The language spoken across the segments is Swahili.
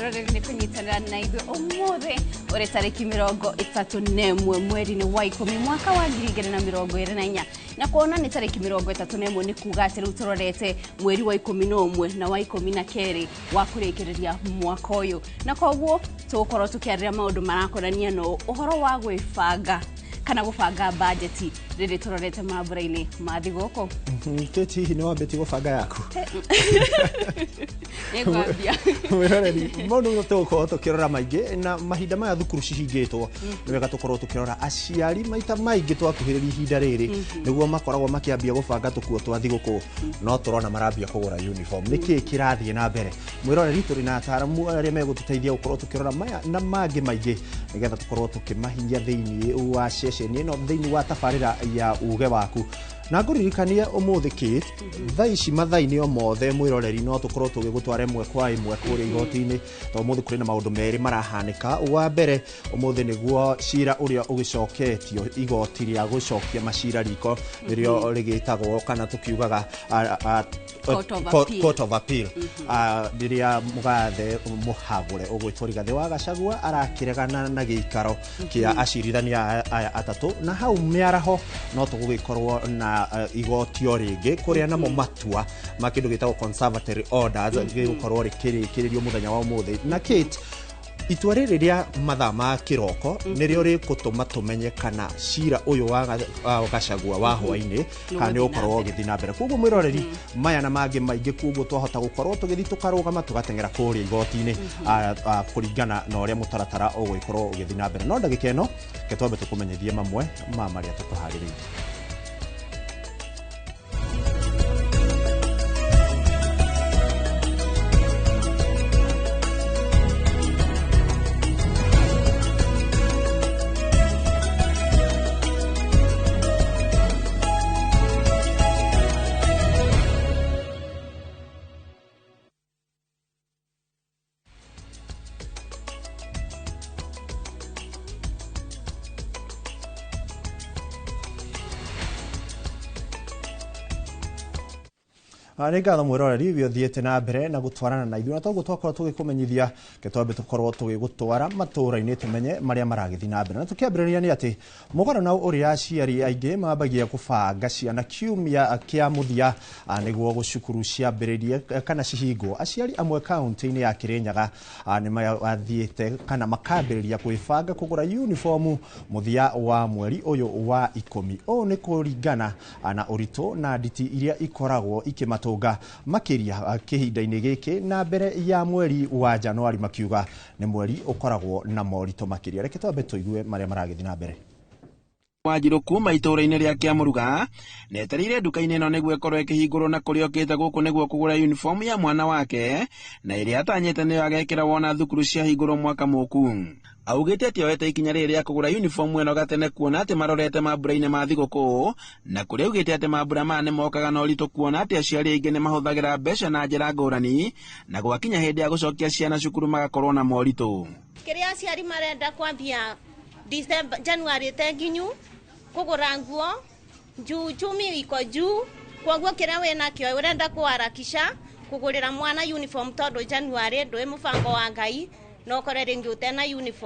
mwiroreri ni kunyitanira na ithuĩ ũmũthĩ ũrĩ tarĩki 31 mweri-inĩ wa 10 mwaka wa 2024 na kuona nĩ tarĩki 31 nĩ kuga atĩ rĩu tũrorete mweri wa 11 na wa 12 wa kũrĩkĩrĩria mwaka ũyũ na koguo tũgũkorwo tũkĩarĩrĩria maũndũ marakonania no ũhoro wa gwĩbanga kana gũbanga budget rĩrĩ tũrorete mambura-inĩ ma thigũkũ. Keti nĩ wambĩtie gũbanga yaku. Nĩngwambia. Mwĩroreri maũndũ tũgũkorwo tũkĩrora maingĩ na mahinda maya thukuru cihingĩtwo nĩ wega tũkorwo tũkĩrora aciari maita maingĩ twakuhĩrĩria ihinda rĩrĩ nĩguo makoragwo makĩambia gũbanga tũkuo twa thigũkũ no tũrona marambia kũgũra uniform nĩkĩ kĩrathiĩ na mbere. Mwĩroreri tũrĩ na ataaramu arĩa megũtũteithia gũkorwo tũkĩrora maya na mangĩ maingĩ nĩgetha tũkorwo tũkĩmahinyia thĩinĩ wa ceceni ĩno thĩinĩ wa tabarĩra ya uge waku. Na ngũririkania ũmũthĩ Kate thaa ici mathaa-inĩ o mothe mwĩroreri no tũkorwo tũgĩgũtwara ĩmwe kwa ĩmwe kũrĩa igoti-inĩ to ũmũthĩ kũrĩ na maũndũ merĩ marahanĩka. Wa mbere ũmũthĩ nĩguo cira ũrĩa ũgĩcoketio igoti rĩa gũcokia macira riko nĩrĩo rĩgĩtagwo kana tũkiugaga Court of Appeal rĩrĩa mũgathe Mũhagũre ũgwĩtwo Rigathĩ wa Gachagua arakĩregana na gĩikaro kĩa acirithania aya atatũ na hau mĩaraho no tũgũgĩkorwo na igoti o rĩngĩ kũrĩa namo matua ma kĩndũ gĩtagwo conservatory orders gĩgũkorwo rĩkĩrĩkĩrĩrio mũthenya wa ũmũthĩ. Na Kate itua rĩrĩ rĩa mathaa ma kĩroko nĩrĩo rĩgũtũma tũmenye kana cira ũyũ wa Gachagua wa hwainĩ kana nĩ ũkorwo ũgĩthiĩ na mbere. Koguo mwĩroreri maya na mangĩ maingĩ koguo twahota gũkorwo tũgĩthiĩ tũkarũgama tũgateng'era kũrĩa igoti-inĩ kũringana na ũrĩa mũtaratara ũgũgĩkorwo ũgĩthiĩ na mbere. No ndagĩka ĩno ke twambe tũkũmenyithie mamwe ma marĩa tũkũharĩrĩirie. Nĩ ngatho mwĩroreri wĩ ũthiĩte na mbere na gũtwarana na ithuĩ na toguo twakorwo tũgĩkũmenyithia ke twambe tũkorwo tũgĩgũtwara matũũra-inĩ tũmenye marĩa maragĩthiĩ na mbere. Na tũkĩambĩrĩria nĩ atĩ mũgarũ na ũrĩa aciari aingĩ mambagia gũbanga ciana kiumia kĩa mũthia nĩguo gũcukuru ciambĩrĩrie kana cihingwo, aciari amwe kaunti-inĩ ya Kĩrĩnyaga nĩ mathiĩte kana makambĩrĩria gwĩbanga kũgũra uniform mũthia wa mweri ũyũ wa 10. Ũũ nĩ kũringana na ũritũ na nditi iria ikoragwo ikĩmatũnga makĩria kĩhinda-inĩ gĩkĩ na mbere ya mweri wa Januari makiuga nĩ mweri ũkoragwo na moritũ makĩria. Reke twambe tũigue marĩa maragĩthiĩ na mbere. Wanjirũ kuma itũũra-inĩ rĩa Kĩamũruga netereire nduka-inĩ ĩno nĩguo ĩkorwo ĩkĩhingũrwo na kũrĩa okĩte gũkũ nĩguo kũgũra uniform ya mwana wake na ĩrĩa atanyĩte nĩyo agekĩra wona thukuru ciahingũrwo mwaka mũku. Augĩte atĩ oete ikinya rĩrĩ rĩa kũgũra uniform ĩno gatene kuona atĩ marorete mambura-inĩ ma thigũkũ na kũrĩa augĩte atĩ mambura maya nĩ mokaga na ũritũ kuona atĩ aciari aingĩ nĩ mahũthagĩra mbeca na njĩra ngũrani na gwakinya hĩndĩ ya gũcokia ciana cukuru magakorwo na moritũ. Kĩrĩa aciari marenda kwambia Januari tenginyu kũgũra nguo juu chumi iko juu koguo kĩrĩa wĩnakĩo ũrenda kũharakisha kũgũrĩra mwana uniform tondũ Januari ndũĩ mũbango wa Ngai no kore rĩngĩ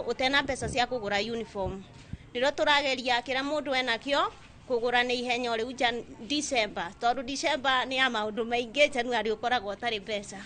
ũtena mbeca cia kũgũra uniform. Nĩrĩo tũrageria kĩrĩa mũndũ enakĩo kũgũra nĩ ihenya rĩu December tondũ December nĩ ya maũndũ maingĩ, Januari ũkoragwo ũtarĩ mbeca.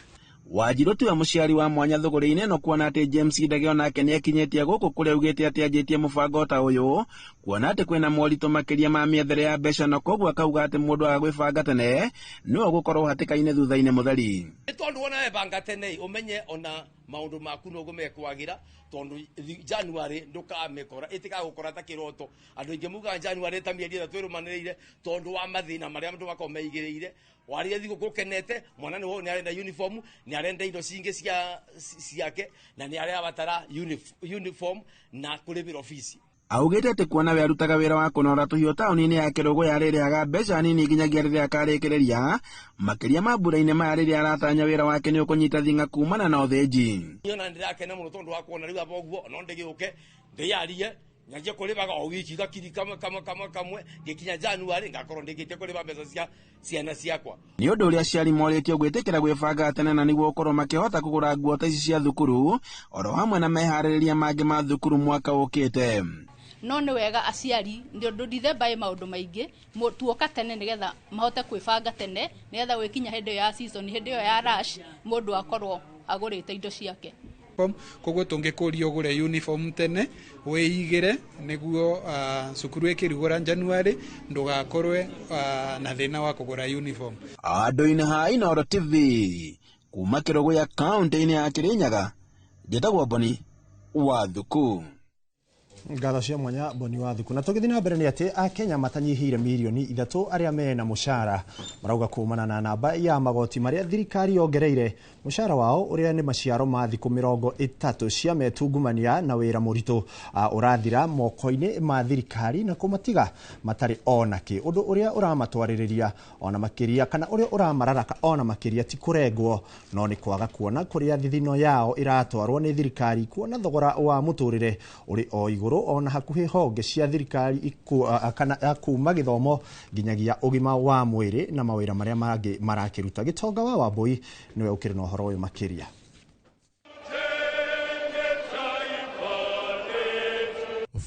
Wanjirũ tiwe mũciari wa mwanya thũgũrĩ-inĩ no kuona atĩ James Ndege onake nĩ akinyĩtie gũkũ kũrĩa augĩte atĩ anjĩtie mũbango ta ũyũ kuona atĩ kwĩna moritũ makĩria ma mĩethere ya mbeca na koguo akauga atĩ mũndũ wa gwĩbanga tene nĩwe ũgũkorwo hatĩka-inĩ thutha-inĩ mũtheri. Nĩ tondũ wona webanga tene ũmenye ona maũndũ maku no gũmekwagĩra tondũ Januari ndũkamekora ĩtigagũkora ta kĩroto. Andũ aingĩ mugaga Januari ta mĩeri ĩtatũ ĩrũmanĩrĩire tondũ wa mathĩna marĩa andũ makoragwo meigĩrĩire. Warĩa thigũkũ kenete mwana nĩ arenda uniform nĩ arenda indo cingĩ ciake na nĩ arabatara uniform na kũrĩhĩra ofici. Augĩte atĩ kuona we arutaga wĩra wa kũnora tũhiũ taũni-inĩ ya Kĩrũgũ yarĩrĩaga mbeca nini nginyagia rĩrĩa akarĩkĩrĩria makĩria mambura-inĩ maya rĩrĩa aratanya wĩra wake nĩ ũkũnyita thing'a kumana na ũthĩnji. Niona ndĩrakena mũno tondũ wa kuona rĩu aba ũguo no ndĩgĩũke ndĩyarie nyanjia kuribaga o wiki gakiri kamwe gikinya January ngakorwo ndikite kuriba mbeca cia ciana ciakwa. Ni undu uria aciari moritio gwitikira gwibanga tene na niguo korwo makihota kugura nguo ta ici cia thukuru oro hamwe na meharĩrĩria mangĩ ma thukuru mwaka ukite. No nĩ wega aciari ndio December ĩ maũndũ maingĩ tuoka tene nigetha mahote kwĩbanga tene nigetha gwikinya hĩndĩ ya season hĩndĩ ya rush mũndũ akorwo agũrĩte indo ciake. Koguo tungĩkũria ũgũre uniform tene wĩigĩre nĩguo cukuru ĩkĩrugũra January ndũgakorwe na thĩna wa kũgũra uniform. Andũ-inĩ ha Inooro TV kuma Kĩrũgũ ya kaunti-inĩ ya Kĩrĩnyaga njĩtagwo Boni wa Thuku. Ngatho cia mwanya Boni wa Thuku. Na tugithina mbere ni ati Akenya matanyihire milioni 3 aria mena mushara marauga kumana na namba ya magoti maria thirikari yongereire mushara wao uria ni maciaro ma thiku 30 cia metungumania na wira murito urathira moko-ini ma thirikari na kumatiga matari onaki undu uria uramatwaririria ona makiria kana uria uramararaka ona makiria ti kurengwo no ni kwaga kuona kuria thithino yao iratwarwo ni thirikari kuona thogora wa muturire uri o iguru ona hakuhi honge cia thirikari kana kuma githomo nginyagia ugima wa mwiri na mawira maria mangi marakiruta. Gitonga wa Wambui niwe ukiri na horo uyu makiria.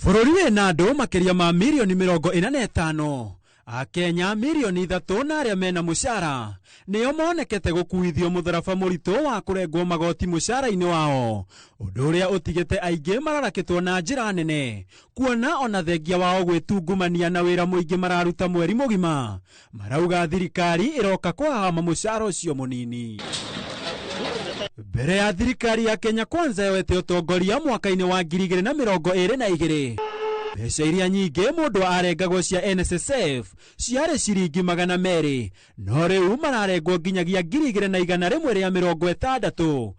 Bururi wina andu makiria ma milioni 45 Akenya milioni 3 na aria mena mushara nio monekete gukuithio mutharaba murito wa kurengwo magoti mushara-ini wao undu uria utigite aingi mararakitwo na njira nene kuona ona thengia wao gwitungumania na wira muingi mararuta mweri mugima marauga thirikari iroka kwahama mushara ucio munini. Mbere ya thirikari ya Kenya Kwanza yoete utongoria mwaka-ini wa 2022 mbeca iria nyingi mundu arengagwo cia NSSF ciarĩ ciringi 200 no rĩu mararengwo nginyagia 1,160.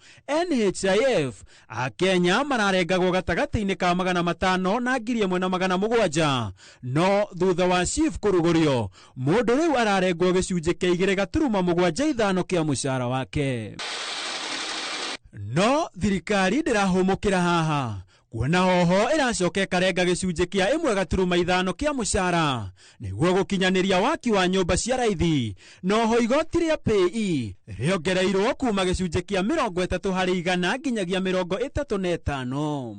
NHIF Akenya mararengagwo gatagati-inĩ ka 500 na 1,700 no thutha wa chief kũrugũrio mundu rĩu ararengwo gĩcunjĩ kĩa 2.75 kĩa mushara wake. No thirikari ndĩrahũmũkĩra haha kuona hoho iracoka ikarenga gĩcunjĩ kĩa 1.5 kĩa mushara nĩguo gũkinyanĩria waki wa nyũmba cia raithi noho igoti rĩa PE rĩongereirwo kuma gĩcunjĩ kĩa 30% nginyagia 35%.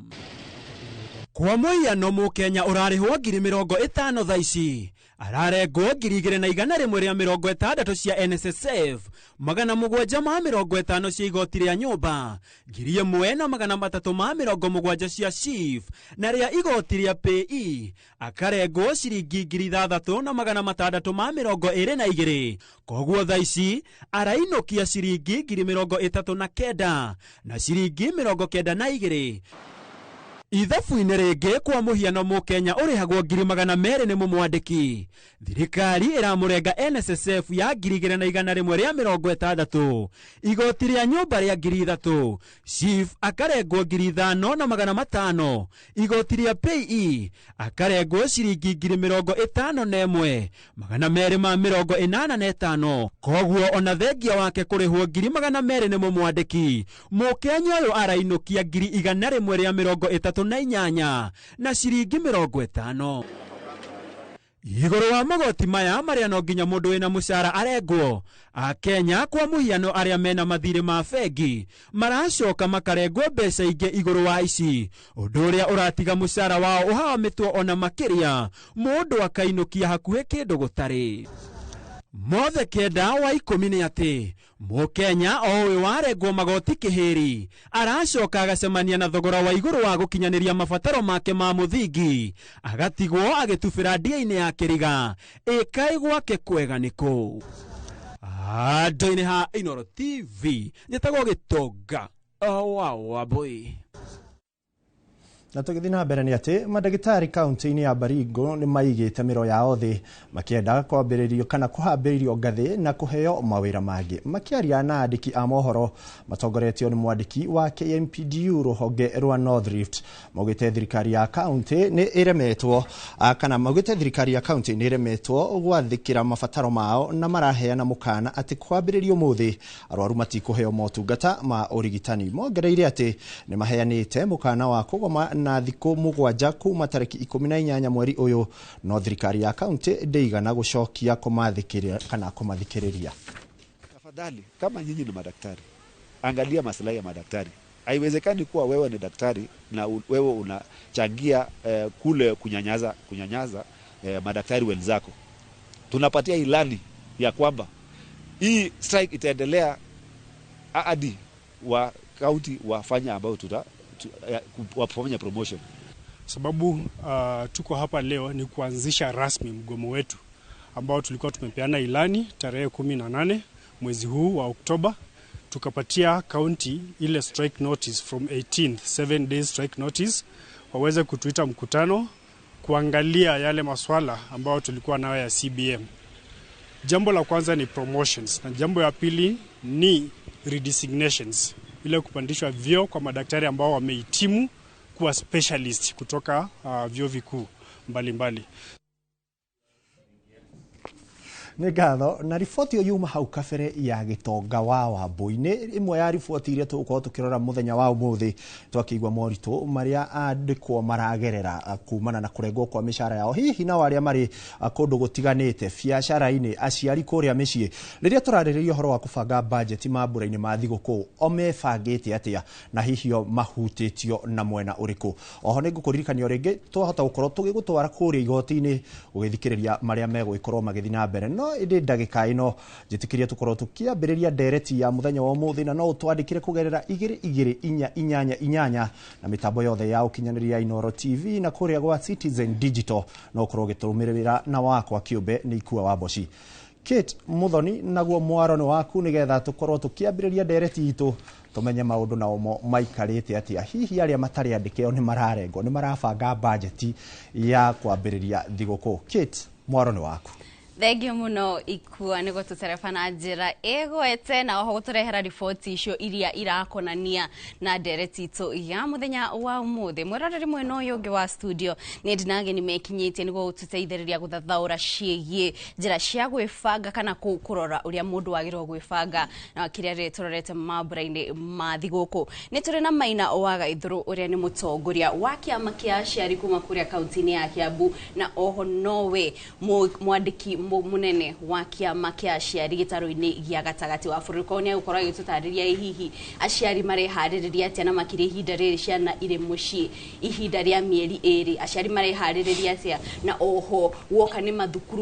Kwa mũhiano Mũkenya ũrarĩhwo 50,000 thaa ici ararengwo 2,160 cia NSSF 750 cia igoti rĩa nyũmba 1,370 cia SHIF na rĩa igoti rĩa PE akarengwo ciringi 3,622 koguo thaa ici arainũkia ciringi 39,000 na ciringi 92. Ithabu-inĩ rĩngĩ kwa mũhiano Mũkenya ũrĩhagwo 200,000 nĩ mũmwandĩki thirikari ĩramũrenga NSSF ya 1,160 igoti rĩa nyũmba rĩa 3,000 SHIF akarengwo 5,500 igoti rĩa PE akarengwo ciringi 51,285 koguo ona thengia wake kũrĩhwo 200,000 nĩ mũmwandĩki Mũkenya ũyũ arainũkia 138 na ciringi 50. Igũrũ wa magoti maya marĩa no nginya mũndũ wĩna mushara arengwo Akenya kwa mũhiano arĩa mena mathirĩ ma bengi maracoka makarengwo mbeca ingĩ igũrũ wa ici ũndũ ũrĩa ũratiga mushara wao ũhamitwo ona makĩria mũndũ akainũkia hakuhĩ kĩndũ gũtarĩ. Mothe kenda wa 10 nĩ atĩ Mũkenya owe warengwo magoti kĩhĩri aracoka agacemania na thogora wa igũrũ wa gũkinyanĩria mabataro make ma mũthingi agatigwo agĩtubĩra ndia-inĩ ya kĩriga ĩkai gwake kwega nĩkũ. Andũ-inĩ ha Inooro TV njĩtagwo Gitonga wa Wambui. Na tugithina mbere ni ati madagitari kaunti-inĩ ya Baringo ni maigĩte mĩro yao thĩ makĩenda kwambĩrĩrio kana kũhambĩrĩrio ngathĩ na kũheo mawĩra mangĩ. Makĩaria na andĩki a mohoro matongoretio nĩ mwandĩki wa KMPDU rũhonge rwa North Rift maugĩte thirikari ya kaunti nĩ ĩremetwo kana maugĩte thirikari ya kaunti nĩ ĩremetwo gwathĩkĩra mabataro mao na maraheana mũkana atĩ kwambĩrĩrio mũthĩ arwaru matikũheo motungata ma ũrigitani. Mongereire atĩ nĩ maheanĩte mũkana wa kũgoma na thikũ 7 kuma tariki 18 mweri ũyũ, no thirikari ya kaunti ndĩigana gũcokia kũmathikĩrĩria. Tafadhali, kama nyinyi ni madaktari, angalia maslahi ya madaktari. Haiwezekani kuwa wewe ni daktari na wewe unachangia kule kunyanyaza madaktari wenzako. Tunapatia ilani ya kwamba hii strike itaendelea hadi wa county wafanya ambao wafanya promotion. Sababu tuko hapa leo ni kuanzisha rasmi mgomo wetu ambao tulikuwa tumepeana ilani tarehe 18 mwezi huu wa Oktoba. Tukapatia county ile strike notice from 18th, 7 days strike notice, waweze kutuita mkutano kuangalia yale maswala ambao tulikuwa nayo ya CBM. Jambo la kwanza ni promotions na jambo ya pili ni redesignations, ile kupandishwa vyeo kwa madaktari ambao wamehitimu kuwa specialist kutoka vyuo vikuu mbalimbali. Nĩ ngatho na riboti ũyũ yuma hau kabere ya Gĩtonga wa Wambũi-nĩ imwe ya riboti iria tũgũkorwo tũkĩrora mũthenya wa ũmũthĩ, twakĩigua moritũ marĩa andĩkwo maragerera kumana na kũrengwo kwa mĩcara yao, hihi na arĩa marĩ kũndũ gũtiganĩte biacara-inĩ, aciari kũrĩa mĩciĩ. Rĩrĩa tũrarĩrĩria ũhoro wa kũbanga bajeti mambura-inĩ ma thigũkũ, o mebangĩte atĩa na hihi mahutĩtio na mwena ũrĩkũ? Oho nĩ ngũkũririkania rĩngĩ twahota gũkorwo tũgĩgũtwara kũrĩa igoti-inĩ gũgĩthikĩrĩria marĩa megũgĩkorwo magĩthiĩ na mbere. No ĩndĩ ndagĩka ĩno njĩtĩkĩria tũkorwo tũkĩambĩrĩria ndereti ya mũthenya wa ũmũthĩ, na no ũtwandĩkĩre kũgerera 2288 na mĩtambo yothe ya ũkinyanĩria ya Inooro TV na kũrĩa gwa Citizen Digital, no ũkorwo ũgĩtũrũmĩrĩra na wakwa kĩũmbe nĩ Ikua wa Mboci. Kate Muthoni, naguo mwaro nĩ waku nĩgetha tũkorwo tũkĩambĩrĩria ndereti itũ, tũmenye maũndũ nao maikarĩte atĩa. Hihi arĩa matarĩ andĩke o nĩ mararengwo, nĩ marabanga bajeti ya kwambĩrĩria thigũkũ. Kate, mwaro nĩ waku. Thengio muno Ikua nĩguo tũtereba na njĩra ĩgwete na oho gũtũrehera riboti icio iria irakonania na ndereti itũ ya mũthenya wa ũmũthĩ. Mweroreri mwena ũyũ ũngĩ wa studio nĩ ndinageni mekinyĩtie nĩguo gũtũteithĩrĩria gũthathaũra ciĩgiĩ njĩra cia gwĩbanga kana kũrora ũrĩa mũndũ wagĩrĩirwo gwĩbanga na kĩrĩa rĩrĩ tũrorete mambura-inĩ ma thigũkũ. Nĩ tũrĩ na Maina wa Gaithũrũ ũrĩa nĩ mũtongoria wa kĩama kĩa aciari kuma kũrĩa kaunti-inĩ ya Kiambu, na oho nowe mwandĩki munene wa kĩama kĩa aciari gĩtarũ-inĩ gĩa gatagatĩ wa bũrũri. Koguo nĩ egũkorwo agĩtũtarĩria hihi aciari mareharĩrĩria atĩa na makĩria ihinda rĩrĩ ciana irĩ mũciĩ ihinda rĩa mĩeri 2, aciari mareharĩrĩria atĩa, na oho woka nĩ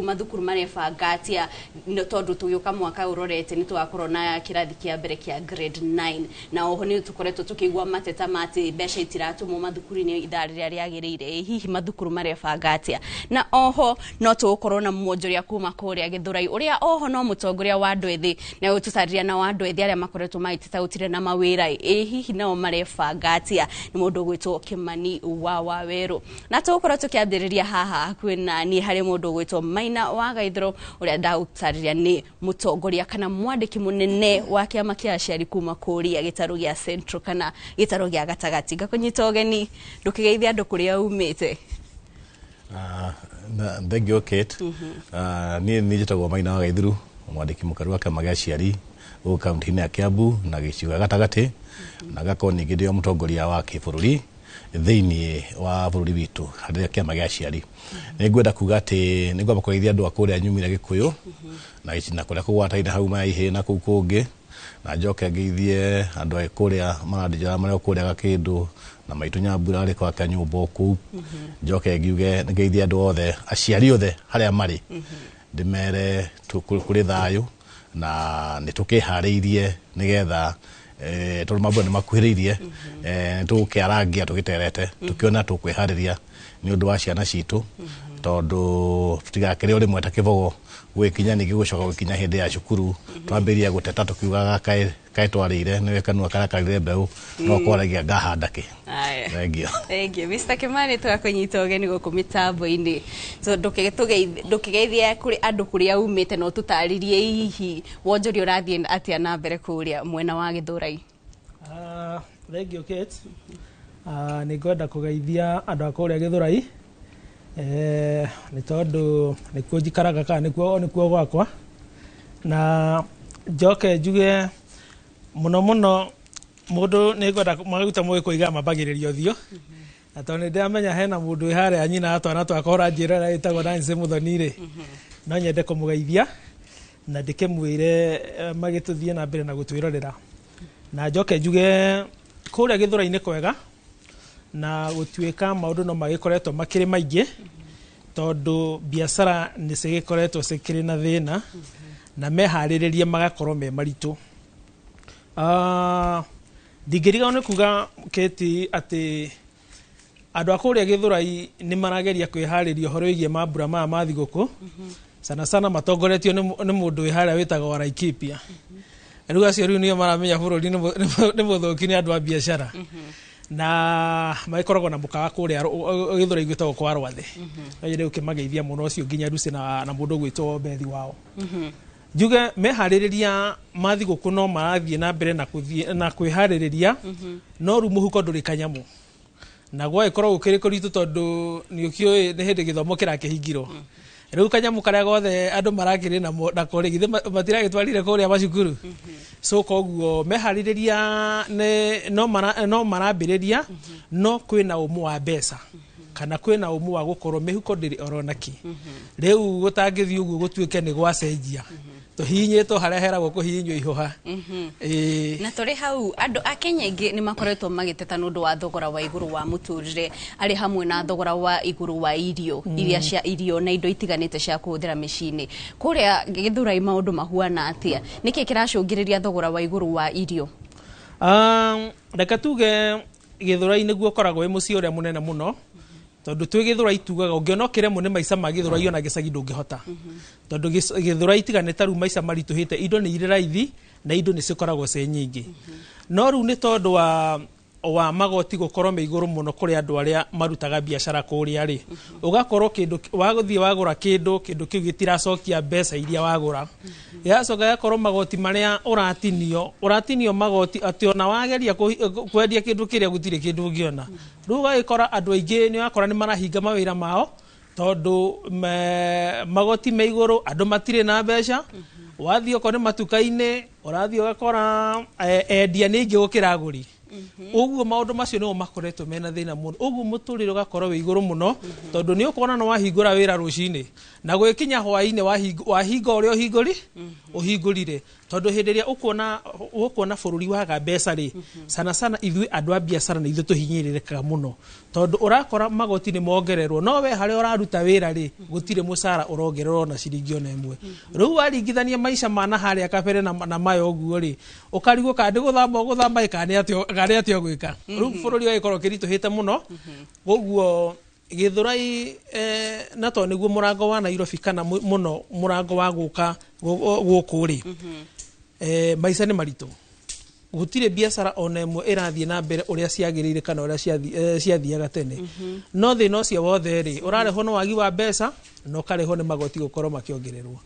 mathukuru marebanga atĩa, tondũ tũgĩũka mwaka ũrorete nĩ tũgakorwo na kĩrathi kĩa mbere kĩa grade 9, na oho nĩ tũkoretwo tũkĩigua mateta atĩ mbeca itiratũmwo mathukuru-inĩ ithaa rĩrĩa rĩagĩrĩire. Hihi mathukuru marebanga atĩa, na oho no tũgũkorwo na mwonjoria kuma kũrĩa Gĩthũrai ũrĩa oho no mũtongoria wa andũ ethĩ, na gũtũtarĩria na wa andũ ethĩ arĩa makoretwo magĩteta gũtirĩ na mawĩra, hihi nao marebanga atĩa. Nĩ mũndũ ũgwĩtwo Kĩmani wa Wawerũ, na tũgũkorwo tũkĩambĩrĩria haha hakuhĩ na niĩ harĩ mũndũ ũgwĩtwo Maina wa Gaithũrũ ũrĩa ndagũtarĩria nĩ mũtongoria kana mwandĩki mũnene wa kĩama kĩa aciari kuma kũrĩa gĩtarũ gĩa Central kana gĩtarũ gĩa gatagatĩ. Ngakũnyita ũgeni ndũkĩgeithia andũ kũrĩa umĩte. Thengio Kate. Niĩ njĩtagwo Maina wa Gaithũrũ, mwandĩki mũkaru wa kĩama gĩa aciari gũkũ kaunti-inĩ ya Kiambu na gĩcigo gĩa gatagatĩ, na gakorwo ningĩ ndĩ mũtongoria wa kĩbũrũri thĩinĩ wa bũrũri witũ harĩ kĩama gĩa aciari. Nĩ ngwenda kuga atĩ nĩ ngwamba kũgeithia andũ a kũrĩa nyumĩre Gĩkũyũ na kũrĩa kũgwataine hau Maihĩ na kũu kũngĩ, na njoke ngeithie andũ a kũrĩa marandĩnjara marĩ kũrĩa Gakĩndũ na maitũ Nyambura arĩ kwa kanyũmba kũu. Njoke ngiuge ngeithie andũ othe aciari othe harĩa marĩ, ndĩmere kũrĩ thayũ na nĩ tũkĩharĩirie nĩgetha tondũ mambura nĩ makuhĩrĩirie tũgũkĩarangia tũgĩterete tũkĩona tũkwĩharĩria nĩ ũndũ wa ciana citũ, tondũ tũtigakĩrĩ o rĩmwe ta kĩbogo gwĩkinya ningĩ gũcoka gũkinya hĩndĩ ya cukuru twambĩrĩria gũteta tũkiugaga kaĩ twarĩire nĩwe kanua karĩa karĩire mbeũ no kwaragia ngahanda kĩ. Thengio. Thengio. Mr. Kĩmani twakũnyita ũgeni gũkũ mĩtambo-inĩ, ndũkĩgeithie kũrĩ andũ kũrĩa umĩte no tũtarĩrie hihi wonjoria ũrathiĩ atĩa na mbere kũrĩa mwena wa Gĩthũrai. Thengio Kate. Nĩ ngwenda kũgeithia andũ a kũrĩa Gĩthũrai, nĩ tondũ nĩkuo njikaraga kana nĩkuo gwakwa, na njoke njuge mũno mũno mũndũ nĩ ngwenda magĩruta mũgĩkũiga mambagĩrĩria ũthiũ, Atone ndamenya hena mundu ihare anyina atwana twakora njira itagwo Nancy Muthoni no nyende kumugeithia na ndikemwire magituthie na mbere na gutwirorera na njoke njuge kuria Githũrai-inĩ kwega na gutwika maundu no magikoretwo makiri maingi tondu biashara ni cigikoretwo cikiri na thina na meharĩrĩria magakorwo me maritu ndingĩriga nĩ kuga Keti ati andu akuria Githũrai ni marageria kwĩharĩria horo wĩgie mambura maya ma thigũkũ sana matongoretio nĩ mundu wĩharĩa wĩtagwo wa Laikipia rĩu acio rĩu nĩo maramenya bũrũri nĩ mũthũki nĩ andu a biashara na maikoragwo na mukawa kuria Githũrai gwĩtagwo kwa Rwathĩ no nyende gũkĩmageithia mũno ũcio nginya Rusi na mundu gwĩtwo Bethi wao njuge meharĩrĩria ma thigũkũ no marathiĩ na mbere na kwĩharĩrĩria no rĩu mũhuko ndũrĩ kanyamu na gwaikorwo gũkĩrĩ kũritũ tondu nĩ ũkĩũĩ nĩ hĩndĩ gĩthomo kĩrakĩhingirwo rĩu kanyamu karĩa gothe andũ marakĩrĩ na kũrĩ githĩ matiragĩtwarire kũrĩa macukuru so koguo meharĩrĩria no marambĩrĩria no kwĩna ũmũ wa mbeca kana kwĩna ũmũ wa gũkorwo mĩhuko ndĩrĩ oronaki rĩu gũtangĩthiĩ ũguo gũtuĩke nĩ gwacenjia tuhinyĩtwo harĩa heragwo kũhinywo ihoha na tũrĩ hau andũ a Kenya ingĩ nĩ makoretwo magĩteta nĩ ũndũ wa thogora wa igũrũ wa mũtũrĩre arĩ hamwe na thogora wa igũrũ wa irio iria cia irio na indo itiganĩte cia kũhũthĩra mĩciĩ-inĩ kũrĩa Githũrai maũndũ mahuana atĩa nĩkĩ kĩracũngĩrĩria thogora wa igũrũ wa irio reke tuge Githũrai nĩguo ũkoragwo wĩ mũciĩ ũrĩa mũnene mũno tondu twi Githũrai tugaga ũngĩona kiremwo nĩ maica ma Githũrai ona gĩcagi ndũngĩhota tondu Githũrai tiganĩte rĩu maica maritũhĩte indo nĩ irĩ raithi na indo nĩ cikoragwo ci nyingĩ no rĩu nĩ tondu wa magoti gũkorwo me igũrũ mũno kũrĩ andũ arĩa marutaga biashara kũrĩa rĩ ugakorwo kĩndũ wagũthiĩ wagũra kĩndũ kĩu gĩtiracokia mbeca iria wagũra yacoka yakorwo magoti marĩa ũratinio magoti atĩ ona wageria kwendia kĩndũ kĩrĩa gũtirĩ kĩndũ ũngĩona rĩu ũgagĩkora andũ aingĩ nĩ wakora nĩ marahinga mawĩra mao tondu magoti me igũrũ andũ matirĩ na mbeca wathiĩ okorwo nĩ matuka-inĩ ũrathiĩ ũgakora endia nĩ aingĩ gũkĩra agũri uguo maundu macio nĩmo makoretwo mena thĩna mũno uguo mũtũrĩre ũgakorwo wĩ igũrũ mũno tondu nĩ ũkuona no wahingũra wĩra rũcinĩ na gwĩkinya hwaĩ-inĩ wahinga ũrĩa ũhingũrire tondu hĩndĩ ĩrĩa ũkuona bũrũri waga mbeca rĩ sana ithuĩ andũ a biashara na ithuĩ tũhinyĩrĩrĩkaga mũno tondu ũrakora magoti nĩ mongererwo no we harĩa ũraruta wĩra rĩ gũtirĩ mũcara ũrongererwo na ciringi ona ĩmwe rĩu waringithania maica mana harĩa kabere na mayo ũguo rĩ ũkarigwo kana gũthamba kana atĩa gwĩka rĩu bũrũri wagĩkorwo kĩritũhĩte mũno ũguo Githũrai na to nĩguo mũrango wa Nairobi kana mũno mũrango wa gũka gũkũ rĩ maica nĩ maritũ gũtirĩ biashara ona ĩmwe ĩrathiĩ na mbere ũrĩa ciagĩrĩire kana ũrĩa ciathiaga tene no thĩna ũcio wothe rĩ ũrarehwo nĩ wagi wa mbeca no karehwo nĩ magoti gũkorwo makĩongererwo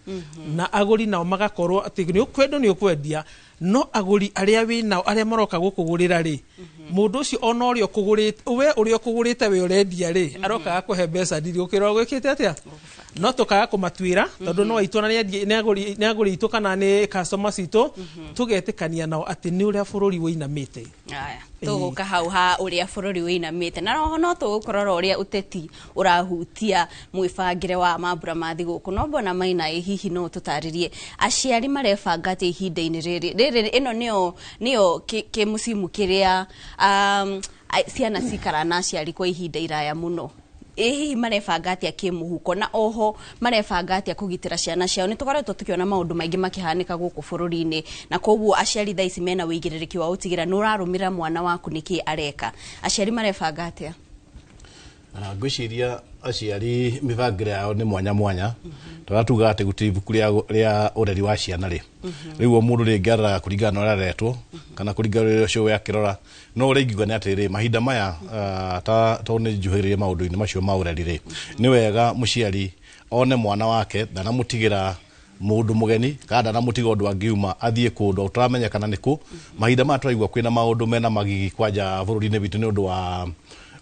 na agũri nao magakorwo atĩ nĩ ũkwendia no agũri arĩa wĩ nao arĩa maroka gũkũgũrĩra rĩ mũndũ ũcio ona ũrĩa ũkũgũrĩte we ũrendia rĩ arokaga kũhe mbeca ndiri ũkĩrora gwĩkĩte atĩa no tũkaga kũmatuĩra tondu no aitũ nĩ agũri itũ kana nĩ customers itũ tũgetĩkania nao atĩ nĩ ũrĩa bũrũri wĩinamĩte tũgũka hau ha ũrĩa bũrũri wĩinamĩte na no tũgũkorora ũrĩa ũteti ũrahutia mwĩbangĩre wa mambura ma thigũkũ no mbona Maina hihi no tũtarĩrie aciari marebanga atĩ ihinda-inĩ rĩrĩ ĩno nĩyo kĩmucimu kĩrĩa ciana cikara na aciari kwa ihinda iraya mũno hihi marebanga atĩa kĩmũhuko na oho marebanga atĩa kũgitĩra ciana ciao nĩ tũkoretwo tũkĩona maũndũ maingĩ makĩhanĩka gũkũ bũrũri-inĩ na koguo aciari thaa ici mena wĩigĩrĩrĩki wa gũtigĩra nĩ ũrarũmĩrĩra mwana waku nĩkĩ areka aciari marebanga atĩa ngwĩciria aciari mĩbangĩre yao nĩ mwanya mwanya tũratuga atĩ gũtirĩ ibuku rĩa ũreri wa ciana rĩ rĩu o mũndũ rĩngĩ araraga kũringana na ũrĩa aretwo kana kũringana na ũrĩa ũcio we akĩrora no ũrĩa ingiuga nĩ atĩrĩrĩ mahinda maya tondũ nĩ njuhĩrĩirie maũndũ-inĩ macio ma ũreri rĩ nĩ wega mũciari one mwana wake ndanamũtigĩra mũndũ mũgeni kana ndanamũtiga ũndũ angiuma athiĩ kũndũ ũtaramenya kana nĩ kũ mahinda maya tũraigua kwĩna maũndũ mena magigi kwanja bũrũri-inĩ witũ nĩ ũndũ wa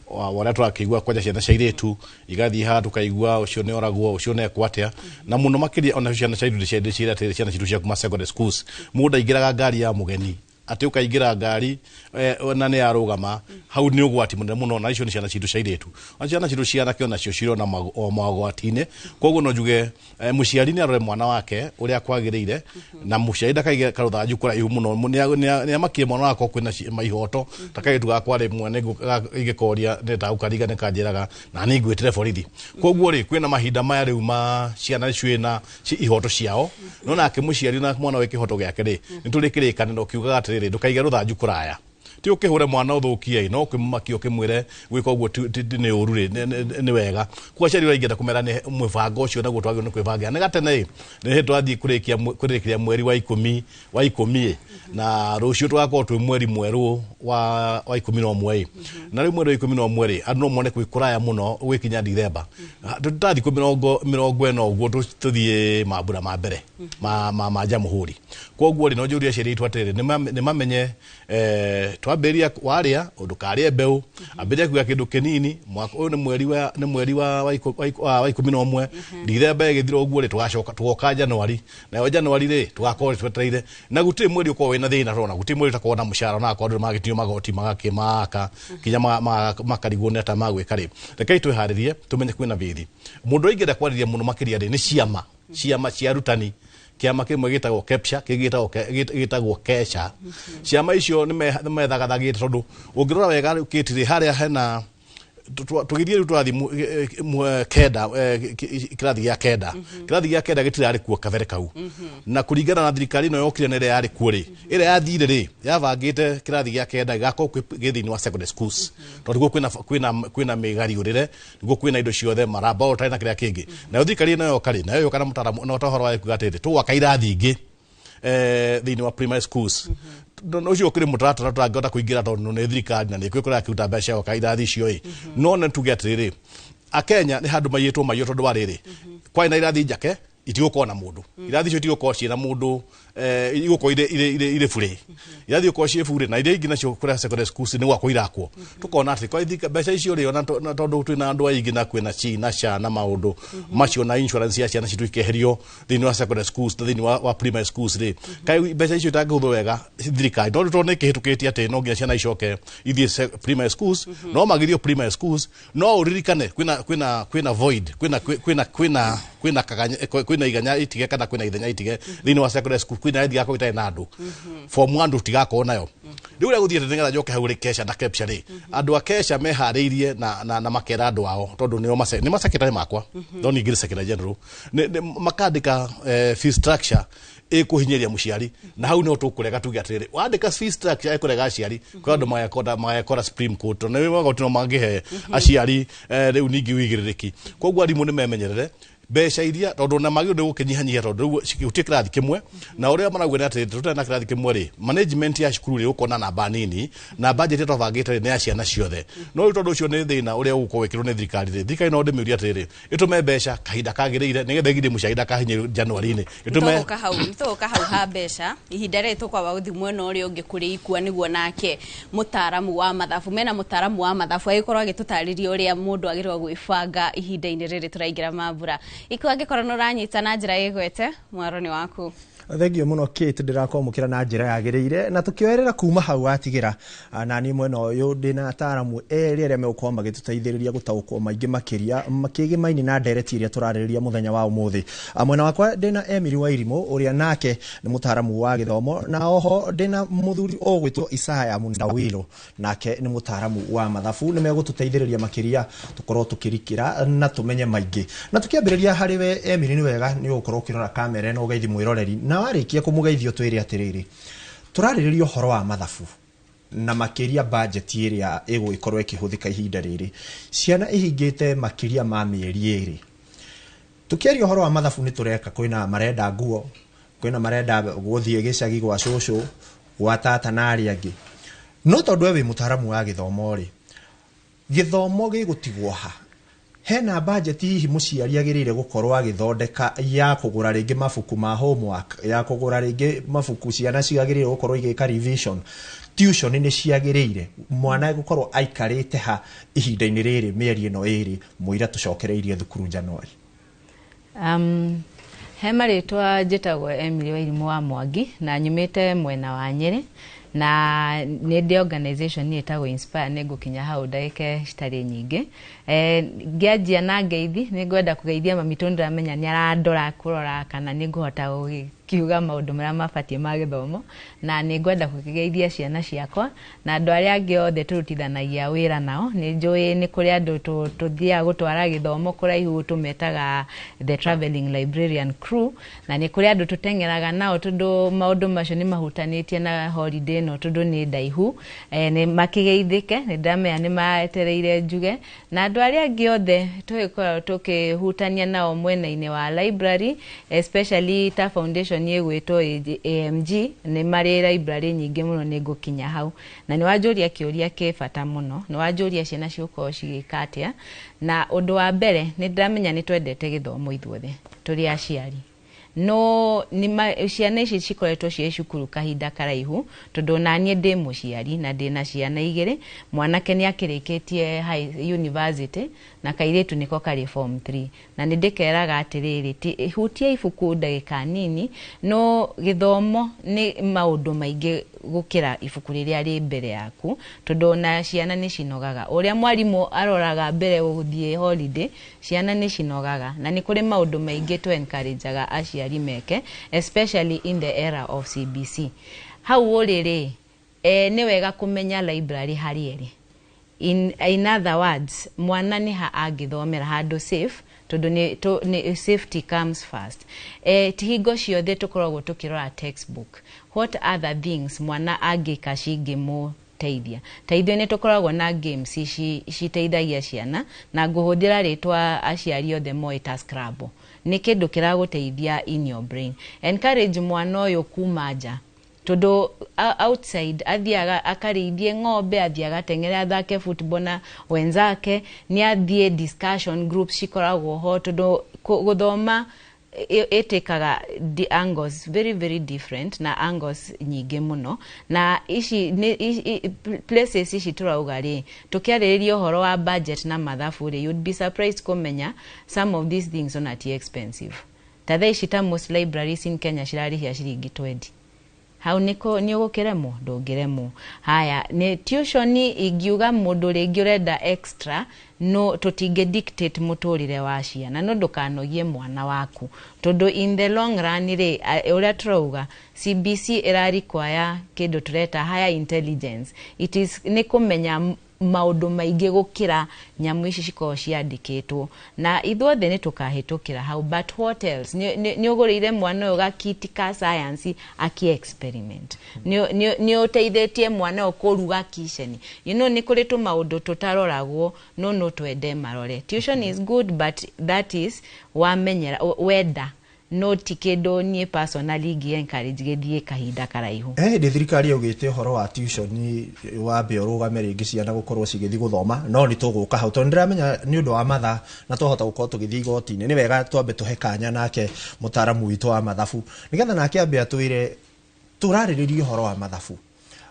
wala tũrakĩigua kwanja ciana cia airĩtu igathiĩ haha tũkaigua ũcio nĩ oragwo ũcio nĩ ekwo atĩa na mũno makĩria ona ciana cia airĩtu ciana citũ cia kuma secondary schools mũndũ aingĩraga ngari ya mũgeni ati ukaingira ngari na ni arugama hau ni ugwati munene muno na icio ni ciana citu ciairetu ciana citu ciana kio nacio cirona magwati-ini koguo no njuge muciari ni arore mwana wake uria kwagiriire na muciari ndakaige karuthanju kuraihu muno ni amakie mwana wako kwina maihoto takaitu gakwa rimwe ni igikoria ndeta ukariga ni kanjiraga na ni ngwitire borithi koguo ri kwina mahinda maya riu ma ciana ciina ihoto ciao no nake muciari na mwana we kihoto giake ri niturikirikaniro kiugaga atiriri ndukaige ruthanju kuraya ti ukihure mwana uthukia no kimaki ukimwire gwika uguo ni uru ri ni wega kwa ciari waingita kumera ni mwibango ucio naguo twagio ni kwibanga ni gatene ni twathii kurikia mweri wa 10 na rucio twakorwo twi mweri mweru wa 11 na riu mweri wa 11 ri andu no mone kwikuraya muno gwikinya December tutathi ku mirongo eno uguo tuthie mambura ma mbere ma jamuhuri koguo ri no njuria ciari itu atiri ni mamenye twambiria waria undukarie mbeu ambiria kuga kindu kinini mwaka uyu ni mweri wa 11 December igithira uguo ri tugoka January na January ri tugakorwo twetereire na guti mweri uko wina thina rona guti mweri takorwo na mushara na akorwo magitio magoti magakimaka kinya makarigwo neta magwika ri rekai twiharirie tumenye kwina bithi mundu aingira kwariria muno makiria ri ni ciama cia rutani kiama kimwe gitagwo kepsha gitagwo kesha ciama icio ni methagathagiite tondu ungirora wega ukitire haria hena tugithie twathi kenda kirathi ya kenda gitirari kuo kabere kau na kuringana na thirikari no yokire nere yari kuori ire yathire ri yavangite kirathi ya kenda gako githini wa secondary schools tondu kwina migariurire niguo kwina indo ciothe maramba otai na kiria kingi na thirikari no yokari na yoka na mutaramu no tohoro wa kugatete tu wakairathi ingi thini wa primary schools no cio kiri mutaratara turangota kuingira tondu ni thirikari na ni kwikora kiuta mbeca o kairathi cio no ne tugetiriri akenya ni handu mayitwo mayo tondu wa riri kwa ina irathi njake itigukona mundu irathi cio itigukona ciina mundu iguko ire fure irathi uko cie fure na ire ingi nacio kura secondary schools ni gwako irakwo tukona ati kwa ithika mbeca icio ri ona tondu twina andu aingi na kwina ciina cia na maundu macio na insurance ya ciana citu ikeherio thini wa secondary schools thini wa primary schools ri kai mbeca icio itangihutho wega thirikari tondu tone kihitukitie ati no nginya ciana icoke ithie primary schools no magirio primary schools no uririkane kwina void kwina iganya itige kana kwina ithenya itige thini wa secondary school kwina ithi gako itai na andu form 1 tigako nayo riu ria guthiete ngetha njoke hauri kesha na kepsha ri andu akesha mehariirie na makera andu ao tondu ni masakitari makwa thoni ngiri secretary general makandika fee structure ikuhinyeria muciari na hau no tukurega tuge atiriri wandika fee structure ikurega aciari kwa andu magekora Supreme Court na we magoti no mangihe aciari riu ningi wigiririki koguo arimu ni memenyerere mbeca iria tondu na magio ndio gukinyihanyihia tondu utie kirathi kimwe na uria marauga ati tutena kirathi kimwe ri management ya cukuru ri ukona namba nini na budget ito vangite ni ya ciana ciothe no tondu ucio ni thina uria uko wekirwo ni thirikari no ndimiuria atiri itume mbeca kahinda kagiriire nigetha igithie mucaida kahinye January-ini itume nitoka hau ha mbeca ihinda ri tukwa wa uthi mwena uria ungi kuri ikua niguo nake mutaramu wa mathabu mena mutaramu wa mathabu agikorwo agitutariria uria mundu agirwo gwibanga ihinda-ini riri turaingira mambura Iku angikora no ranyita na njira igwete mwaroni waku thengio muno Kate ndirakomukira na njira yagiriire na tukioerera kuma hau atigira na ni mwena uyu ndina ataramu eri megukoma magituteithiriria gutaukwo maingi makiria makigimaini na ndereti iria turaririria muthenya wa umuthi mwena wakwa ndina Emily Wairimu uria nake ni mutaramu wa githomo na oho ndina muthuri ogwitwo Isaya Mundawilo nake ni mutaramu wa mathabu ni megututeithiriria makiria tukorwo tukirikira na tumenye maingi na tukiambiriria hariwe Emily ni wega ni ukorwo kirora kamera no geithi mwiroreri na warikia kumugeithio twiri atiriri turariririo horo wa mathabu na makiria budget iria ego ikorwo ikihuthika ihinda riri ciana ihingĩte makiria ma mieri eri tukiario horo wa mathabu ni tureka kwina marenda nguo kwina marenda guthie gicagi gwa cũcũ gwa tata na ari angi no tondu we mutaramu wa githomo ri githomo gigutigwo ha hena budget hihi muciari agirire gukorwo agithondeka ya kugura ringi mabuku ma homework ya kugura ringi mabuku ciana ciagirire gukorwo igika revision tuition ni ciagirire mwana gukorwo aikarite ha ihinda-ini riri mieri ino iri muira tucokereirie thukuru January he maritwa njitagwo Emily Wairimu wa Mwangi na nyumite mwena wa Nyeri na nä ndä organization nä ätagwo Inspire nä ngå kinya hau ndagä citarä nyingä ngä anjia na ngeithi nä ngwenda kå geithia mami tondå ndäramenya nä arandora kå rora kana nä ngå hota gå kiuga maundu maria mabatie ma githomo na ni ngwenda kugeithia ciana ciakwa na andu aria angi othe turutithanagia wira nao ni njui ni kuri andu tuthia gutwara githomo kuraihu tumetaga the traveling librarian crew na ni kuri andu tutengeraga nao tundu maundu macio ni mahutanitie na holiday no tundu ni ndaihu ni makigeithike ni ndamenya ni maetereire njuge na andu aria angi othe tukihutania nao mwena-ini wa library especially ta foundation yegwitwo AMG ni mari library nyingi muno ni ngukinya hau na ni wanjuria kiuria ke bata muno ni wanjuria ciana ciuko cigikatia na undu wa mbere ni ndamenya ni twendete githomo ithuothe turi aciari no ni ciana ici cikoretwo cie cukuru kahinda karaihu tondu nanie ndi muciari na ndi na ciana igiri mwanake ni akirikitie high university na kairetu niko kari form 3 na ni ndikeraga atiriri hutia ibuku ndagika nini no githomo ni maundu maingi gukira ibuku riria ri mbere yaku tondu na ciana ni cinogaga uria mwarimu aroraga mbere guthie holiday ciana ni cinogaga na ni kuri maundu maingi to encourageaga aciari meke especially in the era of CBC hau uriri ni wega kumenya library harieri in other words mwana ni ha agithomera handu safe tondu ni safety comes first tihingo ciothe tukoragwo tukirora textbook what other things mwana angika cingimu teithia ni tukoragwo na games citeithagia ciana na nguhuthira ritwa aciari othe moita scrabble ni kindu kiraguteithia in your brain encourage mwana uyu kuma nja tondu outside athiaga akarithie ng'ombe athiaga teng'ere athake football na wenzake ni athie discussion groups cikoragwo ho tondu guthoma etekaga the angles very very different na angles nyingi muno na ici places ici turauga ri tukiarĩrĩria uhoro wa budget na mathabu ri you'd be surprised kumenya some of these things are not expensive tathe ici ta most libraries in Kenya cirarĩhia ciringi 20 hau niko ni ugukiremo ndungiremo haya ni tuition ingiuga mundu ringi urenda extra no tutinge dictate muturire wa ciana no ndukanogie mwana waku tondu in the long run ri uria turauga CBC irarikwaya kindu tureta higher intelligence it is ni kumenya maundu maingi gukira nyamu ici ciko ciandikitwo na ithuothe ni tukahitukira how but what else ni ugurire mwana uga kit ka science aki experiment ni uteithitie mwana ukuruga kitchen ni kuri tu maundu tutaroragwo no twende marore tuition is good but that is wamenyera wenda no tikindo nie personally gi encourage githie kahinda karaihu ndi thirikari augite horo wa tuition wa be urugame ringi ciana gukorwo cigithi guthoma no ni tuguka hau tondu ndiramenya ni undu wa matha na tuhota gukorwo tugithi igoti-ini ni wega twambe tuhe kanya nake mutaramu witu wa mathabu nigetha nake ambe atwire turariririe horo wa mathabu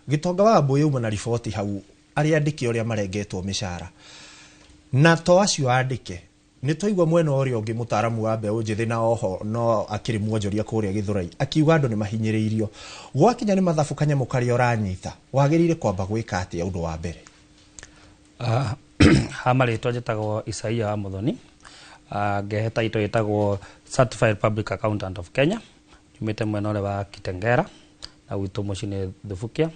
gitonga wa mbuyi uma na riboti hau ari andike uria marengetwo mishara na to acio andike ni toigwa mwena uria ungi mutaramu wa mbeũ njithi na oho no akiri mwonjoria kuria Githurai akiuga andu ni mahinyiriirio gwakinya ni mathabu kanyamu karia uranyita wagirire kwamba gwika atia undu wa mbere hamarĩtwa njĩtagwo Isaia wa Muthoni ngehe taito ĩtagwo Certified Public Accountant of Kenya nyumĩte mwena ũrĩa wa Kitengera na gwitũ mũciĩ nĩ Thubukia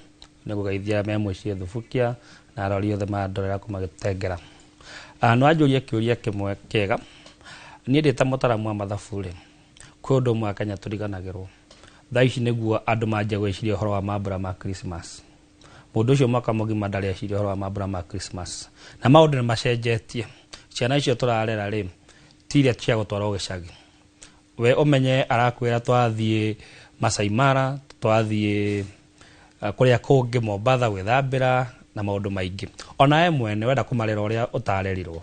nĩ gũgeithia me mũciĩ Thubukia na arori othe mandorera kuma Gĩtengera no anjũria kĩũria kĩmwe kĩega niĩ ndĩ ta mũtaramu wa mathabu rĩ kwĩ ũndũ ũmwe Kenya tũriganagĩrwo thaa ici nĩguo andũ manjia gwĩciria ũhoro wa mambura ma Christmas mũndũ ũcio mwaka mũgima ndarĩ eciria ũhoro wa mambura ma Christmas na maũndũ nĩ macenjetie ciana icio tũrarera rĩ ti iria cia gũtwarwo gĩcagi we ũmenye arakwĩra twathiĩ Masai Mara twathiĩ kũrĩa kũngĩ Mombasa gwĩthambĩra na maundu maingi ona ye mwene wenda kumarera uria utarerirwo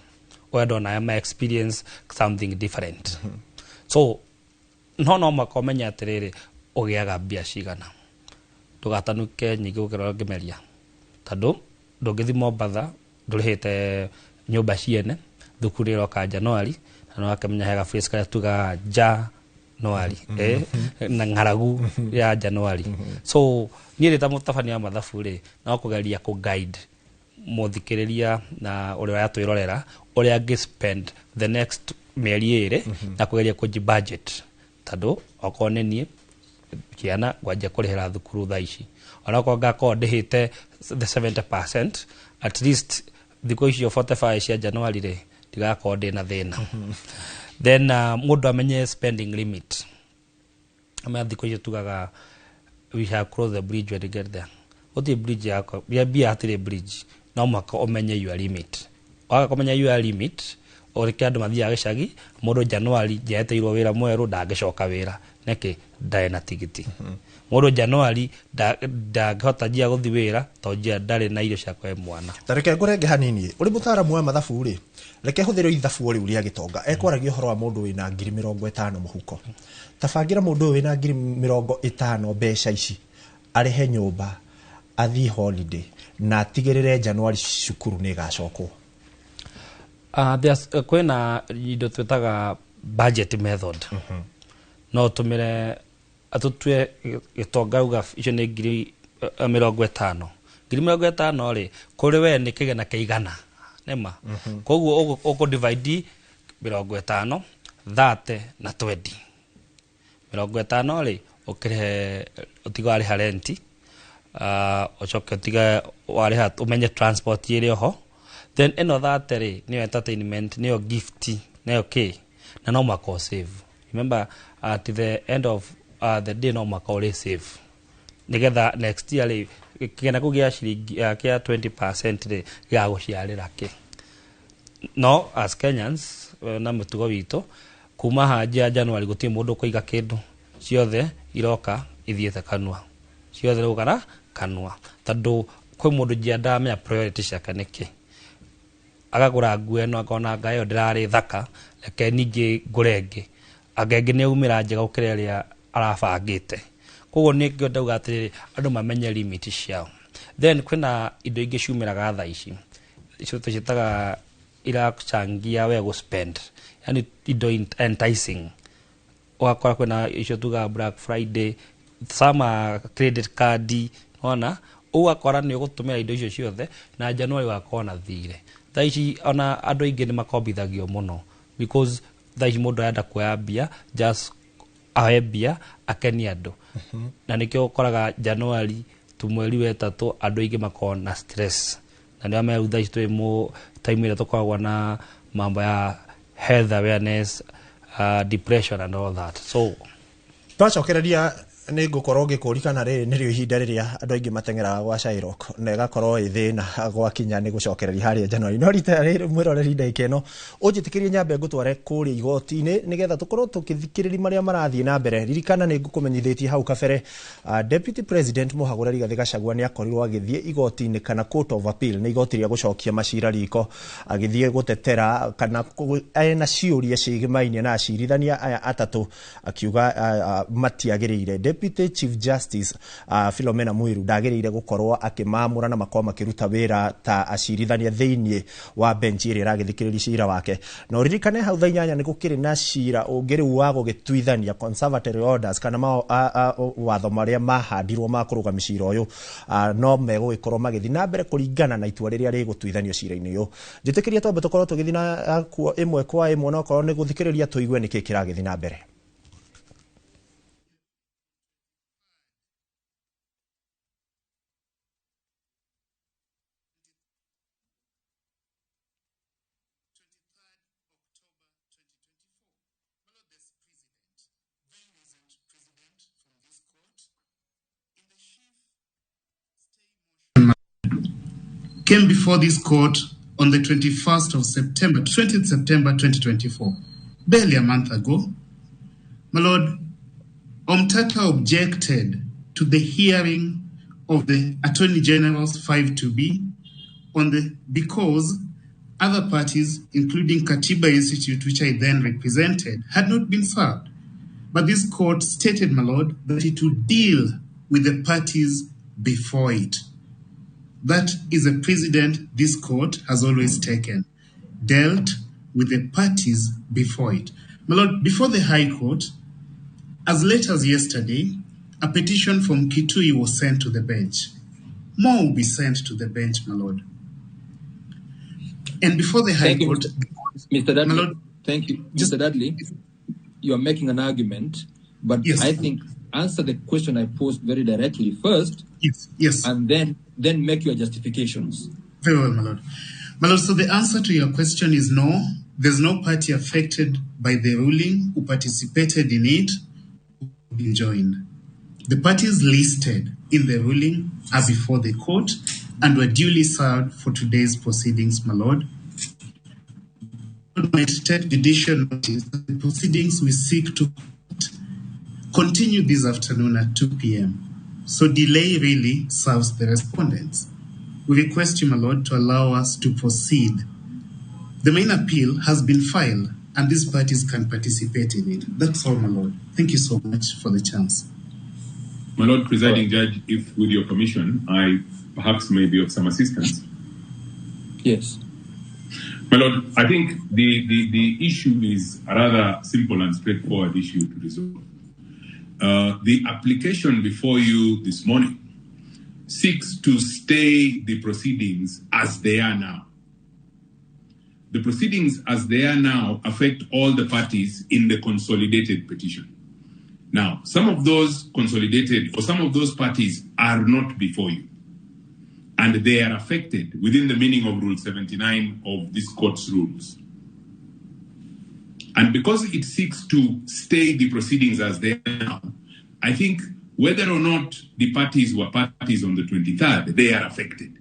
wenda ona ma experience something different so no makomenya atiriri ugiaga mbia cigana ndugatanuke nyingi gukira ngimeria tondu ndungithi Mombasa ndurihite nyumba ciene thukuru iroka January na no akamenya hega face kaya tuga ja Januari na ngaragu ya Januari. So niĩ rĩ ta mũtabania mathabu rĩ no kũgeria kũ guide mũthikĩrĩria na ũrĩa yatwĩrorera ũrĩa angĩ-spend the next mĩeri ĩrĩ na kũgeria kũji-budget tondũ okorwo nĩ niĩ ciana ngwanjia kũrĩhĩra thukuru thaa ici onakorwo ngakorwo ndĩhĩte the 70%, at least thikũ icio 45 cia Januari rĩ ndigakorwo ndĩna thĩna. Then mũndũ amenye spending limit. Thikũ icio tugaga we shall cross the bridge when we get there. Gũtirĩ bridge yako bia hatirĩ bridge, no mũhaka ũmenye your limit. Waga kũmenya your limit ũrĩke andũ mathiaga gĩcagi, mũndũ Januari njeteirwo wĩra mwerũ ndangĩcoka wĩra nĩkĩ ndarĩ na tigiti. Mũndũ Januari ndangĩhota njia gũthiĩ wĩra tondũ njia ndarĩ na irio cia kũhe mwana. Tareke ngũrenge hanini ũrĩ mũtaaramu wa mathabu rĩ reke hũthĩre ithabu rĩu rĩa gĩtonga ekwaragia ũhoro wa mũndũ wĩna 50,000 mũhuko. Tabangira mũndũ wĩna 50,000 mbeca ici arĩhe nyũmba athiĩ holiday na atigĩrĩre Januari cukuru nĩ gacokwo. Kwĩna indo twĩtaga budget method. No tũmĩre atutue gĩtonga uga icio nĩ 50,000. 50,000 rĩ kũrĩ we nĩ kĩgena kĩigana nema. Koguo ũkũ-divide 50, 30 na 20. 50 rĩ ũkĩrĩhe ũtiga warĩha renti, ũcoke ũtiga warĩha ũmenye transport ĩrĩ oho. Then ĩno 30 rĩ nĩyo entertainment, nĩyo gift, nĩyo kĩ na no mũhaka save. Remember at the end of the day no mũhaka ũrĩ save nĩgetha next year rĩ kĩgena kũu gĩa ciringi kĩa 20% rĩ gĩgagũciarĩra kĩ. No as Kenyans na mũtugo witũ kuma hanja Januari gũtirĩ mũndũ kũiga kĩndũ, ciothe iroka ithiĩte kanua, ciothe rĩgũkana kanua tondũ kwĩ mũndũ ndamenya priority ciake nĩkĩ. Agagũra nguo ĩno akona ngayo ndĩrarĩ thaka reke ningĩ ngũre ĩngĩ, angĩ nĩ umĩra njega gũkĩra ĩrĩa arabangĩte. Koguo nĩ ngĩenda atĩrĩrĩ andũ mamenye limit ciao. Then kwĩna indo ingĩ ciumĩraga thaa ici icio tũciĩtaga irachangia we gũ-spend, yani indo enticing. Ũgakora kwĩna icio tuga Black Friday, sama credit card, ona ũgakora nĩ ũgũtũmĩra indo icio ciothe na Januari wakorwo na thirĩ. Thaa ici ona andũ aingĩ nĩ makombithagio mũno because thaa ici mũndũ arenda kuoya mbia just ahe mbia akenia andũ. Na nĩkĩo ũkoraga Januari tu mweri wa 3 andũ aingĩ makorwo na stress. Na nĩo me thaa ici twĩ time ĩrĩa tũkoragwo na mambo ya health awareness, depression and all that. So twacokereria nĩ ngũkorwo ngĩkũrikana rĩrĩ nĩrĩo ihinda rĩrĩa andũ aingĩ mateng'eraga gwa Shylock na ĩgakorwo ĩ thĩna gwakinya nĩ gũcokereria harĩa Januari. No rita rĩrĩ mwĩroreri ndagĩka ĩno ũnjĩtĩkĩrie nyambe ngũtware kũrĩa igoti-inĩ nĩgetha tũkorwo tũkĩthikĩrĩria marĩa marathiĩ na mbere. Ririkana nĩ ngũkũmenyithĩtie hau kabere Deputy President Mũhagũra Rigathĩ Gachagua nĩ akorirwo agĩthiĩ igoti-inĩ kana Court of Appeal nĩ igoti rĩa gũcokia macira riko, agĩthiĩ gũtetera kana ena ciũria ciĩgĩmainie na acirithania aya atatũ akiuga matiagĩrĩire. Deputy Chief Justice Philomena Mwiru ndagĩrĩire gũkorwo akĩmamũra na makorwo makĩruta wĩra ta acirithania thĩinĩ wa bench ĩrĩa ĩragĩthikĩrĩria cira wake. Na ũririkane hau thaa 8 nĩ gũkĩrĩ na cira ũngĩ rĩu wa gũgĩtuithania conservatory orders kana watho marĩa mahandirwo ma kũrũgamia cira ũyũ no megũgĩkorwo magĩthiĩ na mbere kũringana na itua rĩrĩa rĩgũtuithanio cira-inĩ ũyũ. Njĩtĩkĩria twambe tũkorwo tũgĩthiĩ na ĩmwe kwa ĩmwe na okorwo nĩ gũthikĩrĩria tũigue nĩkĩ kĩragĩthiĩ na mbere. Came before this court on the 20th September 2024, barely a month ago. My Lord, Omtata objected to the hearing of the Attorney General's 5-2B because other parties, including Katiba Institute, which I then represented, had not been served. But this court stated, my Lord, that it would deal with the parties before it. That is a precedent this court has always taken, dealt with the parties before it. My Lord, before the High Court, As late as yesterday, a petition from Kitui was sent to the bench. More will be sent to the bench, my lord. And before the High Court... Mr. Dudley, my lord, thank you. Mr. Dudley, you are making an argument, but yes, I think answer the question I posed very directly first. Yes. And then make your justifications. Very well, my lord. My lord, so the answer to your question is no. There's no party affected by the ruling who participated in it, who have been joined. The parties listed in the ruling are before the court and were duly served for today's proceedings, my lord. Might take judicial notice that the proceedings we seek to continue this afternoon at 2 p.m. So delay really serves the respondents. We request you, my lord, to allow us to proceed. The main appeal has been filed and these parties can participate in it. That's all, my lord. Thank you so much for the chance. My lord presiding judge, if with your permission, I perhaps may be of some assistance. Yes. My lord, I think the issue is a rather simple and straightforward issue to resolve. The application before you this morning seeks to stay the proceedings as they are now. The proceedings as they are now affect all the parties in the consolidated petition. Now, some of those consolidated or some of those parties are not before you, and they are affected within the meaning of Rule 79 of this court's rules. And because it seeks to stay the proceedings as they are now, I think whether or not the parties were parties on the 23rd, they are affected.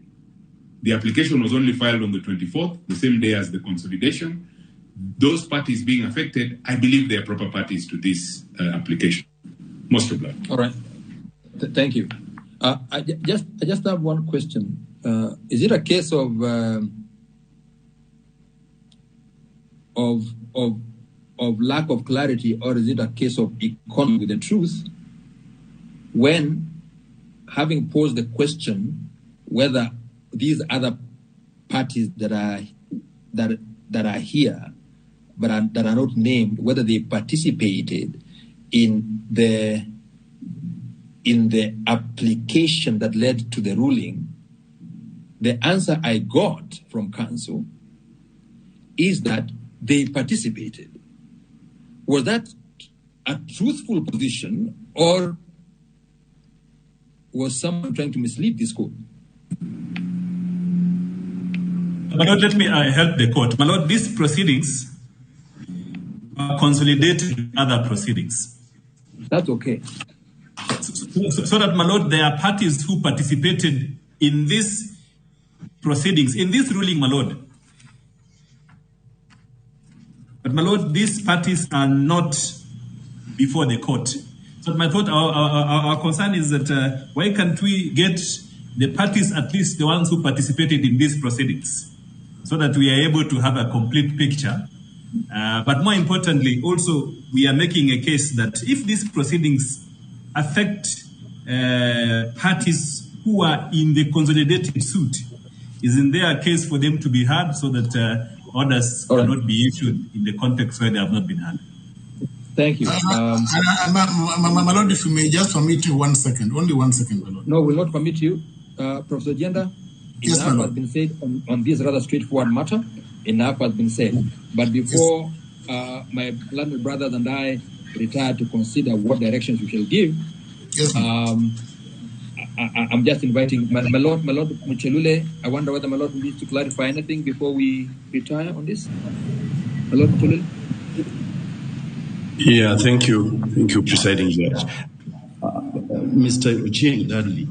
The application was only filed on the 24th, the same day as the consolidation. Those parties being affected, I believe they are proper parties to this application. Most obliged. All right. Thank you. I just have one question. Is it a case of lack of clarity, or is it a case of economy with the truth? When, having posed the question whether these other parties that are here but that are not named, whether they participated in the application that led to the ruling, the answer I got from counsel is that they participated. Was that a truthful position, or was someone trying to mislead this court? My Lord, let me help the court. My Lord, these proceedings are consolidated with other proceedings. That's okay. So that, my Lord, there are parties who participated in these proceedings, in this ruling, my Lord. But, my Lord, these parties are not before the court. So my thought, our concern is that why can't we get the parties, at least the ones who participated in these proceedings, so that we are able to have a complete picture. But more importantly, also, we are making a case that if these proceedings affect parties who are in the consolidated suit, is in their case for them to be heard so that orders cannot be issued in the context where they have not been heard. Thank you. My Lord, if you may just permit you 1 second, only 1 second, my Lord. No, will not permit you. Professor Jenda, yes, enough has been said on this rather straightforward matter. Enough has been said. But before my learned brothers and I retire to consider what directions we shall give, I'm just inviting my Lord Muchelule. I wonder whether my Lord needs to clarify anything before we retire on this. My Lord Muchelule. Yeah, thank you, Presiding Judge. Mr. Ochieng Dudley,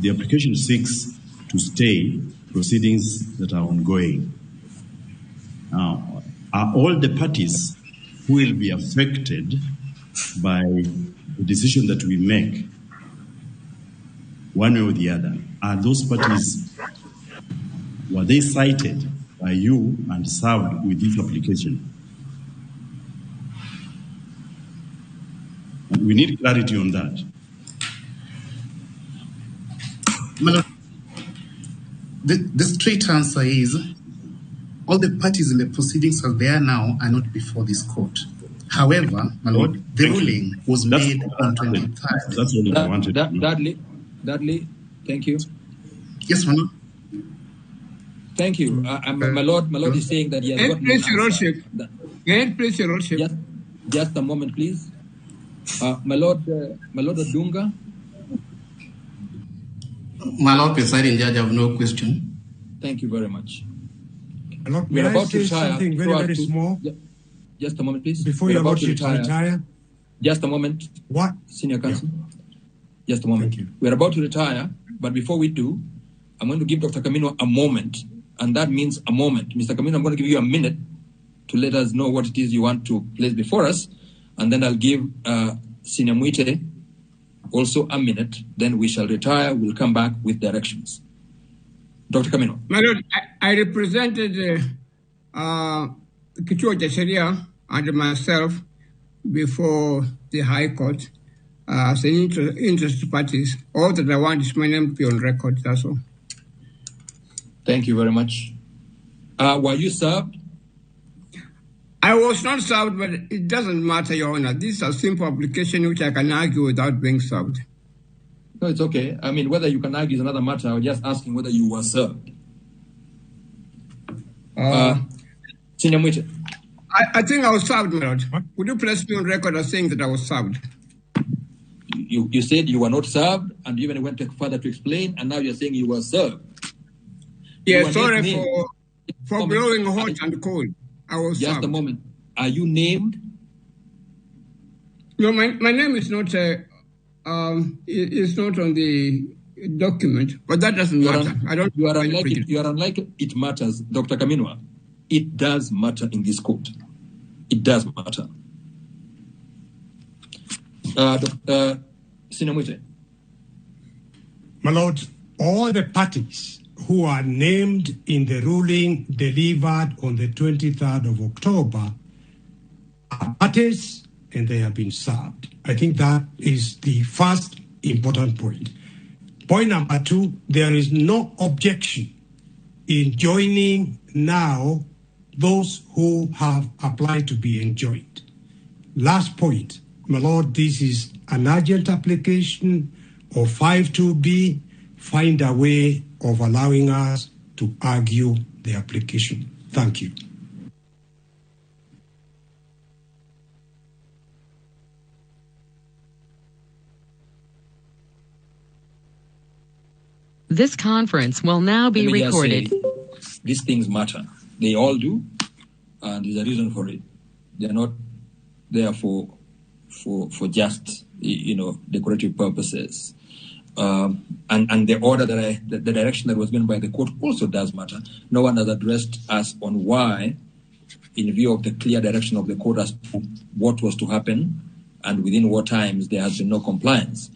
the application seeks to stay proceedings that are ongoing. Now, are all the parties who will be affected by the decision that we make, one way or the other, are those parties, were they cited by you and served with this application? We need clarity on that. The straight answer is all the parties in the proceedings as they are now are not before this court. However, my lord, the ruling was made on 23rd. That's what I wanted. Dudley, thank you. Yes, my lord. Thank you. My lord is saying that he has got no answer. Please, your lordship. Just a moment, please. My lord Odunga. My lord presiding judge, I have no question. Thank you very much. Lord, we are about to retire. Something very small. Just a moment, please. Before you're about to retire. Just a moment. What? Senior counsel. Yeah. Just a moment. We are about to retire, but before we do, I'm going to give Dr. Kamino a moment, and that means a moment. Mr. Kamino, I'm going to give you a minute to let us know what it is you want to place before us, and then I'll give Senior Mwite also a minute. Then we shall retire. We'll come back with directions. Dr. Kamino. My lord, I represented Kituo cha Sheria and myself before the High Court as interested parties. All that I want is my name to be on record, that's all. Thank you very much. Were you served? I was not served, but it doesn't matter, Your Honor. This is a simple application which I can argue without being served. No, it's okay. I mean, whether you can argue is another matter. I was just asking whether you were served. Senior Mwite. I think I was served, my lord. Would you place me on record as saying that I was served? You said you were not served, and you even went further to explain, and now you're saying you were served. Yes, sorry for blowing hot and cold. I was just served. A moment. Are you named? No, my name is not. It's not on the document, but that doesn't matter. You are unlike it matters, Dr. Kaminwa. It does matter in this court. It does matter. Senior Mwite. My lord, all the parties who are named in the ruling delivered on the 23rd of October are parties and they have been served. I think that is the first important point. Point number two, there is no objection in joining now those who have applied to be enjoined. Last point, my lord, this is an urgent application of 52B. Find a way of allowing us to argue the application. Thank you. This conference will now be recorded. These things matter. They all do, and there's a reason for it. They're not there for just decorative purposes. And the order the direction that was given by the court also does matter. No one has addressed us on why, in view of the clear direction of the court as to what was to happen and within what times there has been no compliance.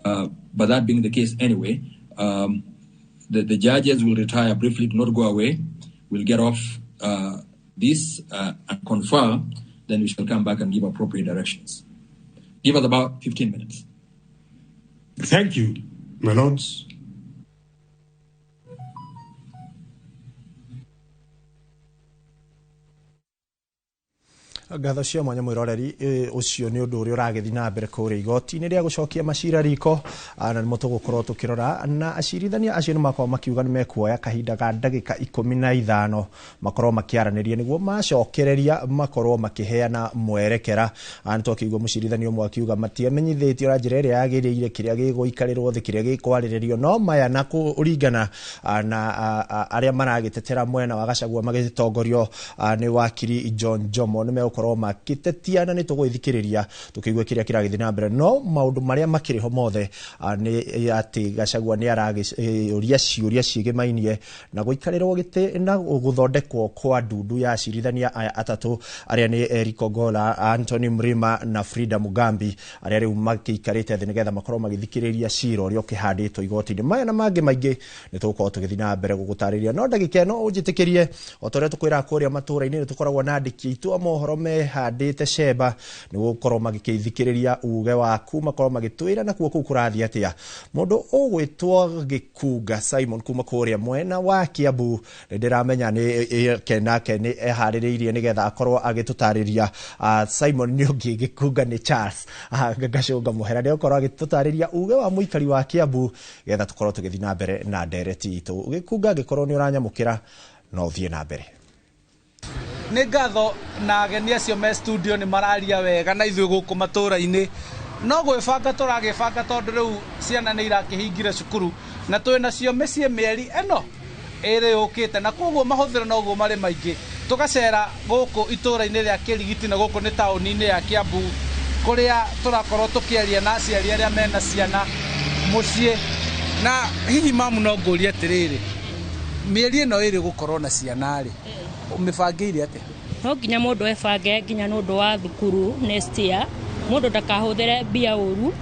But that being the case anyway, the judges will retire briefly, do not go away. We'll get off this and confer, then we shall come back and give appropriate directions. Give us about 15 minutes. Thank you, my lords. ngatho cia mwanya mwiroreri ucio ni undu uri uragethii na mbere kuria igoti-ini ria gucokia macira riko na nimo tugukorwo tukirora na acirithania acio ni makorwo makiuga ni mekuoya kahinda ga ndagika 15 makorwo makiaraniria niguo macokereria makorwo makiheana mwerekera ani twakiigua mucirithania umwe akiuga matiamenyithitio na njira iria yagiriire kiria giguikarirwo thi kiria gikwaririo no maya na kuringana na aria maragitetera mwena wa Gachagua magitongorio ni wakiri John Jomo ni megukorwo makitetia na ni tugwithikiriria tukigwa kiria kiragithii na mbere no maundu maria makiriho mothe ni ati Gachagua ni aragiuria ciuria cigimainie na guikarirwo giti na guthondekwo kwa ndundu ya acirithania aya atatu aria ni Eric Ogolla, Anthony Mrima na Frida Mugambi aria riu makiikarite thi nigetha makorwo magithikiriria cira uria ukihanditwo igoti-ini maya na mangi maingi ni tugukorwo tugithii na mbere gugutariria no ndagika no unjitikirie o tore tukwira kuria matura-ini ni tukoragwo na andiki itu a mohoro mehandĩte cemba nĩguo gũkorwo magĩkĩithikĩrĩria uge waku, makorwo magĩtwĩra nakuo kũu kũrathiĩ atĩa. Mũndũ ũgwĩtwo Gĩkunga Simon kuma kũrĩa mwena wa Kiambu ndĩramenya nake nĩ eharĩrĩirie nĩgetha akorwo agĩtũtarĩria. Simon nĩ ũngĩ, Gĩkunga nĩ Charles ngacũnga mũhera nĩ gũkorwo agĩtũtarĩria uge wa mũikari wa Kiambu getha tũkorwo tũgĩthiĩ na mbere na ndereti itũ. Gĩkunga angĩkorwo nĩ ũranyamũkĩra no thiĩ na mbere. Nĩ ngatho na ageni acio me studio nĩ mararia wega na ithuĩ gũkũ matũũra-inĩ, no gwĩbanga tũragĩbanga tondũ rĩu ciana nĩ irakĩhingire cukuru na twĩ nacio mĩciĩ mĩeri ĩno ĩrĩ yũkĩte, na koguo mahũthĩro noguo marĩ maingĩ. Tũgacera gũkũ itũũra-inĩ rĩa Kĩrigiti na gũkũ nĩ taũni-inĩ ya Kiambu kũrĩa tũrakorwo tũkĩaria na aciari arĩa mena ciana mũciĩ. Na hihi mamu no ngũrie atĩrĩrĩ, mĩeri ĩno ĩrĩ gũkorwo na ciana rĩ, ũmĩbangĩire atĩa? No nginya mũndũ ebange nginya nĩ ũndũ wa thukuru next year, mũndũ ndakahũthĩre mbia ũru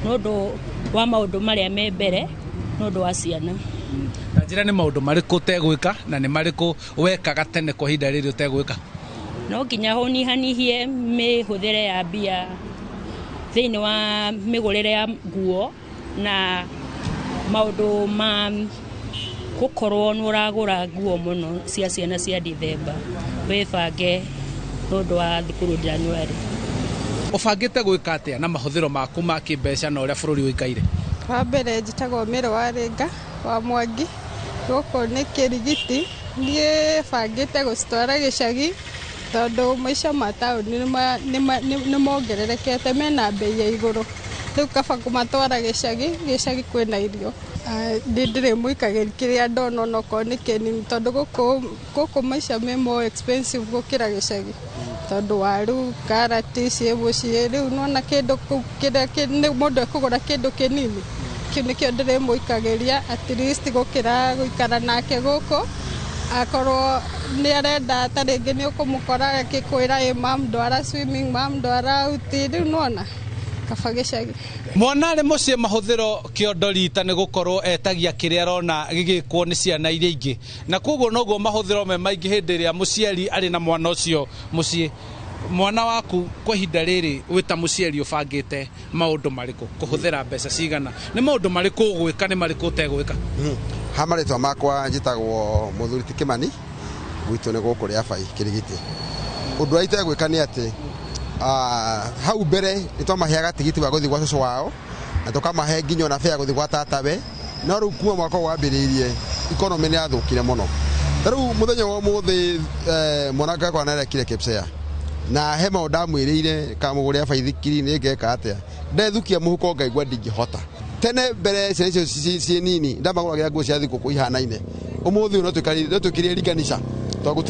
nĩ ũndũ wa maũndũ marĩa me mbere nĩ ũndũ wa ciana. Na njĩra nĩ maũndũ marĩkũ ũtegwĩka na nĩ marĩkũ wekaga tene kwa ihinda rĩrĩ ũtegwĩka? No nginya ũnyihanyihie mĩhũthĩre ya mbia thĩinĩ wa mĩgũrĩre ya nguo na maũndũ ma gũkorwo nĩ ũragũra nguo mũno cia ciana cia Dithemba, wĩbange nĩ ũndũ wa thukuru January. Ũbangĩte gwĩka atĩa na mahũthĩro maku ma kĩmbeca na ũrĩa bũrũri wĩikaire? Wa mbere njĩtagwo Mĩrũ wa Rĩnga wa Mwangi, gũkũ nĩ Kĩrigiti. Niĩ bangĩte gũcitwara gĩcagi tondũ maica ma taũni nĩ mongererekete, mena bei ya igũrũ. Rĩu kaba kũmatwara gĩcagi kwĩna irio. Ndĩrĩ mũikagĩri kĩrĩa ndona onokorwo nĩ kĩnini tondũ gũkũ maica me more expensive gũkĩra gĩcagi tondũ waru, karati ciĩ mũciĩ. Rĩu nona kĩndũ kĩrĩa mũndũ ekũgũra kĩndũ kĩnini, kĩu nĩkĩo ndĩrĩ mũikagĩria at least gũkĩra gũikara nake gũkũ. Akorwo nĩ arenda ta rĩngĩ nĩ ũkũmũkora agĩkwĩra mam ndwara swimming, mam ndwara uti, rĩu nona kaba gĩcagi. Mwana arĩ mũciĩ mahũthĩro kĩondo rita nĩ gũkorwo etagia kĩrĩa arona gĩgĩkwo nĩ ciana iria ingĩ, na koguo noguo mahũthĩro me maingĩ hĩndĩ ĩrĩa mũciari arĩ na mwana ũcio mũciĩ. Mwana waku kwa ihinda rĩrĩ wĩ ta mũciari ũbangĩte maũndũ marĩkũ, kũhũthĩra mbeca cigana, nĩ maũndũ marĩkũ ũgwĩka, nĩ marĩkũ ũtegwĩka? Ha marĩtwa makwa njĩtagwo Mũthuri ti Kĩmani, gwitũ nĩ gũkũ rĩa Bai Kĩrigiti. Ũndũ wa itegwĩka nĩ atĩ hau mbere nĩ twamaheaga tigiti wa gũthiĩ gwa cũcũ wao na tũkamahe nginya ona fare gũthiĩ gwa tatawe, no rĩu kuma mwaka wambĩrĩirie ikonomi nĩ yathũkire mũno. Rĩu mũthenya wa ũmũthĩ mwanake wakwa nĩarekire Kĩpsea na he maũndũ ndamwĩrĩire kamũgũrĩra baithikiri nĩ ngeka atĩa, ndethukia mũhuko ngaigua ndingĩhota. Tene mbere ciana icio ciĩ nini ndamagũragĩra nguo cia thigũkũ ihanaine. Ũmũthĩ no twĩkĩrire ringanisha tondũ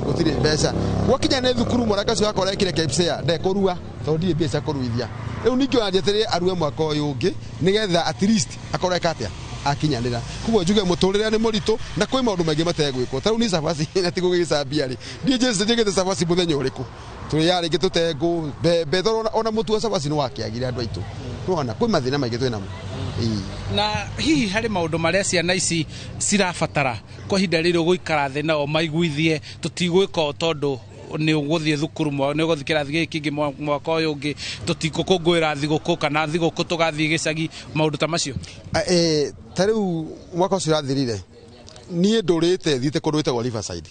gũtirĩ mbeca. Gwakinya nĩ thukuru mwanake ũcio wakwa arekire Kĩpsea ndekũrua tondũ ndirĩ mbia cia kũruithia. Rĩu ningĩ wanjia atĩrĩrĩ arue mwaka ũyũ ũngĩ nĩgetha at least akorwo eka atĩa akinyanĩra. Koguo njuge mũtũrĩre nĩ mũritũ na kwĩ maũndũ maingĩ mategwĩkwo. Tarĩu ni cabaci na ti gũgĩcambia rĩ, njĩgĩte cabaci mũthenya ũrĩkũ tũrĩarĩ ngĩ tũtengũ mbembe tondũ ona mũtu wa cabaci nĩ wakĩagire andũ aitũ. Nĩwona kwĩ mathĩna maingĩ twĩ namo. Na hihi harĩ maũndũ marĩa ciana ici cirabatara kwa ihinda rĩrĩ gũikara thĩ nao maiguithie tũtigwĩka tondũ nĩ ũgũthiĩ thukuru, nĩ ũgũthiĩ kĩrathi gĩkĩ kĩngĩ mwaka ũyũ ũngĩ, tũtikũkũngũĩra thigũkũ kana thigũkũ tũgathiĩ gĩcagi, maũndũ ta macio? Ta rĩu mwaka ũcio ũrathirire niĩ ndũrĩte thiĩte kũndũ gwĩtagwo Riverside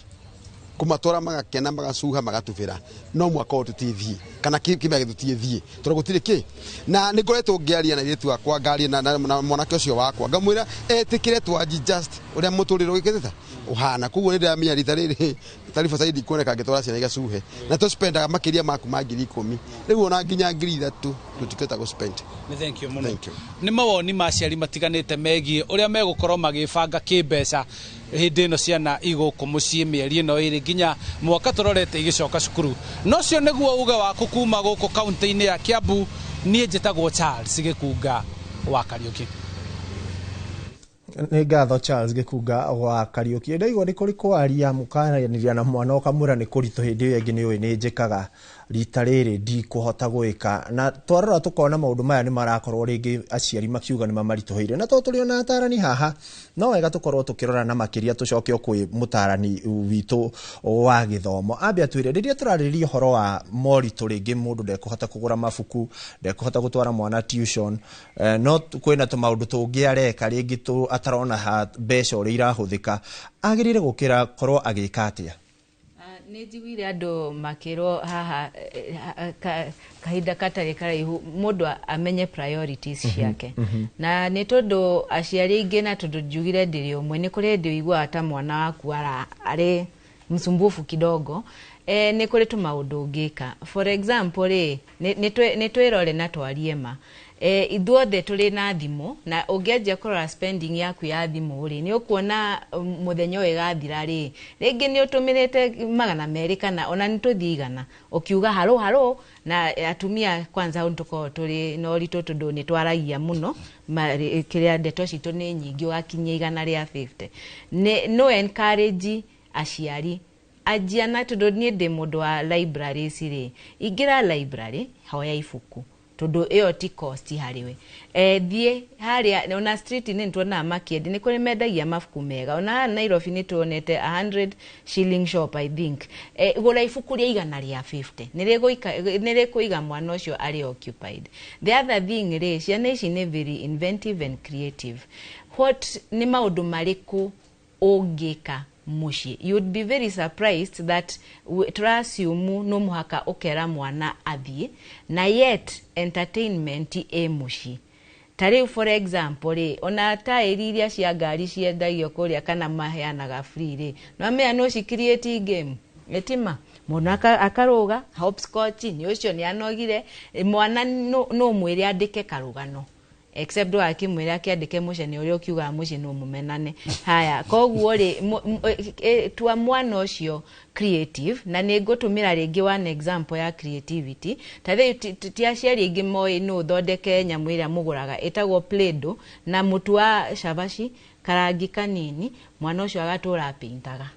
kũmatwara magakena magacuha magatubĩra, no mwaka ũyũ tũtithiĩ kana kĩmera gĩtũtithiĩ tondũ gũtirĩ kĩ. Na nĩ ngoretwo ngĩaria na airĩtu akwa, ngaria na mwanake ũcio wakwa ngamwĩra etĩkĩre twanji just ũrĩa mũtũrĩre ũgĩkĩte ũhana. Koguo nĩ ndĩramenya rita rĩrĩ Riverside ikuoneka ngĩtwara ciana igacuhe na tũspendaga makĩria maku ma 10,000, rĩu ona nginya 3,000 tũtikĩhota gũspend. Thank you mũno. Nĩ mawoni ma aciari matiganĩte megiĩ ũrĩa megũkorwo magĩbanga kĩmbeca hĩndĩ ĩno ciana igũkũ mũciĩ mĩeri ĩno ĩrĩ nginya mwaka tũrorete igĩcoka cukuru. No cio nĩguo uge waku kuma gũkũ kaunti-inĩ ya Kiambu. Niĩ njĩtagwo Charles Gĩkunga wa Kariũki. Nĩ ngatho Charles Gĩkunga wa Kariũki. Ndaigua nĩ kũrĩ kwaria mũkaranĩria na mwana ũkamwĩra nĩ kũritũ hĩndĩ ĩyo ĩngĩ nĩ ũĩ nĩ njĩkaga rita rĩrĩ ndikũhota gwĩka na twarora tukona maũndũ maya nĩ marakorwo rĩngĩ aciari makiuga nĩ mamaritũhĩire na to tũrĩ ona atarani haha no wega tukorwo tukirora na makĩria tucoke kwĩ mũtarani witũ wa gĩthomo ambia twĩre rĩrĩa tũrarĩrĩria ũhoro wa moritũ rĩngĩ mũndũ ndekũhota kũgũra mabuku ndekũhota gũtwara mwana tuition no kwĩna tũmaũndũ tũngĩ areka rĩngĩ atarona mbeca ũrĩa irahũthĩka agĩrĩire gũkĩra korwo agĩka atĩa nĩ njiguire andũ makĩrwo haha kahinda katarĩ karaihu mũndũ amenye priorities ciake na nĩ tondũ aciari aingĩ na tondũ njugire ndĩrĩ ũmwe nĩ kũrĩ hĩndĩ ũiguaga ta mwana waku arĩ msumbufu kidogo nĩ kũrĩ tũmaũndũ ũngĩka for example nĩ twĩrore na twarie ma ithuothe tũrĩ na thimũ na ũngĩanjia kũrora spending yaku ya thimũ rĩ nĩ ũkuona mũthenya ũyũ gathira rĩ rĩngĩ nĩ ũtũmĩrĩte 200 kana ona nĩ tũthigana ũkiuga haro na atumia kwanza tũkorwo tũrĩ na ũritũ tondũ nĩ twaragia mũno kĩrĩa ndeto citũ nĩ nyingĩ ũgakinyia 150 no encourage aciari ajia na tondũ niĩ ndĩ mũndũ wa library rĩ ingĩra library hoya ibuku tondũ ĩyo ti cost harĩwe thiĩ harĩa ona street nĩ tuonaga makĩendia nĩ kũrĩ mendagia mabuku mega ona Nairobi nĩ tuonete 100 shilling shop I think gũra ibuku rĩa 150 nĩ rĩkũiga mwana ũcio arĩ occupied. The other thing rĩ ciana ici nĩ very inventive and creative what nĩ maũndũ marĩkũ ũngĩka mushi you'd be very surprised that turasiumu no muhaka ukera mwana athie na yet entertainment mushi tari for example ona tairi iria cia ngari ciendagio kuria kana maheanaga free no mea no ci create game etima mwana akaruga hopscotch ni ucio ni anogire mwana no mwire andike karugano except akimwira akiandike mucene uria ukiuga muci no mumenane haya koguo ri twa mwana ucio creative na nĩ ngũtũmĩra rĩngĩ one example ya creativity tathi ti aciari aingĩ moĩ no thondeke nyamũ ĩrĩa mũgũraga ĩtagwo play-doh na mũtu wa cabaci karangi kanini mwana ũcio agatũra paintaga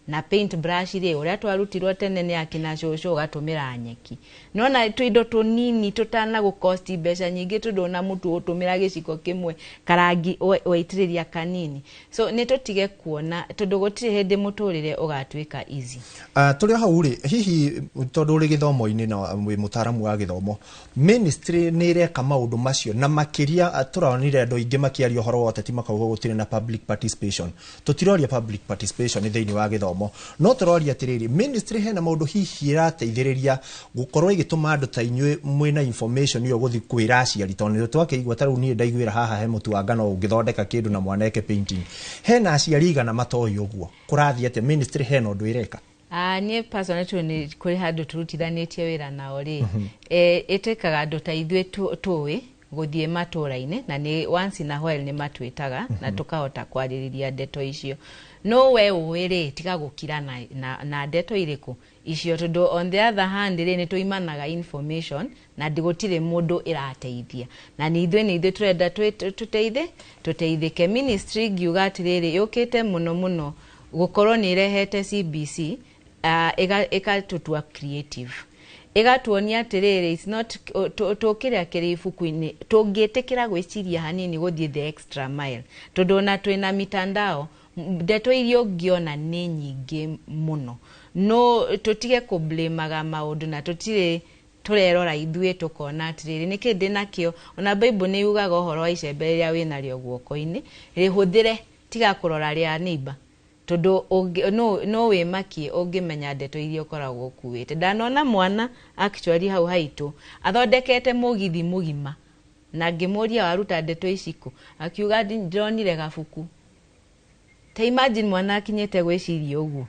na paint brush rĩ ũrĩa twarutirwo tene nĩ akina cũcũ ugatũmĩra nyeki nona twindo tũnini tũtana gũcost mbeca nyingĩ tondũ na mũtu ũtũmĩra gĩciko kĩmwe karangi waitĩrĩria kanini so nĩ tũtige kuona tondũ gũtirĩ hĩndĩ mũtũrĩre ũgatuĩka easy tũrĩ hau rĩ hihi tondũ ũrĩ gĩthomo-inĩ na wĩ mũtaramu wa gĩthomo ministry nĩ ĩreka maũndũ macio na makĩria tũronire andũ aingĩ makĩaria ũhoro wa ũteti makauga gũtirĩ na public participation tũtiroria public participation thĩinĩ wa gĩthomo no tũroria atĩrĩrĩ ministry hena maũndũ hihi ĩrateithĩrĩria gũkorwo igĩtũma andũ ta inyuĩ mwĩna information iyo gũthi kwĩra aciari tondũ nĩ twakĩigua ta rĩu niĩ ndaiguĩra haha he mũtu wa ngano ũngĩthondeka kĩndũ na mwana eke painting hena aciari igana matoĩ ũguo kũrathiĩ atĩ ministry hena ũndũ ĩreka niĩ personally nĩ kũrĩ handũ turutithanĩtie wĩra nao rĩ ĩtĩkaga andũ ta ithuĩ tũĩ gũthiĩ matũra-inĩ na nĩ once in a while nĩ matwĩtaga na tũkahota kwarĩrĩria ndeto icio no we ũĩ tiga gũkira na ndeto irĩkũ icio tondũ on the other hand nĩ tũimanaga information na ndigũtirĩ mũndũ ĩrateithia na nĩ ithuĩ tũrenda tũteithĩke ministry ngiuga atĩrĩrĩ yũkĩte mũno gũkorwo nĩ ĩrehete CBC ĩgatũtua creative igatuonia atĩrĩrĩ it's not tũkĩrĩa kĩrĩ ibuku-inĩ tũngĩtĩkĩra gwĩciria hanini gũthiĩ the extra mile tondũ ona twĩna mitandao ndeto iria ũngĩona nĩ nyingĩ mũno no tũtige kũblamaga maũndũ na tũtirĩ tũrerora ithuĩ tũkona atĩrĩrĩ nĩ kĩndĩ nakĩo ona Bible nĩ yugaga ũhoro wa icembe rĩrĩa wĩnarĩo guoko-inĩ rĩhũthĩre tiga kũrora rĩa neighbor tondũ no wĩmakie ũngĩmenya ndeto iria ũkoragwo ũkuĩte ndanona mwana actually hau haitũ athondekete mũgithi mũgima na ngĩmũria waruta ndeto iciko akiuga ndonire gabuku ta imagine mwana akinyete gwĩciria ũguo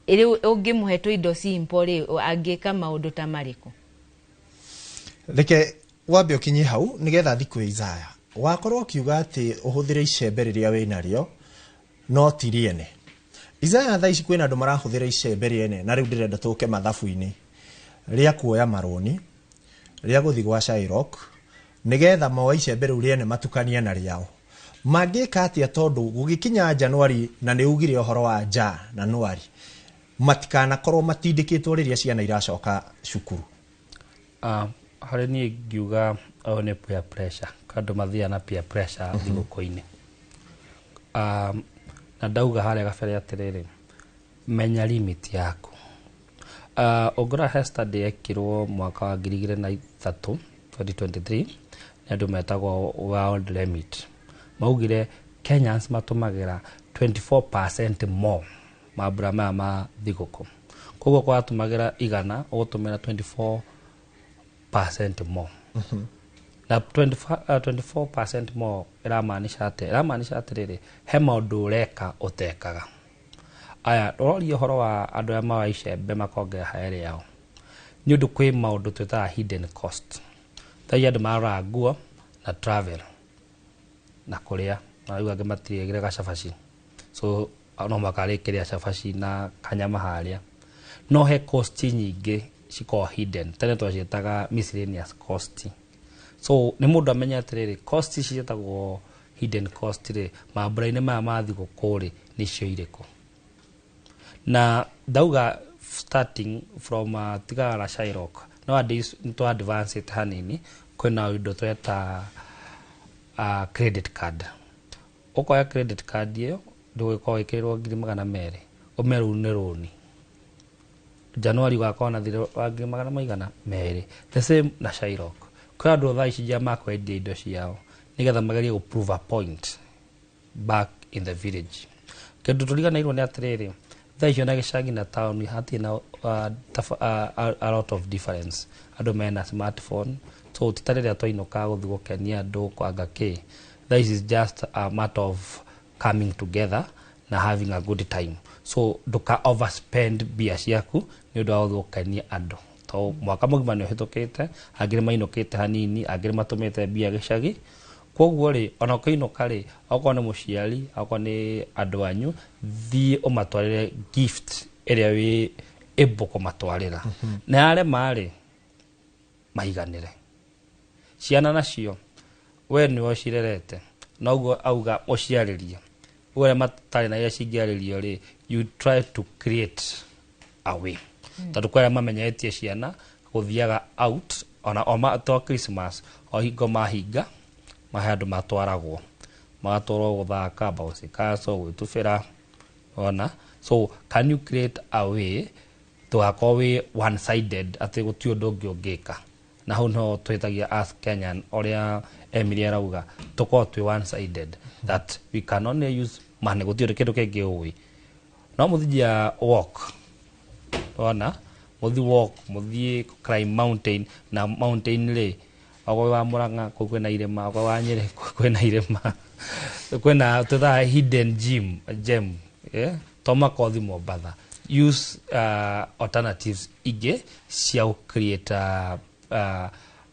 ĩrĩ ũngĩmũhe tũindo simple rĩ angĩka maũndũ ta marĩkũ reke wambe ũkinye hau nĩgetha thikũ Isaya wakorwo kiuga atĩ ũhũthĩre icembe rĩrĩa wĩnarĩo no ti rĩene Isaya thaa ici kwĩna andũ marahũthĩra icembe rĩene na rĩu ndĩrenda tũke mathabu-inĩ rĩa kuoya maroni rĩa gũthi gwa Shylock nĩgetha moya icembe rĩu rĩene matukania na rĩao mangĩka atĩa tondũ gũgĩkinya Januari na nĩ ugire ũhoro wa na Januari matikanakorwo matindĩkĩtwo rĩrĩa ciana iracoka cukuru? Harĩ niĩ ngiuga nĩ peer pressure, andũ mathiaga na peer pressure thigũkũ-inĩ. Na ndauga harĩa gabere atĩrĩrĩ, menya limit yaku. Ongora he study yekirwo mwaka wa 2023 nĩ andũ metagwo world limit. Maugire Kenyans matũmagĩra 24% more mambura maya ma thigũkũ. Koguo kwa atũmagĩra 100 ũgũtũmĩra 24% more. Na 24% more ĩramaanisha atĩrĩrĩ, he maũndũ ũreka ũtekaga. Aya, ũroria ũhoro wa andũ arĩa mawa icembe makongera haere yao. Nĩ ũndũ kwĩ maũndũ twĩtaga hidden cost. Thai andũ marora nguo na travel na kũrĩa. Na rĩu angĩ matirĩgĩre gacabaci. So no makarĩkĩrĩa cabaci na kanyama harĩa. No he cost nyingĩ cikoragwo hidden. Tene twaciĩtaga miscellaneous cost. So nĩ mũndũ amenya atĩrĩrĩ, cost ici ciĩtagwo hidden cost rĩ, mambura-inĩ maya ma thigũkũ rĩ, nĩcio irĩkũ. Na ndauga starting from tigara Shylock, nowadays to advance it hanini, kwĩna indo tweta credit card. Ũkoya credit card ĩyo ndũgĩkorwo ĩkĩrĩrwo 200,000 ũmerũ nĩ rũni. January ũgakorwo na thirĩ wa 200,000. The same na Shylock. Kwa andũ thaa ici njia makwendia indo ciao nĩgetha magerie gũ prove a point back in the village. Kĩndũ tũriganĩirwo nĩ atĩrĩrĩ, thaa icio na gĩcagi na town hatirĩ na a lot of difference. Andũ mena smartphone, so tita rĩrĩa twainũka gũthiĩ gũkenia andũ kwanga kĩ. This is just a matter of coming together na having a good time. So ndũka overspend mbia ciaku nĩ ũndũ wa gũthiĩ gũkenia andũ. To mwaka mũgima nĩ ũhĩtũkĩte, angĩ mainũkĩte hanini, angĩ matũmĩte mbia gĩcagi. Koguo rĩ, ona ũkĩinũka rĩ, okorwo nĩ mũciari, okorwo nĩ andũ anyu, thiĩ ũmatwarĩre gift ĩrĩa wĩ able kũmatwarĩra. Na yarema rĩ, maiganĩre. Ciana nacio, we nĩwe ũcirerete, na ũguo auga ũciarĩrie. Ũrĩa matarĩ na iria cingĩarĩrio rĩ, you try to create a way. Tondũ kwĩrĩa mamenyetie ciana gũthiaga out ona to Christmas o hingo mahinga mahe andũ matwaragwo magatwarwo gũthaka bausi kaso gwĩtubĩra ona. So can you create a way tũgakorwo wĩ one sided atĩ gũtirĩ ũndũ ũngĩ ũngĩka. Na hau no twĩtagia as Kenyan ũrĩa Emily arauga tũkorwo twĩ one sided that we can only use money gũtirĩ kĩndũ kĩngĩ ũĩ. No mũthia walk ona muthi walk muthi climb mountain na mountain le ago wa Murang'a kwĩna irema ago wa Nyeri kwĩna irema kwĩna tutha hidden gem toma kothi Mombasa use alternatives ige cia create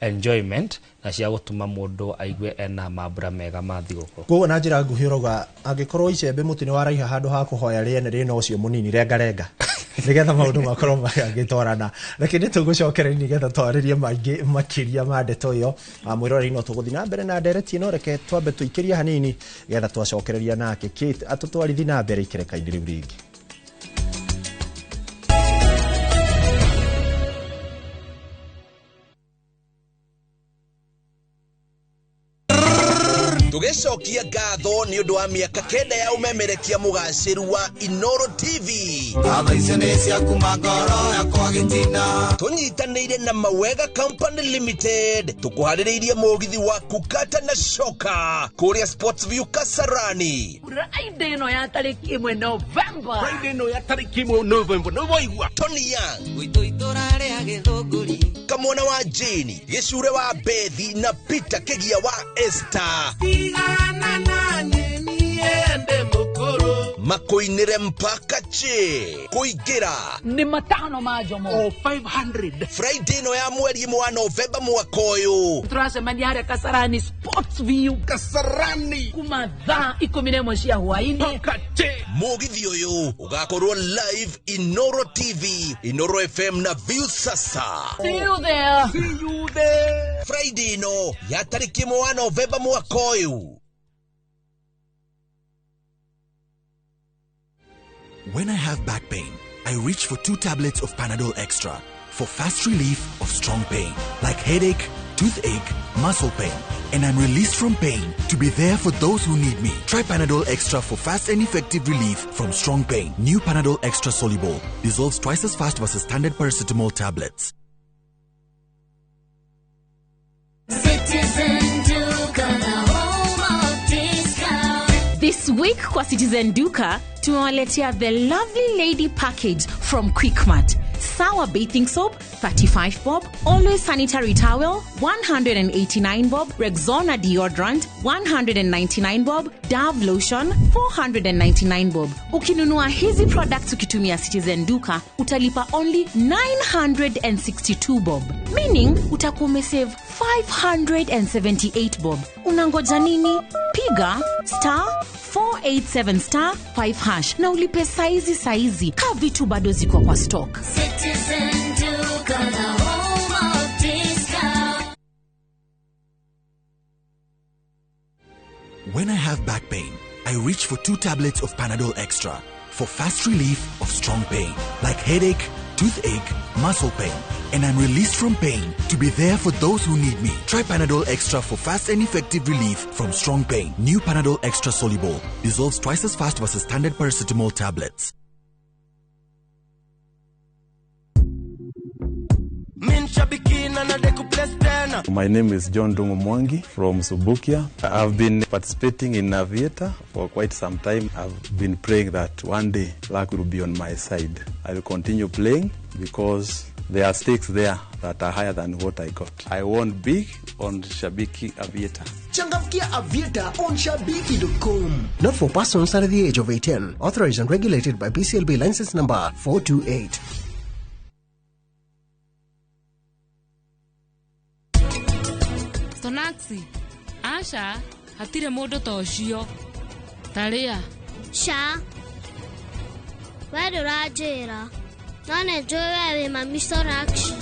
enjoyment na cia gũtũma mũndũ aigue ena mambura mega ma thigũkũ. Koguo na njĩra nguhĩ ũrauga angĩkorwo icembe mũtĩ nĩ waraiha handũ ha kũhoya rĩene rĩna ũcio mũnini rengarenga nĩgetha maũndũ makorwo magĩtwarana. Reke nĩ tũgũcokereria nĩgetha twarĩrie maingĩ makĩria ma ndeto ĩyo. Mwĩroreri no tũgũthiĩ na mbere na ndereti ĩno, reke twambe tũikĩrie hanini nĩgetha twacokereria nake Kate atũtwarithi na mbere ikereka-inĩ rĩu rĩngĩ. Tugecokia ngatho nĩ ũndũ wa mĩaka 9 ya umemerekia mũgacĩru wa Inoro TV. Tũnyitanĩire na Mawega Company Limited tũkũharĩrĩirie mũgithi wa kukata na shoka kũrĩa Sports View Kasarani. Friday ĩno ya tarĩki 1 November. Friday ĩno ya tarĩki 1 November no waigua Tony Young gwitũ itorarĩa gĩthũngũri Kamwana wa Jane Gĩcure wa Bethi na Peter Kegia wa Esther makoinire mpaka che kuingira ni matano majomo 500 Friday no ya mweri wa November mwaka uyu turacemania harĩa Kasarani Sports View Kasarani kuma thaa 11 cia hwaĩ-inĩ mugithi uyu ugakorwo live Inoro TV, Inoro FM na View sasa. See you there. See you there. Friday no ya tariki 1 November mwaka uyu. When I have back pain, I reach for 2 tablets of Panadol Extra for fast relief of strong pain, like headache, toothache, muscle pain, and I'm released from pain to be there for those who need me. Try Panadol Extra for fast and effective relief from strong pain. New Panadol Extra Soluble dissolves twice as fast versus standard paracetamol tablets. This week kwa Citizen Duka tumewaletea the lovely lady package from Quickmart. Sour bathing soap 35 bob, Always sanitary towel 189 bob, Rexona deodorant 199 bob, Dove lotion 499 bob. Ukinunua hizi products ukitumia Citizen Duka utalipa only 962 bob, meaning utakuwa umesave 578 bob. Unangoja nini? Piga *487*5# na ulipe saizi ka vitu bado ziko kwa stock. Citizen Duka, the home of discount. When I have back pain, I reach for 2 tablets of Panadol Extra for fast relief of strong pain, like headache, toothache, muscle pain, and I'm released from pain to be there for those who need me. Try Panadol Extra for fast and effective relief from strong pain. New Panadol Extra Soluble dissolves twice as fast versus standard paracetamol tablets. My name is John Dungu Mwangi from Subukia. I've been participating in Aviator for quite some time. I've been praying that one day luck will be on my side. I will continue playing because there are stakes there that are higher than what I got. I won big on Shabiki Aviator. Changamkia Aviator on Shabiki.com. Not for persons under the age of 18. Authorized and regulated by BCLB license number 428. Sonaxi, Asha, hatire modo toshio. Taria. Sha. Where Rajera? None joy my Mr. Action.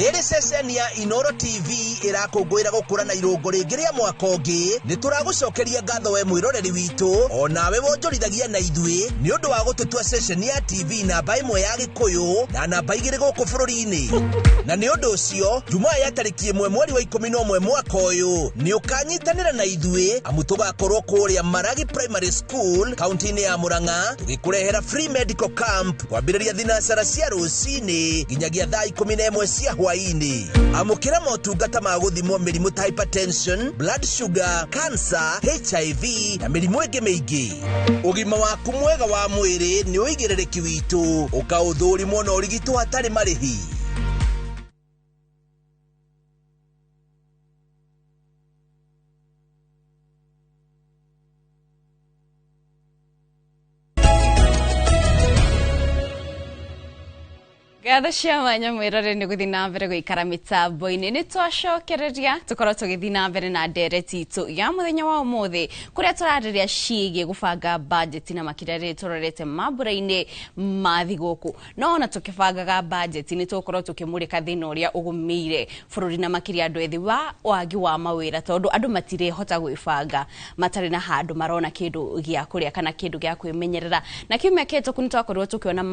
Rĩrĩ ceceni ya Inoro TV irakũngũĩra gũkũra na irũngo rĩngĩ rĩa mwaka ũngĩ. Nĩ tũragũcokeria ngatho we mwĩroreri witũ, o nawe wonjorithagia na ithuĩ nĩ ũndũ wa gũtũtua ceceni ya TV namba 1 ya Gĩkũyũ na namba 2 gũkũ bũrũri-inĩ. Na nĩ ũndũ ũcio, Jumaa ya tarĩki 1 mweri wa 11 mwaka ũyũ nĩ ũkanyitanĩra na ithuĩ amu tũgakorwo kũrĩa Maragi Primary School kaunti-inĩ ya Murang'a tũgĩkũrehera free medical camp kwambĩrĩria thinacara cia rũcinĩ nginyagia thaa 11 cia hwaĩ-inĩ. Amũkĩra motungata ma gũthimwo mĩrimũ ta hypertension, blood sugar, cancer, HIV na mĩrimũ ĩngĩ mĩingĩ. Ũgima waku mwega wa mwĩrĩ nĩ ũigĩrĩrĩki witũ, ũkaũthũrimwo na ũrigitwo hatarĩ marĩhi. Gatho cia mwanya mwĩrore nĩ gũthiĩ na mbere gũikara mĩtambo-inĩ. Nĩ twacokereria tũkorwo tũgĩthiĩ na mbere na ndereti itũ ya mũthenya wa ũmũthĩ kũrĩa tũrarĩrĩria ciĩgiĩ gũbanga budget na makĩria rĩrĩ tũrorete mambura-inĩ ma thigũkũ. No ona tũkĩbangaga budget nĩ tũkorwo tũkĩmũrĩka thĩna ũrĩa ũgũmĩire bũrũri na makĩria andũ ethĩ wa wagi wa mawĩra, tondũ andũ matirehota gwĩbanga matarĩ na handũ marona kĩndũ gĩa kũrĩa kana kĩndũ gĩa kwĩmenyerera. Na kiumia kĩhĩtũku nĩ twakorirwo tũkĩona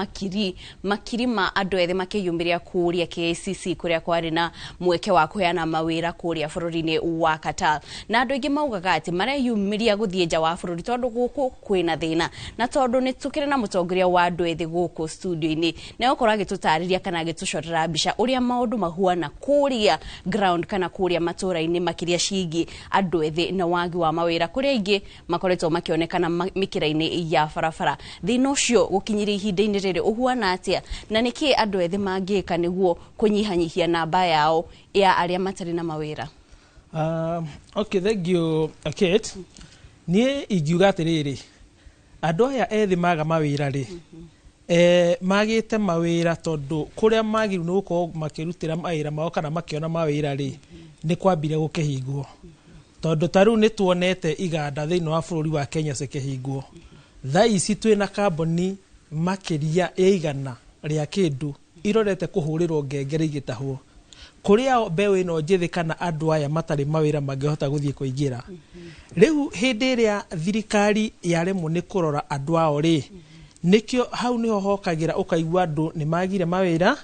makiri ma andũ ethĩ makĩyumĩria kũrĩa KCC kũrĩa kwarĩ na mweke wa kũheana mawĩra kũrĩa bũrũri-inĩ wa Qatar. Na andũ aingĩ maugaga atĩ mareyumĩria gũthiĩ nja wa bũrũri tondũ gũkũ kwĩna thĩna, na tondũ nĩ tũkĩrĩ na mũtongoria wa andũ ethĩ gũkũ studio-inĩ nĩ gũkorwo agĩtũtarĩria kana agĩtũcorera mbica ũrĩa maũndũ mahuana kũrĩa ground kana kũrĩa matũra-inĩ makĩria ciĩgiĩ andũ ethĩ na wagi wa mawĩra, kũrĩa aingĩ makoretwo makĩonekana mĩkĩra-inĩ ya barabara. Thĩna ũcio gũkinyĩria ihinda-inĩ rĩrĩ ũhuana atĩa na nĩkĩ andũ ethĩ mangĩka nĩguo kũnyihanyihia namba yao ya arĩa matarĩ na mawĩra? Okay, thank you, Kate. Niĩ ingiuga atĩrĩrĩ, andũ aya ethĩ maga mawĩra rĩ, magĩte mawĩra tondũ kũrĩa magĩrĩirwo nĩ gũkorwo makĩrutĩra mawĩra mao kana makĩona mawĩra rĩ nĩ kwambire gũkĩhingwo, tondũ ta rĩu nĩ tuonete iganda thĩinĩ wa bũrũri wa Kenya cikĩhingwo. Thaa ici twĩna kamboni makĩria ya igana rĩa kĩndũ irorete kũhũrĩrwo ngengere igĩtahwo. kuria mbeũ ĩno njĩthĩ kana andũ aya matarĩ mawĩra mangĩhota gũthiĩ kũingĩra rĩu hĩndĩ ĩrĩa thirikari yaremwo nĩ kũrora andũ ao rĩ nikio hau niho hokagĩra ũkaigua andũ nĩ magire mawĩra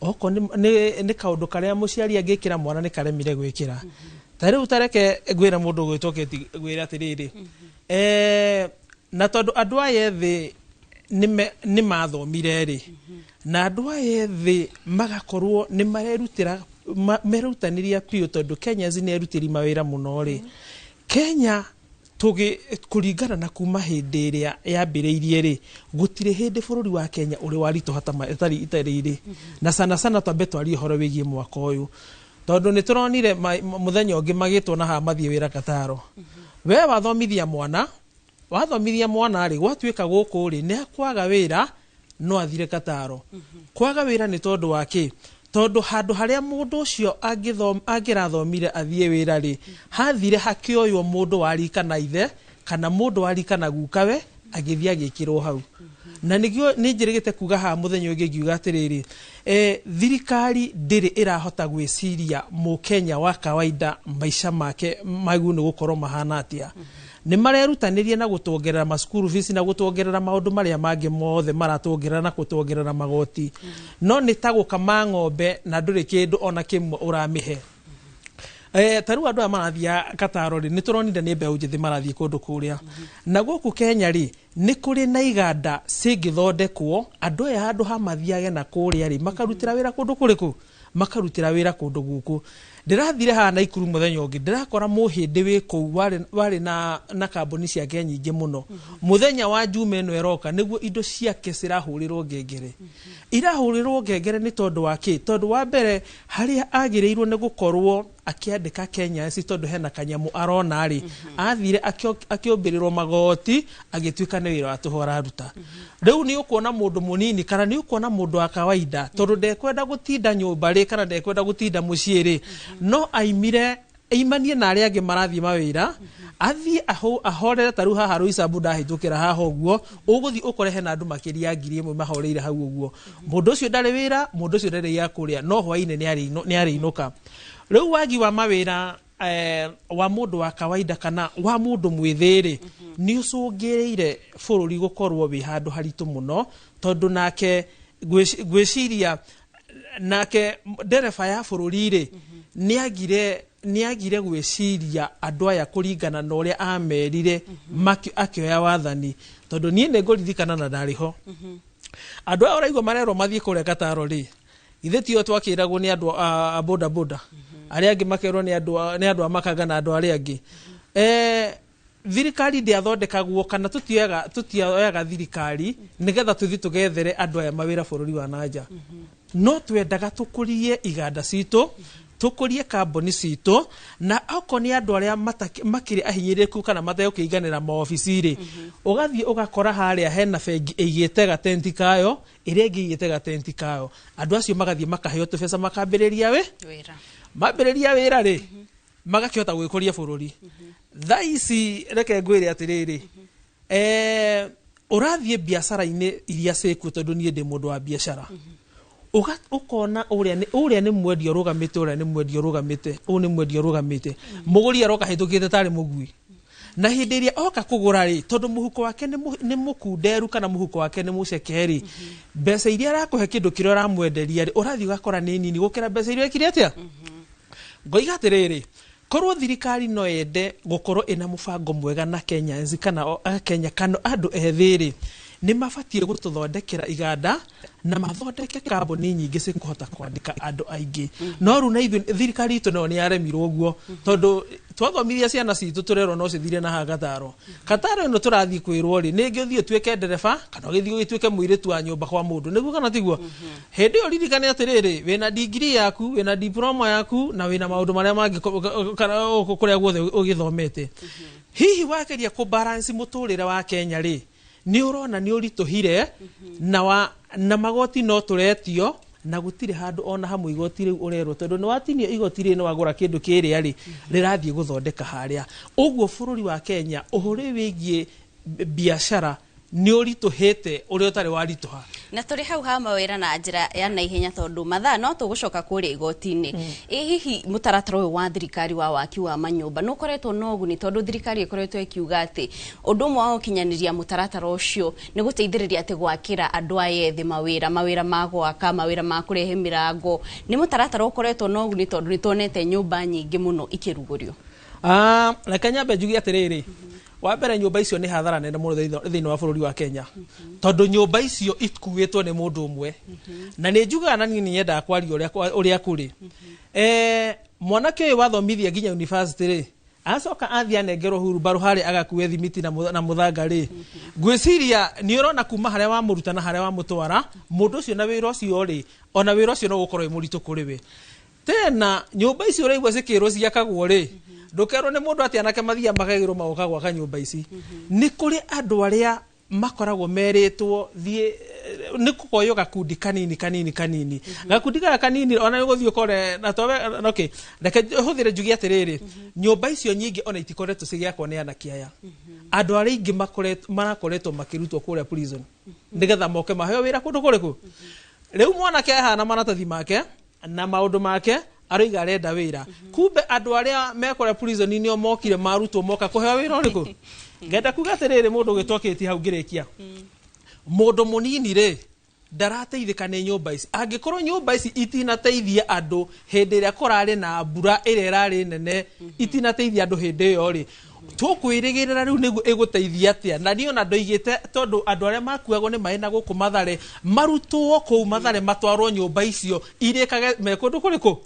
oko nĩ kaũndũ karĩa mũciari angĩkĩra mwana nĩ karemire gwĩkĩra ta rĩu tareke gwĩra mũndũ gwĩtoketi gwĩra atĩrĩrĩ na tondũ andũ aya thĩ nĩ mathomire rĩ na andũ aya thĩ magakorwo nĩ marerutĩra merutanĩria piũ tondũ Kenya nĩ erutĩri mawĩra mũno rĩ Kenya kũringana na kuma hĩndĩ ĩrĩa yambĩrĩirie rĩ gũtirĩ hĩndĩ bũrũri wa Kenya ũrĩ warito hata itarĩ rĩ na sana twambe twarie ũhoro wĩgiĩ mwaka ũyũ tondũ nĩ tũronire mũthenya ũngĩ magĩtwo na ha mathiĩ wĩra Kataro we wathomithia mwana rĩ gwatuĩka gũkũ rĩ nĩ kwaga wĩra no athire Kataro kwaga wĩra nĩ tondũ wa kĩ tondũ handũ harĩa mũndũ ũcio angĩrathomire athiĩ wĩra rĩ hathire hakĩoywo mũndũ warika na ithe kana mũndũ warika na gukawe agĩthiĩ agĩkĩrwo hau na nĩguo nĩ njĩrĩgĩte kuga ha mũthenya ũngĩ ngiuga atĩrĩrĩ thirikari ndĩrĩ ĩrahota gwĩciria mũkenya wa kawaida maica make magu nĩ gũkorwo mahana atĩa nĩ marerutanĩria na gũtuongerera masukuru fees na gũtuongerera maũndũ marĩa mangĩ mothe maratuongerera na gũtuongerera magoti no nĩ ta gũkama ng'ombe na ndũrĩ kĩndũ ona kĩmwe ũramĩhe taru andũ aya marathiĩ Kataro rĩ nĩ tũronire nĩ mbeũ njĩthĩ marathiĩ kũndũ kũrĩa na gũkũ Kenya rĩ nĩ kũrĩ na iganda cingĩthondekwo andũ aya handũ ha mathiage na kũrĩa rĩ makarutĩra wĩra kũndũ kũrĩkũ makarutĩra wĩra kũndũ gũkũ ndĩrathire haha Naikuru mũthenya ũngĩ ndĩrakora mũhĩndĩ wĩ kũu warĩ na kambuni ciake nyingĩ mũno mũthenya wa Juma ĩno ĩroka nĩguo indo ciake cirahũrĩrwo ngengere irahũrĩrwo ngengere nĩ tondũ wa kĩ tondũ wa mbere harĩa agĩrĩirwo nĩ gũkorwo akĩandĩka Kenya tondũ hena kanyamũ arona rĩ athire akĩũmbĩrĩrwo magoti agĩtuĩka nĩ wĩra wa tũhũ araruta rĩu nĩ ũkuona mũndũ mũnini kana nĩ ũkuona mũndũ wa kawaida tondũ ndekwenda gũtinda nyũmba rĩ kana ndekwenda gũtinda mũciĩ rĩ no aimanie na arĩa angĩ marathiĩ mawĩra athiĩ ahorere taru haha Rũisambu ndahĩtũkĩra haha ũguo ũgũthiĩ ũkore hena andũ makĩria 1,000 mahoreire hau ũguo mũndũ ũcio ndarĩ wĩra mũndũ ũcio ndarĩ ya kũrĩa no hwainĩ nĩ arĩinũka rĩu wagi wa mawĩra wa mũndũ wa kawaida kana wa mũndũ mwĩthĩrĩ nĩ ũcũngĩrĩire bũrũri gũkorwo wĩ handũ haritũ mũno tondũ nake gwĩciria nake ndereba ya bũrũri rĩ nĩagire gwĩciria andũ aya kũringana na ũrĩa amerire akĩoya wathani tondũ niĩ nĩ ngũririkana na ndarĩho andũ aya ũraigua marerwo mathiĩ kũrĩa Kataro rĩ ithe tio twakĩragwo nĩ andũ a boda boda arĩa angĩ makerwo nĩ andũ a makaga na andũ arĩa angĩ thirikari ndĩathondekagwo kana tũtioyaga thirikari nĩgetha tũthiĩ tũgethere andũ aya mawĩra bũrũri wa nanja no twendaga tũkũrie iganda citũ tũkũrie kambuni citũ na oko nĩ andũ arĩa makĩrĩ ahinyĩrĩku kana mategũkĩiganĩra maobici rĩ ũgathiĩ ũgakora harĩa hena bengi ĩigĩte gatenti kayo ĩrĩa ĩngĩ ĩigĩte gatenti kayo andũ acio magathiĩ makaheo tũbeca makambĩrĩria mambĩrĩria wĩra rĩ magakĩhota gwĩkũria bũrũri thaa ici reke ngwĩre atĩrĩrĩ ũrathiĩ biacara-inĩ iria cĩkuo tondũ niĩ ndĩ mũndũ wa biacara ukona ũrĩa nĩ mwendia ũrũgamĩte ũrĩa nĩ mwendia ũrũgamĩte ũũ nĩ mwendia ũrũgamĩte mũgũri aroka hĩtũkĩte tarĩ mũgui na hĩndĩ ĩrĩa oka kũgũra rĩ tondũ mũhuko wake nĩ mũkunderu kana mũhuko wake nĩ mũcekeri mbeca iria arakũhe kĩndũ kĩrĩa ũramwenderia rĩ ũrathiĩ ũgakora nĩ nini gũkĩra mbeca iria ekire atĩa ngoiga atĩrĩrĩ korwo thirikari no yende gũkorwo ĩna mũbango mwega na Kenyans kana Kenya kana andũ ethĩ rĩ nĩ mabatiĩ gũtũthondekera iganda na mathondeke kambuni nyingĩ cikũhota kwandĩka andũ aingĩ no rĩu na ithuĩ thirikari itũ no nĩ yaremirwo ũguo tondũ twathomithia ciana citũ tũrerwo no cithire na ha Kataro ĩno tũrathiĩ kwĩrwo rĩ nĩngĩ ũthiĩ ũtuĩke ndereba kana ũgĩthiĩ ũtuĩke mũirĩtu wa nyũmba kwa mũndũ nĩguo kana tiguo hĩndĩ ĩyo ririkane atĩrĩrĩ wĩna degree yaku wĩna diploma yaku na wĩna maũndũ marĩa mangĩ kũrĩa guothe ũgĩthomete hihi wageria kũbalance mũtũrĩre wa Kenya rĩ nĩ ũrona nĩ ũritũhire na magoti no tũretio na gũtirĩ handũ ona hamwe igoti rĩu ũrerwo tondũ nĩ watinio igoti rĩu nĩ wagũra kĩndũ kĩrĩa rĩ rĩrathiĩ gũthondeka harĩa ũguo bũrũri wa Kenya ũhoro wĩgiĩ biacara nĩ ũritũhĩte ũrĩa ũtarĩ waritũha na tũrĩ hau ha mawĩra na njĩra ya naihenya tondũ mathaa no tũgũcoka kũrĩa igoti-inĩ. Hihi mũtaratara ũyũ wa thirikari wa waki wa manyũmba no koretwo na ũguni tondũ thirikari ĩkoretwo ĩkiuga atĩ ũndũ ũmwe wa gũkinyanĩria mũtaratara ũcio nĩ gũteithĩrĩria atĩ gwakĩra andũ aya ethĩ mawĩra ma gwaka, mawĩra ma kũrehe mĩrango. Nĩ mũtaratara ũkoretwo na ũguni tondũ nĩ tuonete nyũmba nyingĩ mũno ikĩrugũrio. Reke nyambe njuge atĩrĩrĩ, wa mbere nyũmba icio nĩ hathara nene mũno thĩinĩ wa bũrũri wa Kenya tondũ nyũmba icio ikuĩtwo nĩ mũndũ ũmwe, na nĩ njugaga na niĩ nyendaga kwaria ũrĩa kũrĩ. Mwanake ũyũ wathomithia nginya university rĩ, acoka athiĩ anengerwo hurumbarũ harĩ agakue thimiti na mũthanga rĩ, ngwĩciria nĩ ũrona kuma harĩa wamũruta na harĩa wamũtwara mũndũ ũcio na wĩra ũcio rĩ, ona wĩra ũcio no gũkorwo mũritũ kũrĩ we. Tena nyũmba icio ũraigua cikĩrwo ciakagwo rĩ, ndũkerwo nĩ mũndũ atĩ anake mathiaga makagĩrwo magoka gwaka nyũmba ici. Nĩ kũrĩ andũ arĩa makoragwo merĩtwo thiĩ nĩ kũkoywo gakundi kanini. Gakundi gaka kanini ona gũthiĩ ũkore na towe okay. Reke hũthĩre njuge atĩrĩrĩ, nyũmba icio nyingĩ ona itikoretwo cigĩakwo nĩ anake aya. Andũ arĩa ingĩ marakoretwo makĩrutwo kũrĩa prison nĩgetha moke maheo wĩra kũndũ kũrĩkũ. Rĩu mwanake ahana maratathi make na maũndũ make aroiga arenda wĩra. Kumbe andũ arĩa mekora prison-inĩ o mokire marutwo moka kũheo wĩra ũrĩkũ. Ngenda kuga atĩrĩrĩ mũndũ ũgĩtwakĩtie hau ngĩrĩkia. Mũndũ mũnini rĩ ndarateithĩka nĩ nyũmba ici. Angĩkorwo nyũmba ici itinateithia andũ hĩndĩ ĩrĩa kũrarĩ na mbura ĩrĩa ĩrarĩ nene, itinateithia andũ hĩndĩ ĩyo rĩ, tũkwĩrĩgĩrĩra rĩu nĩguo ĩgũteithia atĩa. Na niĩ ona ndoigĩte tondũ andũ arĩa makuagwo nĩ maĩ na gũkũ Mathare marutwo kũu Mathare matwarwo nyũmba icio irĩkage mekũndũ kũrĩkũ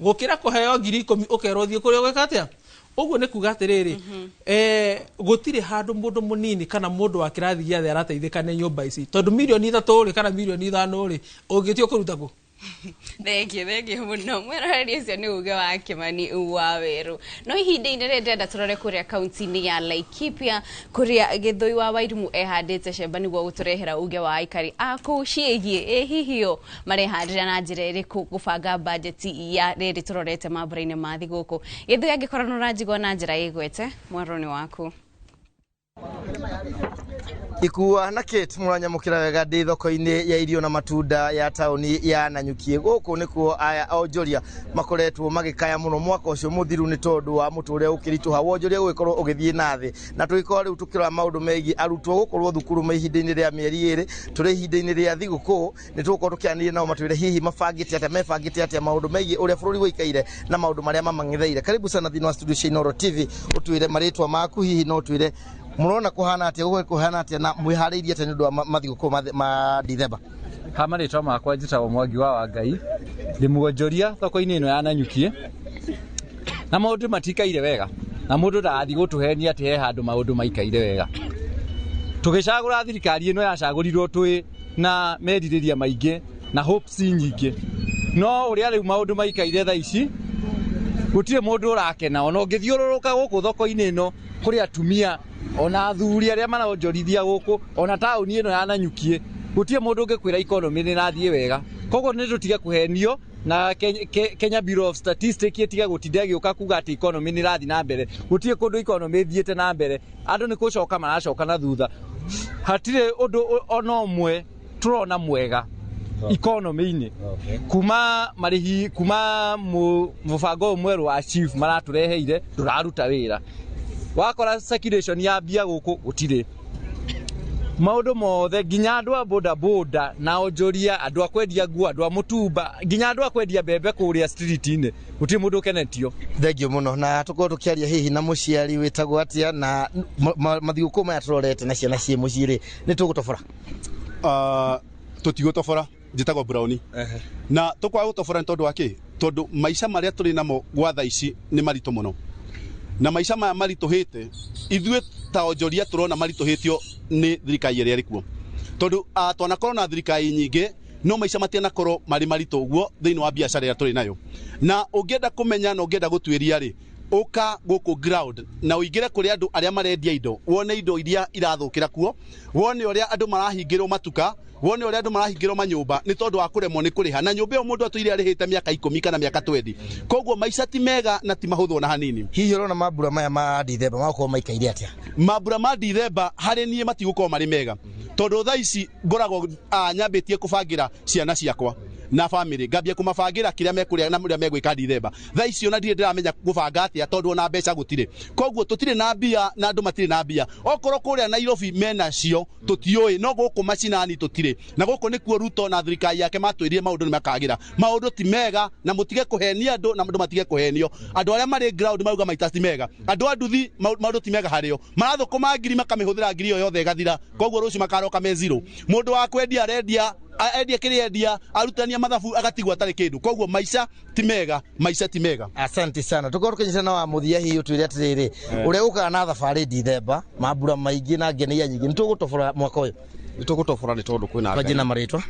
gũkĩra kũheo 10,000 ũkerwo thiĩ kũrĩa ũgwĩka atĩa. Ũguo nĩ kuga atĩrĩrĩ, gũtirĩ handũ mũndũ mũnini kana mũndũ wa kĩrathi gĩa thĩ arateithĩka nĩ nyũmba ici tondũ milioni 3 rĩ kana milioni 5 rĩ ũngĩthiĩ ũkũruta kũ. Thengio mũno mweroreri ũcio nĩ uge wa Kĩmani wa Werũ. No ihinda-inĩ rĩrĩ ndĩrenda tũrore kũrĩa kaunti-inĩ ya Laikipia kũrĩa Gĩthũi wa Wairimu ehandĩte cemba nĩguo gũtũrehera uge wa aikari a kũu ciĩgiĩ hihio marehandĩra na njĩra ĩrĩkũ gũbanga bajeti ya rĩrĩ tũrorete mambura-inĩ ma thigũkũ. Gĩthũi angĩkorwo nĩ ũranjigua na njĩra ĩgwete mwaro-inĩ waku. Ikua na Kate mũranyamũkĩra wega ndĩ thoko-inĩ ya irio na matunda ya taũni ya Nanyuki. Gũkũ nĩkuo aya onjoria makoretwo magĩkaya mũno mwaka ũcio mũthiru nĩ tondũ wa mũtũrĩre ũkĩritũha wonjoria gũgĩkorwo ũgĩthiĩ na thĩ. Na tũgĩkorwo rĩu tũkĩrora maũndũ megiĩ arutwo gũkorwo thukuru ihinda-inĩ rĩa mĩeri 2 tũrĩ ihinda-inĩ rĩa thigũkũ, nĩ tũgũkorwo tũkĩanĩria nao matwĩre hihi mebangĩte atĩa maũndũ megiĩ ũrĩa bũrũri wĩikaire na maũndũ marĩa mamang'etheire. Karibu sana thĩinĩ wa studio cia Inooro TV, ũtwĩre marĩtwa maku, hihi no twĩre mũrona kuhana atĩa gũkuhana atĩa na mwĩharĩirie atĩa nĩ ũndũ wa mathigũkũ ma Dithemba. Ha marĩtwa makwa njĩtagwo Mwangi wa Wangai, ndĩ muonjoria thoko-inĩ ĩno ya Nanyuki, na maũndũ matikaire wega na mũndũ ndarathiĩ gũtũhenia atĩ he handũ maũndũ maikaire wega. Tũgĩcagũra thirikari ĩno yacagũrirwo twĩ na merirĩria maingĩ na hopes nyingĩ, no ũrĩa rĩu maũndũ maikaire thaa ici gũtirĩ mũndũ ũrakena. Ona ũngĩthiũrũrũka gũkũ thoko-inĩ ĩno kũrĩ atumia ona athuri arĩa maronjorithia gũkũ ona taũni ĩno ya Nanyuki, gũtirĩ mũndũ ũngĩkwĩra economy nĩ rathiĩ wega. Koguo nĩ tũtige kũhenio na Kenya Bureau of Statistics ĩtige gũtinda ĩgĩũka kuga atĩ economy nĩ rathiĩ na mbere. Gũtirĩ kũndũ economy ĩthiĩte na mbere, andũ nĩ gũcoka maracoka na thutha. Hatirĩ ũndũ ona ũmwe tũrona mwega economy-inĩ kuma marĩhi kuma mũbango ũmwe wa chief maratũreheire ndũraruta wĩra. Wakora circulation ya mbia gũkũ gũtirĩ. Maũndũ mothe nginya andũ a boda boda na onjoria, andũ a kwendia nguo, andũ a mũtumba, nginya andũ a kwendia mbembe kũrĩa street-inĩ gũtirĩ mũndũ ũkenetio. Thengio mũno, na tũkorwo tũkĩaria hihi na mũciari wĩtagwo atĩa na mathigũkũ maya tũrorete na ciana ciĩ mũciĩ rĩ, nĩ tũgũtobora? Tũtigũtobora, njĩtagwo Brown. Na tũkwaga gũtobora nĩ tondũ wa kĩ? Tondũ maica marĩa tũrĩ namo gwa thaa ici nĩ maritũ mũno. Na maica maya maritũhĩte, ithuĩ ta onjoria tũrona maritũhĩtio nĩ thirikari ĩrĩa ĩrĩ kuo. Tondũ twanakorwo na thirikari nyingĩ no maica matianakorwo marĩ maritũ ũguo thĩinĩ wa biacara ĩrĩa tũrĩ nayo. Na ũngĩenda kũmenya na ũngĩenda gũtuĩria rĩ, ũka gũkũ ground na ũingĩre kũrĩ andũ arĩa marendia indo, wone indo iria irathũkĩra kuo, wone ũrĩa andũ marahingĩrwo matuka, wone ũrĩa andũ marahingĩrwo manyũmba nĩ tondũ wa kũremwo nĩ kũrĩha. Na nyũmba ĩyo mũndũ atũire arĩhĩte mĩaka 10 kana mĩaka 20. Koguo maica ti mega na ti mahũthũ na hanini. Hihi ũrona mambura maya ma Dithemba magakorwo maikaire atĩa? Mambura ma Dithemba harĩ niĩ matigũkorwo marĩ mega. tondu thaa ici ngoragwo nyambitie kubangira ciana ciakwa na family ngambia kumabangira kiria mekuria na muria megwika Dithemba thaa ici ona ndiramenya gubanga atia tondu ona mbeca gutire koguo tutire na mbia na andu matire na mbia okoro kuria Nairobi mena cio tutioi no guku macinani tutire na guku nikuo Ruto na thirikari yake matwirire maundu ni makagira maundu ti mega na mutige kuhenia andu na andu matige kuhenio andu aria mari ground mauga maita ti mega andu anduthi maundu ti mega hario marathukuma ngiri makamihũthĩra ngiri yo yothe gathira koguo ruci makaroka me zero mundu wa kwendia arendia endia kirendia arutania mathabu agatigwa atari kindu koguo maisha ti mega asante sana tukorukanyitana wa muthia hiyo twire atiriri uria uka na thabari Dithemba mambura maingi na ngenia nyingi nitugutobora mwaka uyu nitugutobora ni tondu kwina kwa jina maritwa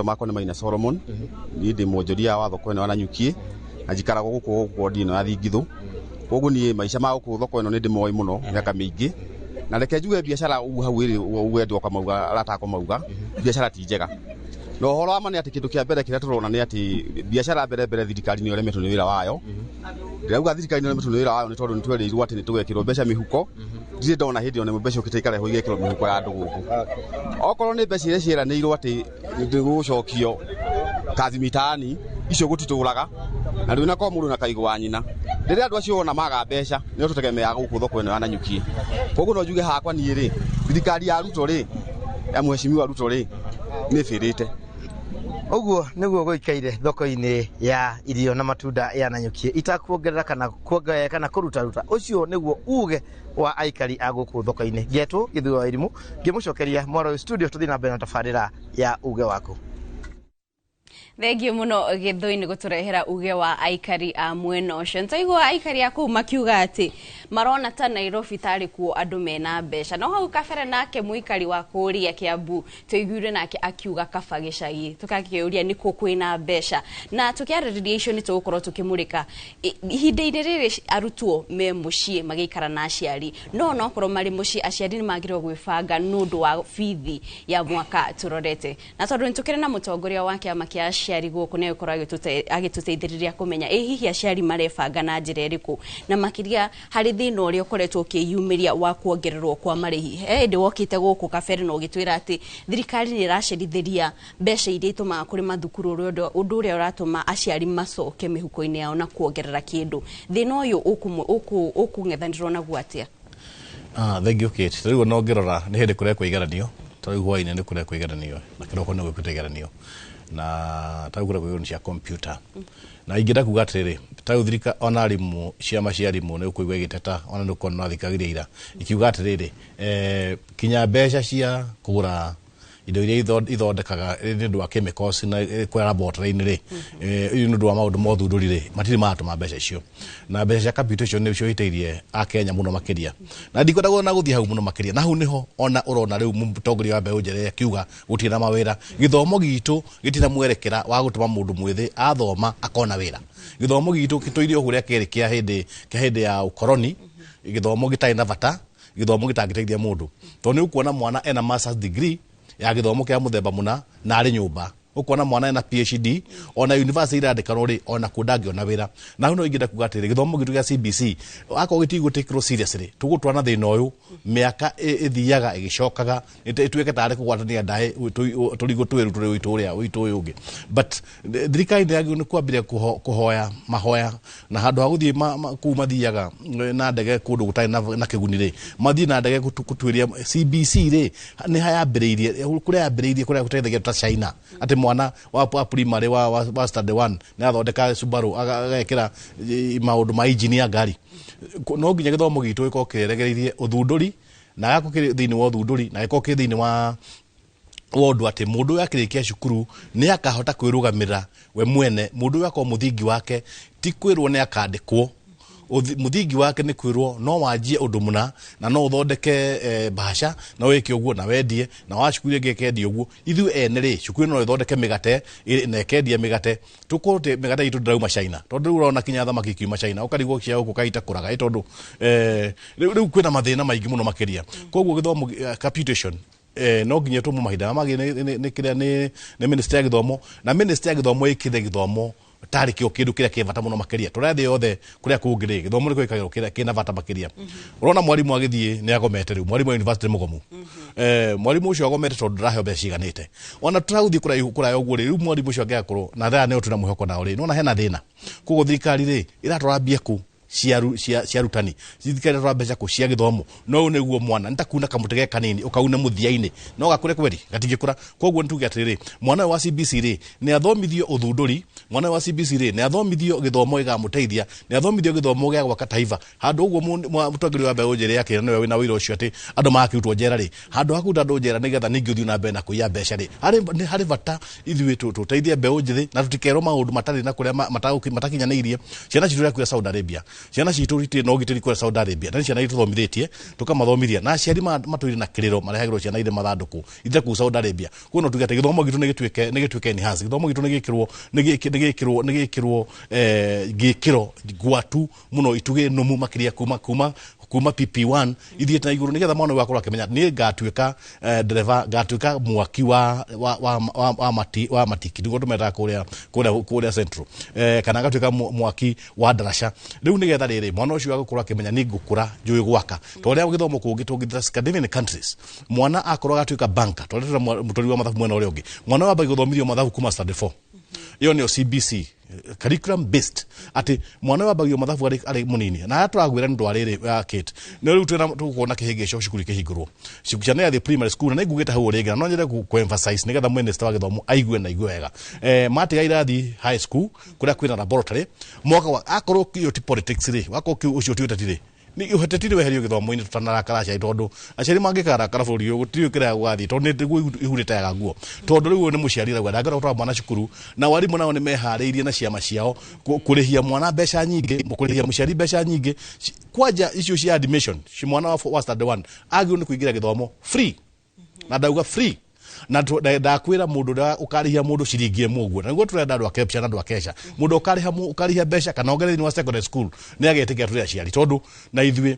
makwa ni Maina Solomon ni ndi mwonjoria wa thoko ino wana nyukie na njikaraga guku wodi ino ya Thingithu koguo ni maisha ma guku thoko ino ni ndi moi muno miaka mingi na reke njuge biashara hau iri ugendo kamauga aratako mauga biashara ti njega no horo ama ni ati kindu kia mbere kire turona ni ati biashara mbere thirikari ni oremetwo ni wira wayo ndauga thirikari ni oremetwo ni wira wayo ni tondu nitwerirwo ati nitugekirwo mbeca mihuko ndire ndona hindi ona mbeca ukitaikara ho igekirwo mihuko ya andu guku okorwo ni mbeca iria cieranirwo ati nigucokio kazi mitani icio gutituraga na riu na kwa mundu na kaigo wa nyina rĩrĩa andu acio ona maga mbeca nĩ tũtegemeaga gũkũ thoko ĩno ya Nanyuki koguo no njuge hakwa niĩ rĩ thirikari ya Ruto rĩ ya mheshimiwa Ruto rĩ nĩ bĩrĩte uguo niguo guikaire thoko-ini ya irio na matunda ya Nanyuki itakuongerera kana kuruta ucio niguo uge wa aikari a guku thoko-ini getwo githua wa irimu ngimucokeria mwaro studio tuthi na mbere na tabarira ya uge waku Thengio muno githui-ini guturehera uge wa aikari a mwena ucio ntaigua aikari a kuu makiuga ati marona ta Nairobi tari kuo andu mena mbeca no hau kabere nake muikari wa kuria Kiambu tuiguire nake akiuga kaba gicagi tukakiuria niko kwina mbeca na tukiaririria icio ni tugukorwo tukimurika ihinda-ini riri arutwo me mucii magikara na aciari no korwo mari mucii aciari ni magirwo gwibanga nundu wa fithi ya mwaka turorete na tondu nitukire na mutongoria wa kiama kia aciari guku ne ukora agituteithiriria kumenya hihi aciari marebanga na njira iriku na makiria hari thina uria ukoretwo ukiyumiria wa kuongererwo kwa marihi ndi wokite guku kabere no gitwira ati thirikari ni iracerithiria mbeca iria itumaga kuri mathukuru undu uria uratuma aciari macoke mihuko-ini yao na kuongerera kindu thina uyu ukung'ethanirwo naguo atia thank you Kate riu no ngirora ni hindi kurekwo igaranio tariu hwaini ni kurekwo igaranio na kiroko ni gwikwo igaranio na tagura kwa cia computer na ingida kuga atiriri taguthirika ona arimu ciama cia arimu ni kuigwa giteta ona nuko na thikagiria ira ikiuga atiriri kinya mbeca cia kugura indo iria ithondekaga ni ndu wa chemicals na kwa laboratory-ini ri ni ndu wa maundu mothunduri ri matiri matuma mbeca icio na mbeca cia computation ni cio hiteirie a Kenya muno makiria na ndikoragwo na guthia hau muno makiria na hau niho ona urona riu mutongoria wa mbeũ njere akiuga gutira mawira githomo gitu gitina mwerekera wa gutuma mundu mwithi athoma akona wira githomo gitu kitoirio huria keri kia hindi ya ukoroni githomo gitai na bata githomo gitangiteithia mundu to ni ukuona mwana ena master's degree ya githomo kia muthemba muna na ari nyumba ukona mwana ena PhD ona university irandikano ri ona kundangi ona wira na huno ingida kugatire githomo gitu kia CBC ako gitigo take seriously tugutwana thina uyu miaka ithiaga igicokaga itweke tare kugwatania ndae turigo tweru turi witu uyu but thirikari ni kwambire kuhoya mahoya na handu ha guthie kumathiaga na ndege kundu gutai na kiguni ri mathie na ndege kutwiria CBC ri ni hayambiriirie kuria yambiriirie kuria guteithagia ta China ati mwana wa primary wa standard 1 na athondeka Subaru agekira maundu ma engineer ngari no nginya githomo gitu iko kiregereirie uthunduri na gako kiri thini wa uthunduri na giko kiri thini wa wondu ati mundu yakirikia cukuru ni akahota kwirugamira we mwene mundu yako muthingi wake ti kwirwo ni akandikwo muthingi wake ni kwirwo no wanjie undu muna na no uthondeke bahasha na weke uguo na wendie na wacukuru ngekendie uguo ithu ene ri cukuru no ithondeke migate na ekendie migate tukote migate itu ndauma China tondu urona kinya thamaki kiuma China ukarigwo cia uko kaita kuraga tondu riu kwina mathina maingi muno makiria koguo githomo computation no nginya tumu mahida magi ni kiria ni minister ya githomo na minister ya githomo ikithe githomo tari kio kindu kiria kivata muno makiria turathi yothe kuria kungiri githomo niko ikagiro kiria kina bata makiria urona mwarimu agithie ni agomete riu mwarimu wa university mugomu mwarimu ucio agomete tondu ndarahe mbeca ciganite ona turathi kuraya uguo riu mwarimu ucio angiakorwo na thaya ne tuna muhoko nao ri nona hena thina kugo thirikari ri iratwarambia ku ciarutani thirikari iratwarambia ku cia githomo no niguo mwana nitakuna kamutege kanini ukauna muthiaini no gakure kweri gatingikura koguo nituge atiriri mwana wa CBC ri ni athomithio uthunduri mwana wa CBC ri ni athomithio githomo igamuteithia ni athomithio githomo gia gwaka taifa handu uguo mutongeri wa mbeũ njĩrĩ yake no wina wira ucio ati andu makirutwo njera ri handu hakuta andu njera nigetha ningi uthio na mbere na kuiya mbeca ri hari bata ithuĩ tuteithie mbeũ njĩthĩ na tutikerwo maundu matari na kuria matakinyanĩirie ciana citu kuya Saudi Arabia ciana citu riti no gitiri kuya Saudi Arabia na ciana itu thomithitie tukamathomithia na ciari matwiri na kiriro marehagirwo ciana ire mathanduku ithe ku Saudi Arabia kuno tugete githomo gitu ni gituike enhance githomo gitu ni gikirwo gikiro gwatu muno ituge nomu makiria kuma PP1 ithiete na iguru nigetha mwana wakora akimenya ni ngatuika driver ngatuika mwaki wa matiki ndigo tumeta kuria central kana ngatuika mwaki wa darasha riu nigetha riri mwana ucio agukura akimenya ni ngukura njui gwaka to ria githomo kungi tungithira Scandinavian countries mwana akora gatuika banka to ria mutori wa mathabu mwena uria ungi mwana wa bagi guthomithio mathabu kuma standard 4 iyo ni CBC curriculum based ati mwana wa bagio mathabu ari munini na atwagwira ndu ariri Kate no riu tukona kihingico cukuru kihingurwo ciana ya the primary school na ngugita hau ringi no nyere ku emphasize nigetha minister wa githomo aigue na igue wega matiga irathi high school kuria kwina laboratory mwaka wa akorwo kio ti politics ri wako kio ucio ti utatire ni uhetetire weherio githomo-ini tutanarakara cia tondu aciari mangikarakara buri uyu gutiri kira gwathi tondu niguo ihurite yaga guo tondu riu ni muciari ragwa ndangara utwa mwana cukuru na warimu nao ni mehariirie na ciama ciao kurihia mwana mbeca nyingi kurihia muciari mbeca nyingi kwanja icio cia admission ci mwana wa standard 1 agio ni kuingira githomo free na ndauga free na ndakwira mundu da ukarihia mundu ciringi emwe na niguo turenda andu akepsha na andu akesha mundu ukarihia mbeca kana ongereri wa secondary school ni agetikia turi aciari tondu na ithuĩ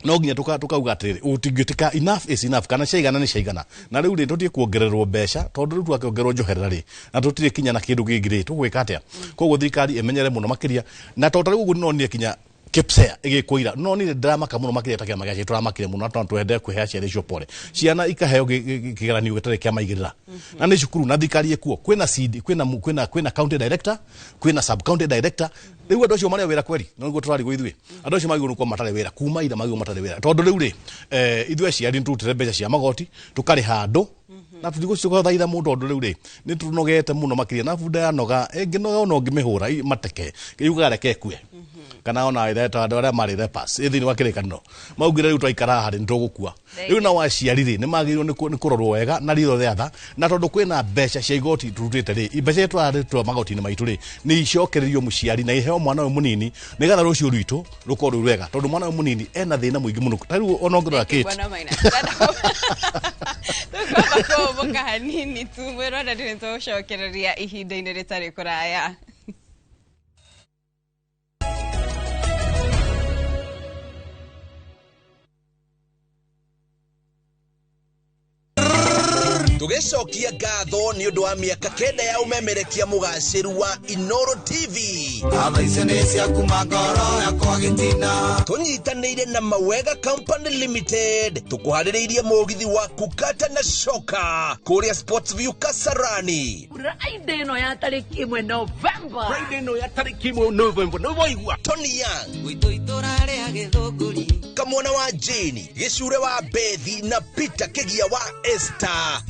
no nginya tukauga atiriri utingitika enough is enough kana ciigana ni ciigana na riu ri tutie kuongererwo mbeca tondu riu twakiongererwo njoherera ri na tutire kinya na kindu gingiri tugwika atia koguo thirikari emenyere muno makiria na tondu riu no nie kinya kipsea igikuira no ni drama kamuno makiria takia magaci turamakire muno tondu twende kuhea ciana icio pole ciana ikaheo kigeranio gitare kia maigirira na ni cukuru na thikari ekuo kwina CD kwina county director kwina sub county director riu andu acio maria wira kweri no niguo turari go ithuĩ andu acio magirwo kwa matare wira kuma ira magirwo matare wira tondu riu ri ithuĩ aciari nturutire mbeca cia magoti tukari handu na tutigũcoka thaitha mundu ondu riu ri ni tunogete muno makiria na bunda ya noga nginoga ono ngimihura mateke yuga reke kue kana ona itheta andu aria mari repas ithini wa kirikaniro maugire riu twaikara hari ntugukua riu na waciari ri ni magirwo ni kurorwo wega na ritho riatha na tondu kwina mbeca cia igoti turutite ri mbeca twaritwo magoti-ini maitu ri ni icokererio muciari na iheo mwana we munini nigetha rucio rwitu rukorwo rwega tondu mwana we munini ena thina muingi muno riu ona ngirora Kate tukaba ko hanini tu mwero na ndito cokereria ihinda-ini ritari kuraya tugicokia ngatho ni undu wa miaka kenda ya umemerekia mugaciru wa Inoro TV tunyitanĩire na Mawega Company Limited tukuharĩrĩirie mũgithi wa kukata na shoka kuria Sports View Kasarani Friday no ya tariki 1 November no voigua Tony Young gwito itorare agithũngũri kamwana wa Jane gicure wa Bethi na Peter Kegia wa Esther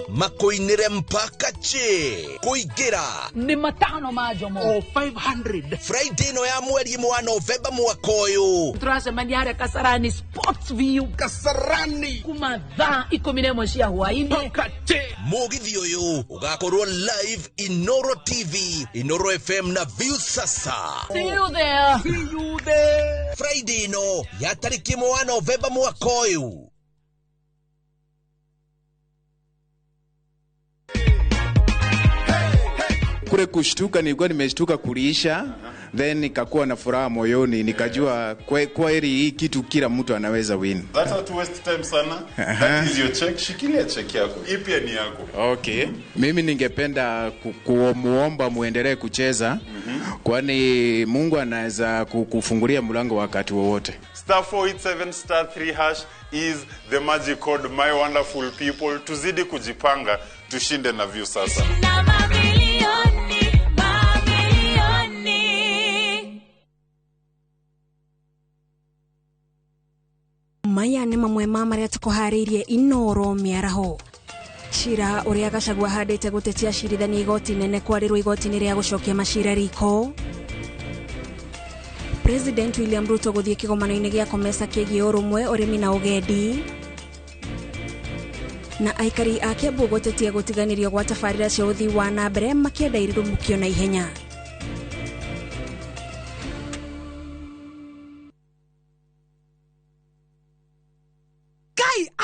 makoinire mpaka che kuingira ni matano majomo 500 Friday no ya mweri wa Novemba mwaka uyu turacemania harĩa Kasarani Sports View Kasarani kuma thaa 11 cia hwaĩ-inĩ mugithi uyu ugakorwo live Inoro TV Inoro FM na View sasa see you there Friday no ya tariki 1 Novemba mwaka uyu kule kushtuka nilikuwa nimeshtuka kulisha then nikakuwa na furaha moyoni, nikajua kweli hii kitu kila mtu anaweza win. That's not waste time sana. That is your check. Shikilia check yako. Hii pia ni yako. Okay. Mimi ningependa kumuomba muendelee kucheza kwani Mungu anaweza kufungulia mlango wakati wowote. Star 487 star 3 hash is the magic code, my wonderful people. Tuzidi kujipanga, tushinde na view sasa. Maya nĩ mamwe ma marĩa tũkũharĩirie Inoro mĩaraho. Cira ũrĩa Gachagua handĩte gũtetia acirithania igoti nene kwarĩrwo igoti-inĩ rĩa gũcokia macira riko. President William Ruto gũthiĩ kĩgomano-inĩ gĩa Komesa kĩgiĩ ũrũmwe, ũrĩmi na ũgendi. Na aikari a Kiambu gũtetia gũtiganĩrio gwa tabarĩra cia ũthii wa na mbere makĩenda irũmũkio na ihenya.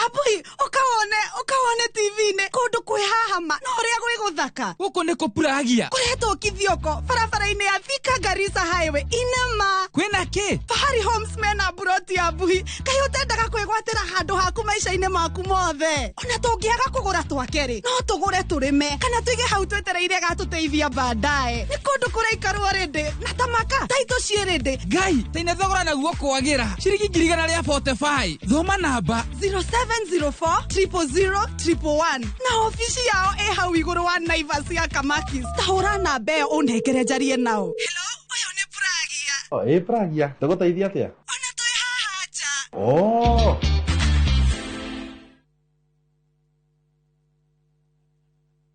Abui, ukaone TV-inĩ kũndũ kwĩhahama no ũrĩa gwĩ gũthaka. Gũkũ nĩ kũpuragia. Kũrehetwo kithioko barabara-inĩ ya Thika Garissa Highway inema. Kwĩna kĩ? Fahari Homes mena buroti ya Abui. Kaĩ ũtendaga kwĩgwatĩra handũ haku maica-inĩ maku mothe. Ona tũngĩaga kũgũra twake-rĩ, no tũgũre tũrĩme kana tũige hau twetereire gatũteithia baadaye. Nĩ kũndũ kũraikarwo rĩndĩ na tamaka taito ciĩ rĩndĩ. Ngai, taine thogora naguo kwagĩra. Ciringi 145. Thoma namba 0704000111 na ofisi yao hau igũrũ wa Naivas ya Kamakis. Tahũra namba ĩyo ũnengere njarie nao. Hello, ũyũ nĩ Pragia. Pragia, tũgũteithia atĩa? Ona twĩ haha nja.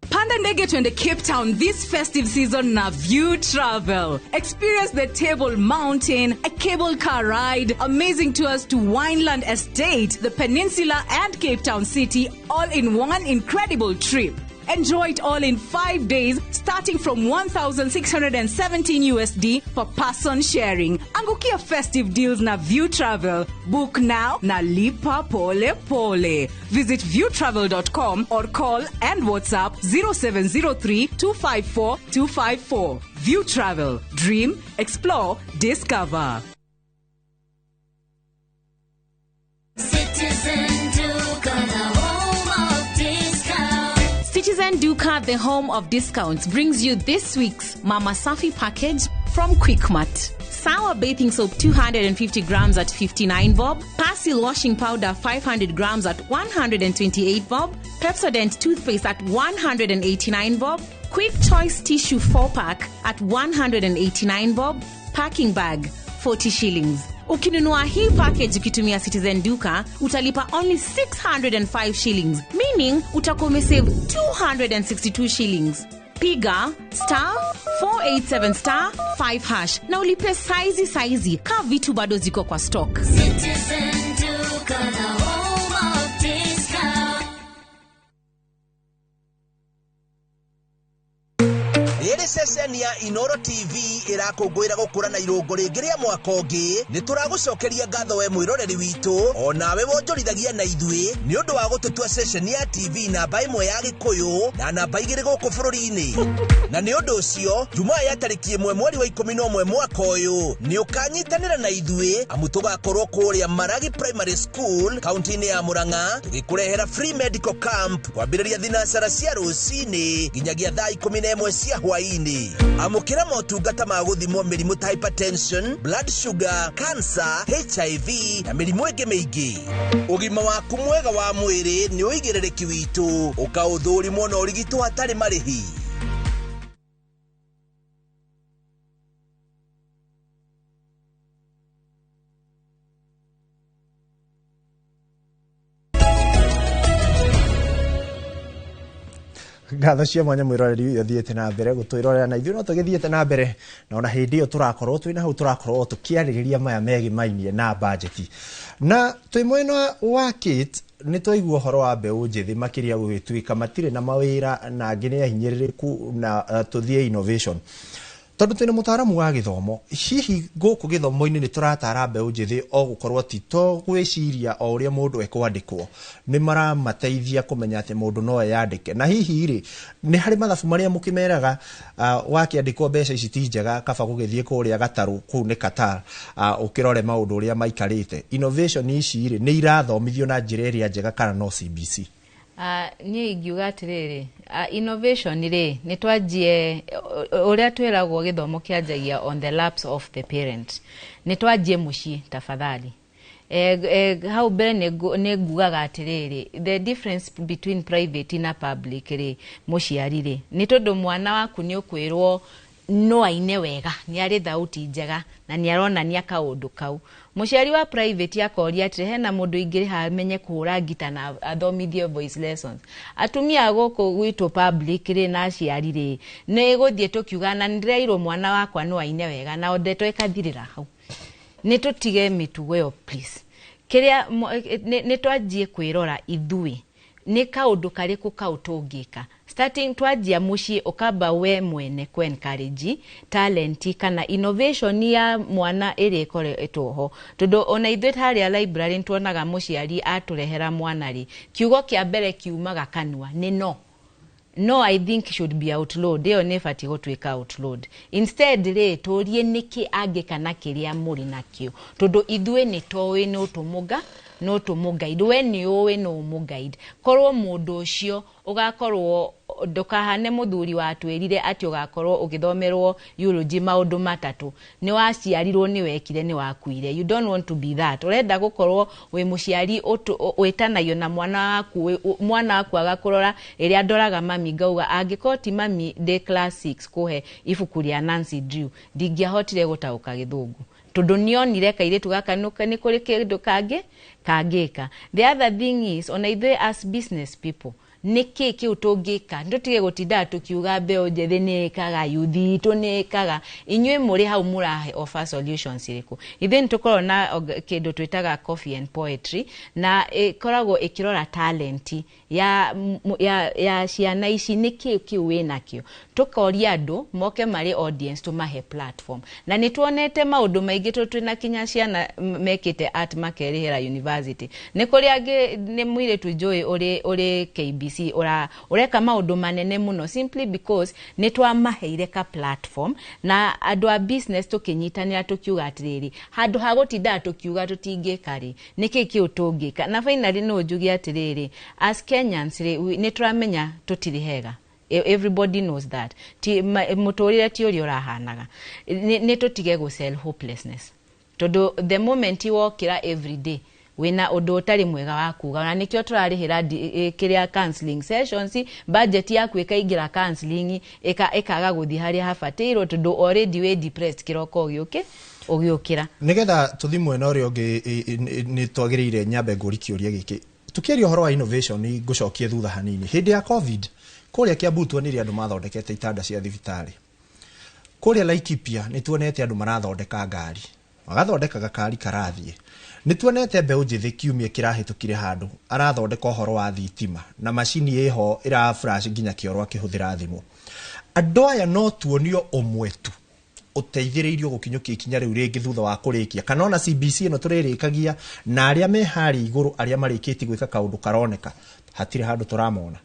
Panda ndege twende Cape Town this festive season na View Travel. Experience the Table Mountain, a cable car ride, amazing tours to Wineland Estate, the Peninsula and Cape Town City, all in one incredible trip. Enjoy it all in 5 days, starting from $1,617 USD per person sharing. Angukia festive deals na View Travel. Book now na lipa pole pole. Visit viewtravel.com or call and WhatsApp 0703 254 254. View Travel. Dream, explore, discover. Citizen Duka, the home of discounts. Citizen Duka, the home of discounts, brings you this week's Mama Safi package from Quickmart. Sour bathing soap 250 grams at 59 bob. Persil washing powder 500 grams at 128 bob. Pepsodent toothpaste at 189 bob. Quick Choice tissue 4-pack at 189 bob. Packing bag 40 shillings. Ukinunua hii package ukitumia Citizen Duka, utalipa only 605 shillings, meaning utakuwa umesave 262 shillings. Piga *487*5# na ulipe saizi ka vitu bado ziko kwa stock. Citizen Duka, the home of discounts. Rĩrĩ ceceni ya Inoro TV irakũngũĩra gũkũra na irũngo rĩngĩ rĩa mwaka ũngĩ. Nĩ tũragũcokeria ngatho we mwĩroreri witũ, o nawe wonjorithagia na ithuĩ nĩ ũndũ wa gũtũtua ceceni ya TV namba 1 ya Gĩkũyũ na namba 2 gũkũ bũrũri-inĩ. Na nĩ ũndũ ũcio, Jumaa ya tarĩki 1 mweri wa 11 mwaka ũyũ nĩ ũkanyitanĩra na ithuĩ amu tũgakorwo kũrĩa Maragi Primary School kaunti-inĩ ya Mũrang'a tũgĩkũrehera free medical camp kwambĩrĩria thinacara cia rũcinĩ nginyagia thaa 11 cia hwaĩ-inĩ. Amũkĩra motungata ma gũthimwo mĩrimũ ta hypertension, blood sugar, cancer, HIV na mĩrimũ ĩngĩ mĩingĩ. Ũgima waku mwega wa mwĩrĩ nĩ ũigĩrĩrĩki witũ, ũkaũthũrimwo na ũrigitwo hatarĩ marĩhi. ngatho cia mwanya mwiroreri uyu thiete na mbere gutwirorera na ithuĩ no tũgĩthiĩte na mbere na ona hĩndĩ ĩyo tũrakorwo twĩna hau tũrakorwo tũkĩarĩrĩria maya megimainie na budget na twĩ mwena wa kit nĩ twaigua ũhoro wa mbeũ njĩthĩ makĩria gũgĩtuĩka matirĩ na mawĩra na angĩ nĩ ahinyĩrĩrĩku na tũthiĩ innovation tondu twina mutaramu wa githomo hihi guku githomo-ini ni turatara mbeu njithi o gukorwo ti to gwiciria o uria mundu ekwandikwo ni maramateithia kumenya ati mundu no eyandike na hihi ri ni hari mathabu maria mukimeraga wakiandikwo mbeca ici ti njega kaba gugithie kuria gataru kuu ni Qatar ukirore maundu uria maikarite innovation ici ri ni irathomithio na njira iria njega kana no CBC ni ingiuga atiriri innovation ri ni twanjie uria twiragwo githomo kianjagia on the laps of the parent ni twanjie mucii tafadhali how mbere ni ngugaga atiriri the difference between private na public ri muciari ri ni tondu mwana waku ni ukwirwo no aine wega ni ari thauti njega na ni aronania kaundu kau muciari wa private akoria atire hena mundu ingiri ha menye kuhura ngita na athomithie voice lessons atumia guku gwitũ public ri na aciari ri ni guthie tukiuga na ndirairwo mwana wakwa no aine wega na ondeto ikathirira hau ni tutige mitugo yo please kiria ni twanjie kwirora ithui ni kaundu kariku kau tungika starting twanjia mucii ukamba we mwene ku encourage talent kana innovation ya mwana iri ikoretwo ho tondu ona ithuĩ haria library ntuonaga muciari aturehera mwana ri kiugo kia mbere kiumaga kanua ni no I think should be outlawed iyo ne fati gutwika outlawed instead ri turie niki angikana kiria muri nakio tondu ithuĩ ni towe no tumuga no tumuguide we ni owe no muguide korwo mundu ucio ugakorwo ndukahane muthuri watwirire ati ugakorwo ugithomerwo eulogy maundu matatu ni waciarirwo ni wekire ni wakuire you don't want to be that urenda gukorwo we muciari wetanayo na mwana waku agakurora iria ndoraga mami ngauga angikoti mami de class 6 kuhe ibuku ria Nancy Drew ndingiahotire gutauka githungu tondu nionire kairitu gaka ni kuri kindu kangika the other thing is ona ithuĩ as business people niki kiu tungika ndutige gutinda tukiuga mbeo njethi ni kaga yuthi tu ni kaga inywe muri hau murahe offer solutions iriku ithen tukorwo na kindu twitaga coffee and poetry na koragwo ikirora talent ya ciana ici niki kiu wina kio tukoria andu moke mari audience tumahe platform na nituonete maundu maingi twina kinya ciana mekite art makerihera university ni kuri angi ni mwire tujoi uri KBC ureka maundu manene muno simply because nitwamaheire ka platform na andu a business tukinyitanira tukiuga atiriri handu hagutinda tukiuga tutingikari niki kiu tungika na finally no njugi atiriri as Kenyans nitramenya tutirihega everybody knows that muturire ti uri urahanaga ni tutige go sell hopelessness tondu the moment you walk every day wina undu utari mwega wa kuga na nikio turarihira kiria counseling sessions budget yaku ikaingira counseling ikaga guthi haria habatirwo tondu already we depressed kiroko ugiukira nigetha tuthi mwena uria ungi ni twagiriire nyambe nguri kiuria giki tukiaria horo wa innovation ni ngucokie thutha hanini hindi ya covid kuria kiambutwo ni andu mathondekete itanda cia thibitari kuria Laikipia ni tuonete andu marathondeka ngari magathondeka gakari karathie ni tuonete mbeu njithi kiumia kirahitukire handu arathondeka horo wa thitima na machini yeho ira flash nginya kioro akihuthira thimu andu aya no tuonio umwe tu uteithiriirio gukinyukia ikinya riu ringi thutha wa kurikia kana ona CBC no turirikagia na aria me hari iguru aria marikiti gwika kaundu karoneka hatire handu turamona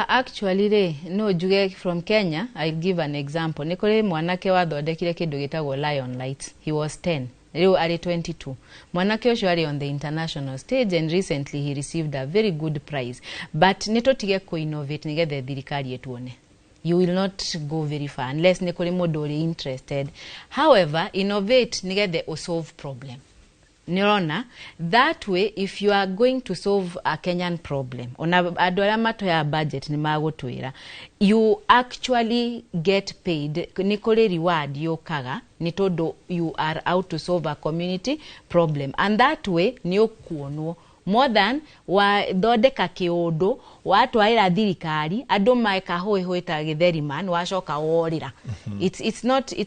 actually no juge from Kenya. I'll give an example. Nikore mwanake wathondekire kindu gitagwo Lion Light. He was 10. Riu ari 22. Mwanake ucio ari on the international stage and recently he received a very good prize. But nitotige ko innovate nigethe thirikari yetuone. You will not go very far unless nikore modori interested. However, innovate nigethe solve problem. Nirona, that way, if you are going to solve a Kenyan problem, adora mato ya budget ni magutwira, you actually get paid, nikore reward yokaga, nitodo you are out to solve a community problem. And that way, ni okuono, more than wa dodeka kiundu watu aira thirikari andu maeka hoita githeri man wacoka worira. It's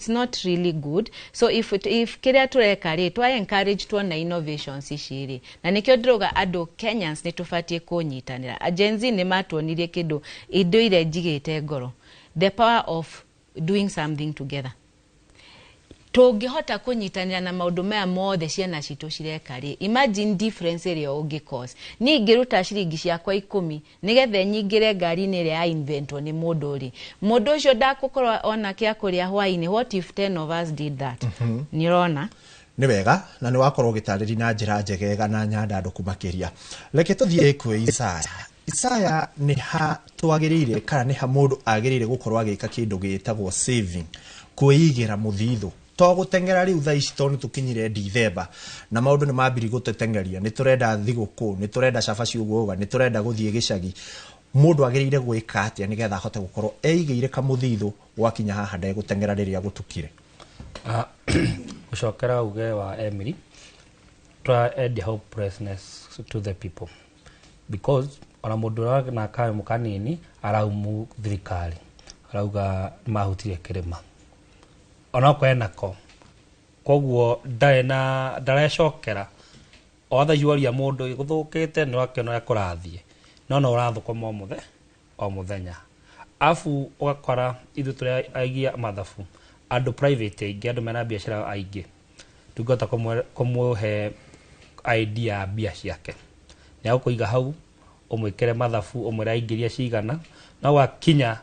not really good. So if kiria tureka ri twa encourage tuona innovations iciri na nikio ndiroga andu Kenyans ni tufatie kunyitanira agency ni matuonirie kindu indo ire njigite ngoro, the power of doing something together. tũngĩhota kũnyitanĩra na maũndũ maya mothe ciana citũ cireka rĩ, imagine difference ĩrĩa ũngĩcause. Niĩ ingĩruta ciringi ciakwa 10 nĩgetha nyingĩre ngari-inĩ ĩrĩa ya inventwo nĩ mũndũ rĩ, mũndũ ũcio ndakũkorwo ona kĩa kũrĩa hwaĩ-inĩ. What if 10 of us did that? Nĩũrona nĩ wega na nĩ wakorwo ũgĩtarĩria na njĩra njegega na nyandandũku makĩria. Reke tũthiĩ kwĩ Isaya nĩ ha twagĩrĩire kana nĩ ha mũndũ agĩrĩire gũkorwo agĩka kĩndũ gĩtagwo saving, kwĩigĩra mũthithũ to gũtengera rĩu thaa ici tondũ tũkinyire December na maũndũ nĩ mambiri gũtũtengeria, nĩ tũrenda thigũkũ, nĩ tũrenda cabaci ũguo, nĩ tũrenda gũthiĩ gĩcagi. Mũndũ agĩrĩire gwĩka atĩa nĩgetha ahote gũkorwo eigĩire kamũthithũ gwakinya haha ndegũtengera rĩrĩa gũtukire? Gũcokera uge wa Emily, try add hopelessness to the people because ona mũndũ na kawe mũkanini araumu thirikari arauga mahutire kĩrĩma ona kwenako, koguo ndarecokera othe yuaria mũndũ gũthũkĩte nĩ wakĩona kũrathie no ũrathũkoma o mũthenya. Afu ũgakora ithu tũrĩa aigia mathabu andũ private aingĩ, andũ mena biacara aingĩ tungota kũmũhe idea ya bia ciake, nĩ agũkũiga hau ũmwĩkĩre mathabu ũmwĩra aingĩria cigana, no wakinya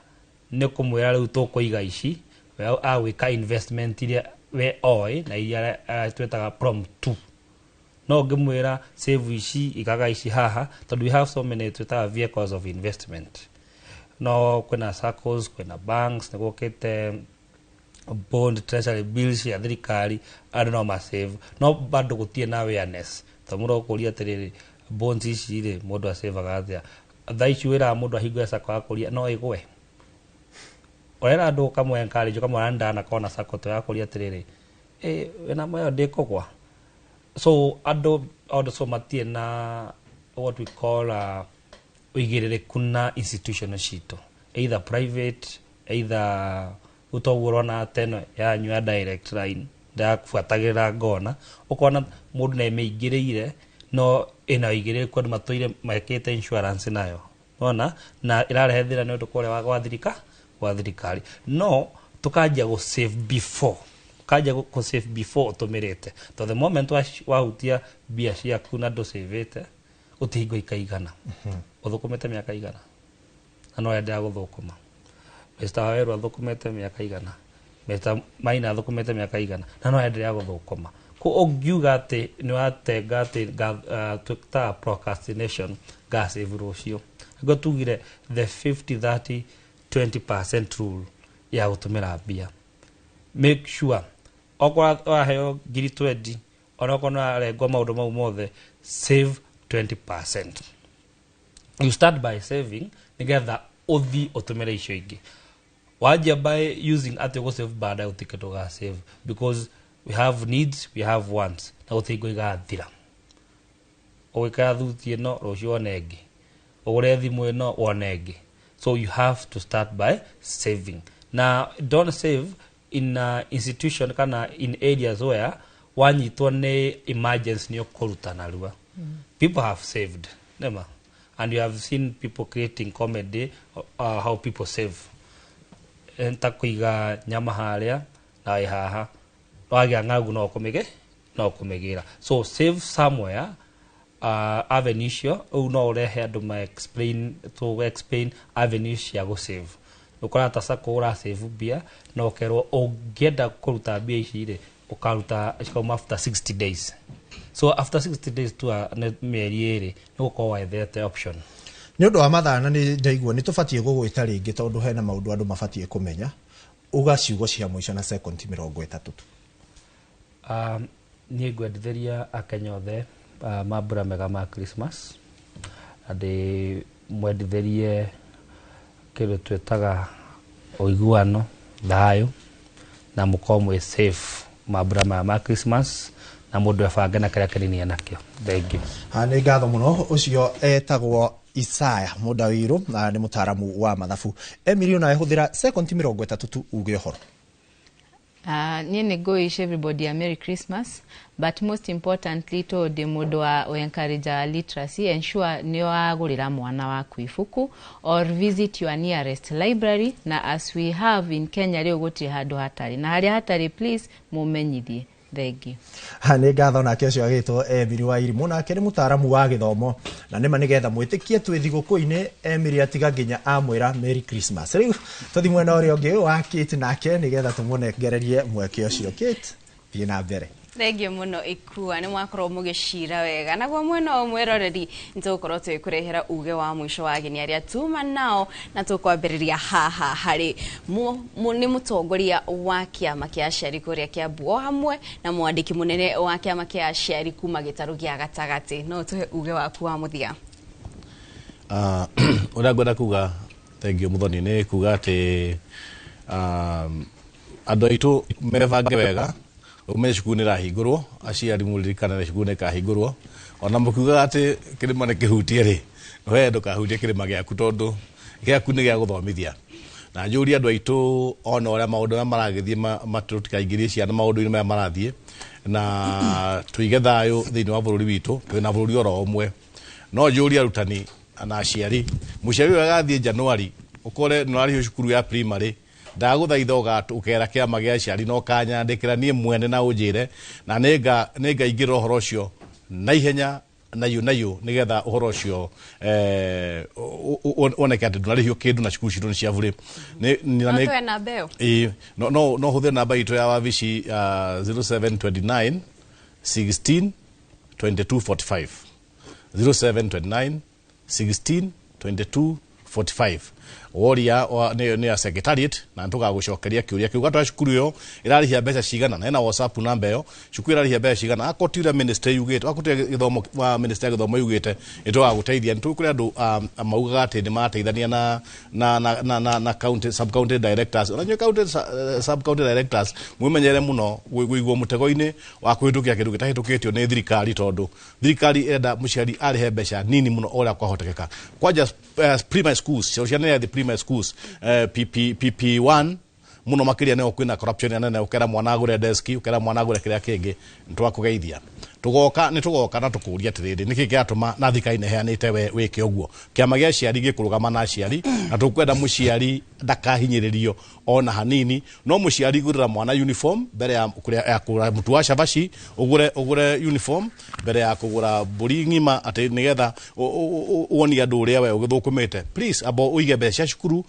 nĩ kũmwĩra rĩu tũkũiga ici agwĩka investment iria we oĩ na iria twetaga prompt 2. No ngĩmwĩra save ici ikaga ici haha tondũ we have so many twetaga vehicles of investment. No kwĩna circles, kwĩna banks, nĩ gũkĩte bond treasury bills ya thirikari, andũ no masave no bado gũtirĩ na awareness. Tondũ mũndũ gũkũria atĩrĩrĩ bonds ici rĩ mũndũ asavaga atĩa, thaa ici wĩra mũndũ ahingũre sako akũria no ĩgwe. Orera andũ kamwe encourage kamwe ndana kona sako to yakũria atĩrĩrĩ wĩna moyo ndĩkũgwa. So andũ so matie na what we call ũigĩrĩrĩku na institutional citũ, either private either utogurwo na teno ya nyua direct line ndakufuatagĩra ngona ukona mũndũ na emeingĩrĩire no ina igĩrĩrĩku andũ matũire makĩte insurance nayo ona na ĩrarehe thĩna nĩ ũndũ kũrĩa wa thirikari. No tukanjia go save before ũtũmĩrĩte, to the moment wahutia bia ciaku na ndũcĩvĩte ũtihingo ikaigana ũthũkũmĩte mĩaka igana na no endea gũthũkũma. Mr. Waweru athũkũmĩte mĩaka igana, Mr. Maina athũkũmĩte mĩaka igana na no endea gũthũkũma. Ũngiuga atĩ nĩ watenga atĩ twĩtaga procrastination gasave rũciũ, ngo tugire the 50-30-20% rule ya gũtũmĩra mbia. Make sure okorwo waheo 20 onakorwo nĩ warengwo maũndũ mau mothe, save 20%. You start by saving nĩgetha ũthi ũtũmĩre icio ingĩ. Wajia by using atĩ gũsave baada ũtike tũgasave because we have needs, we have wants na gũtingo igathira. Ũgĩkaya thuti ĩno rũciũ wone ĩngĩ, ũgũre thimũ ĩno wone ĩngĩ. So you have to start by saving. Now don't save in institution kana in areas where wanyitwo nĩ emergency nĩ ũkũruta narua. People have saved, nema, and you have seen people creating comedy how people save. Enta kuiga nyama harĩa na ihaha wagĩa ng'agu no kũmĩgĩra. So save somewhere avenue cio no ũrehe andũ ma explain avenue cia gũsave. Ũkora ta sako ũra save bia no kerwo ũngĩenda kũruta bia ici rĩ ũkaruta cikauma after 60 days. So after 60 days tu mĩeri ĩrĩ nĩ gũkorwo wethete option. Nĩ ũndũ wa mathana nĩ ndaigua nĩ tũbatiĩ gũgwĩta rĩngĩ tondũ hena maũndũ andũ mabatiĩ kũmenya. Ugaciugo cia mũico na second 30 tu. Niĩ ngwendithĩria Akenya othe mambura mega ma Christmas. Andĩ mwendithĩrie kĩrĩa twĩtaga ũiguano, thayũ na mũkorwo mwĩ safe mambura ma Christmas na mũndũ ebange na kĩrĩa kĩnini nakĩo. Thank you. Nĩ ngatho mũno. Ũcio etagwo Isaya Mũndawĩrũ na nĩ mũtaaramu wa mathabu. Emily ona ehũthĩra second 30 tu uge ũhoro. Niĩ nĩ ngũwish everybody a Merry Christmas, but most importantly to ndĩ mũndũ wa encourage literacy, ensure nĩ wagũrĩra mwana waku ibuku or visit your nearest library, na as we have in Kenya rĩu gũtirĩ handũ hatarĩ, na harĩa hatarĩ please mũmenyithie. Thank you. Nĩ ngatho nake ũcio agĩtwo Emily wa Irimũ, nake nĩ mũtaaramu wa gĩthomo, na nĩma nĩgetha mwĩtĩkie twĩ thigũkũ-inĩ Emily atiga nginya amwĩra Merry Christmas. Rĩu tũthi mwena ũrĩa ũngĩ wa Kate nake nĩgetha tũmũnengererie mweke ũcio. Kate, thiĩ na mbere. Thengio muno ikua nĩ mwakorwo mũgĩcira wega, naguo mwena ũmwe roreri nĩtũgũkorwo twĩkũrehera uge wa mũico wa ageni arĩa tuma nao, na tũkwambĩrĩria haha harĩ nĩ mũtongoria wa kĩama kĩa aciari kũrĩa Kiambu o hamwe na mwandĩki mũnene wa kĩama kĩa aciari kuma gĩtarũ gĩa gatagatĩ. No tũhe uge waku wa mũthia. Ũrĩa ngwenda kuga thengio mũthoni nĩ kuga atĩ andũ aitũ mebange wega, umenye cukuru nĩ rahingũrwo, aciari mũririkane cukuru nĩ kahingũrwo, ona mũkiuga atĩ kĩrĩma nĩ kĩhutie rĩ, we ndũkahutie kĩrĩma gĩaku tondũ gĩaku nĩ gĩa gũthomithia. Na njũria andũ aitũ ona ũrĩa maũndũ marĩa maragĩthiĩ matũtikaingĩrie ciana maũndũ-inĩ marĩa marathiĩ, na tũige thayũ thĩinĩ wa bũrũri witũ, twĩna bũrũri oro ũmwe. No njũria arutani na aciari, mũciari ũyũ agathiĩ Januari ũkore nĩwarĩhio cukuru ya primary, ndagũthaitha ũkera kĩama gĩa aciari no kanyandĩkĩra niĩ mwene na ũnjĩre, na nĩngaingĩra ũhoro ũcio na ihenya nayo nĩgetha ũhoro ũcio oneke atĩ ndũnarĩhio kĩndũ na cukuru citũ nĩ cia bũrĩ. No hũthĩre namba itũ ya wabici 0729 16 22 45 0729 16 22 45. Woria nĩ ya secretariat, na tũgagũcokeria kĩũria kĩu gatwa cukuru ĩyo ĩrarĩhia mbeca cigana, na ĩna WhatsApp namba ĩyo, cukuru ĩrarĩhia mbeca cigana, akotire ministry yugĩte, akotire gĩthomo wa ministry ya gĩthomo yugĩte nĩtũgagũteithia. Nĩtũkũrĩ andũ maugaga atĩ nĩmateithania na county sub county directors, na nyuĩ county sub county directors mwĩmenyere mũno gwĩiguo mũtego-inĩ wa kũhĩtũkia kĩndũ gĩtahĩtũkĩtio nĩ thirikari, tondũ thirikari enda mũciari arĩhe mbeca nini mũno ũrĩa kwahotekeka. Kwanja primary schools, ciana ya primary schools, PP1 muno makiria neo kwina corruption ya nene, ukera mwana agure desk, ukera mwana agure kĩrĩa kĩngĩ, nitwakugeithia tugoka na tukuria atiriri niki kiatuma na thika ineheanite wike uguo. Kiama gĩa aciari gĩkũrũgama na aciari, na tukwenda mũciari ndakahinyĩrĩrio ona hanini. No mũciari gũrĩra mwana uniform mbere ya kũgũra mũtu wa cabaci, ũgũre uniform mbere ya kũgũra mbũri ng'ima, atĩ nĩgetha woni andũ ũrĩa we ũgĩthũkũmĩte. Please abo ũige mbeca cukuru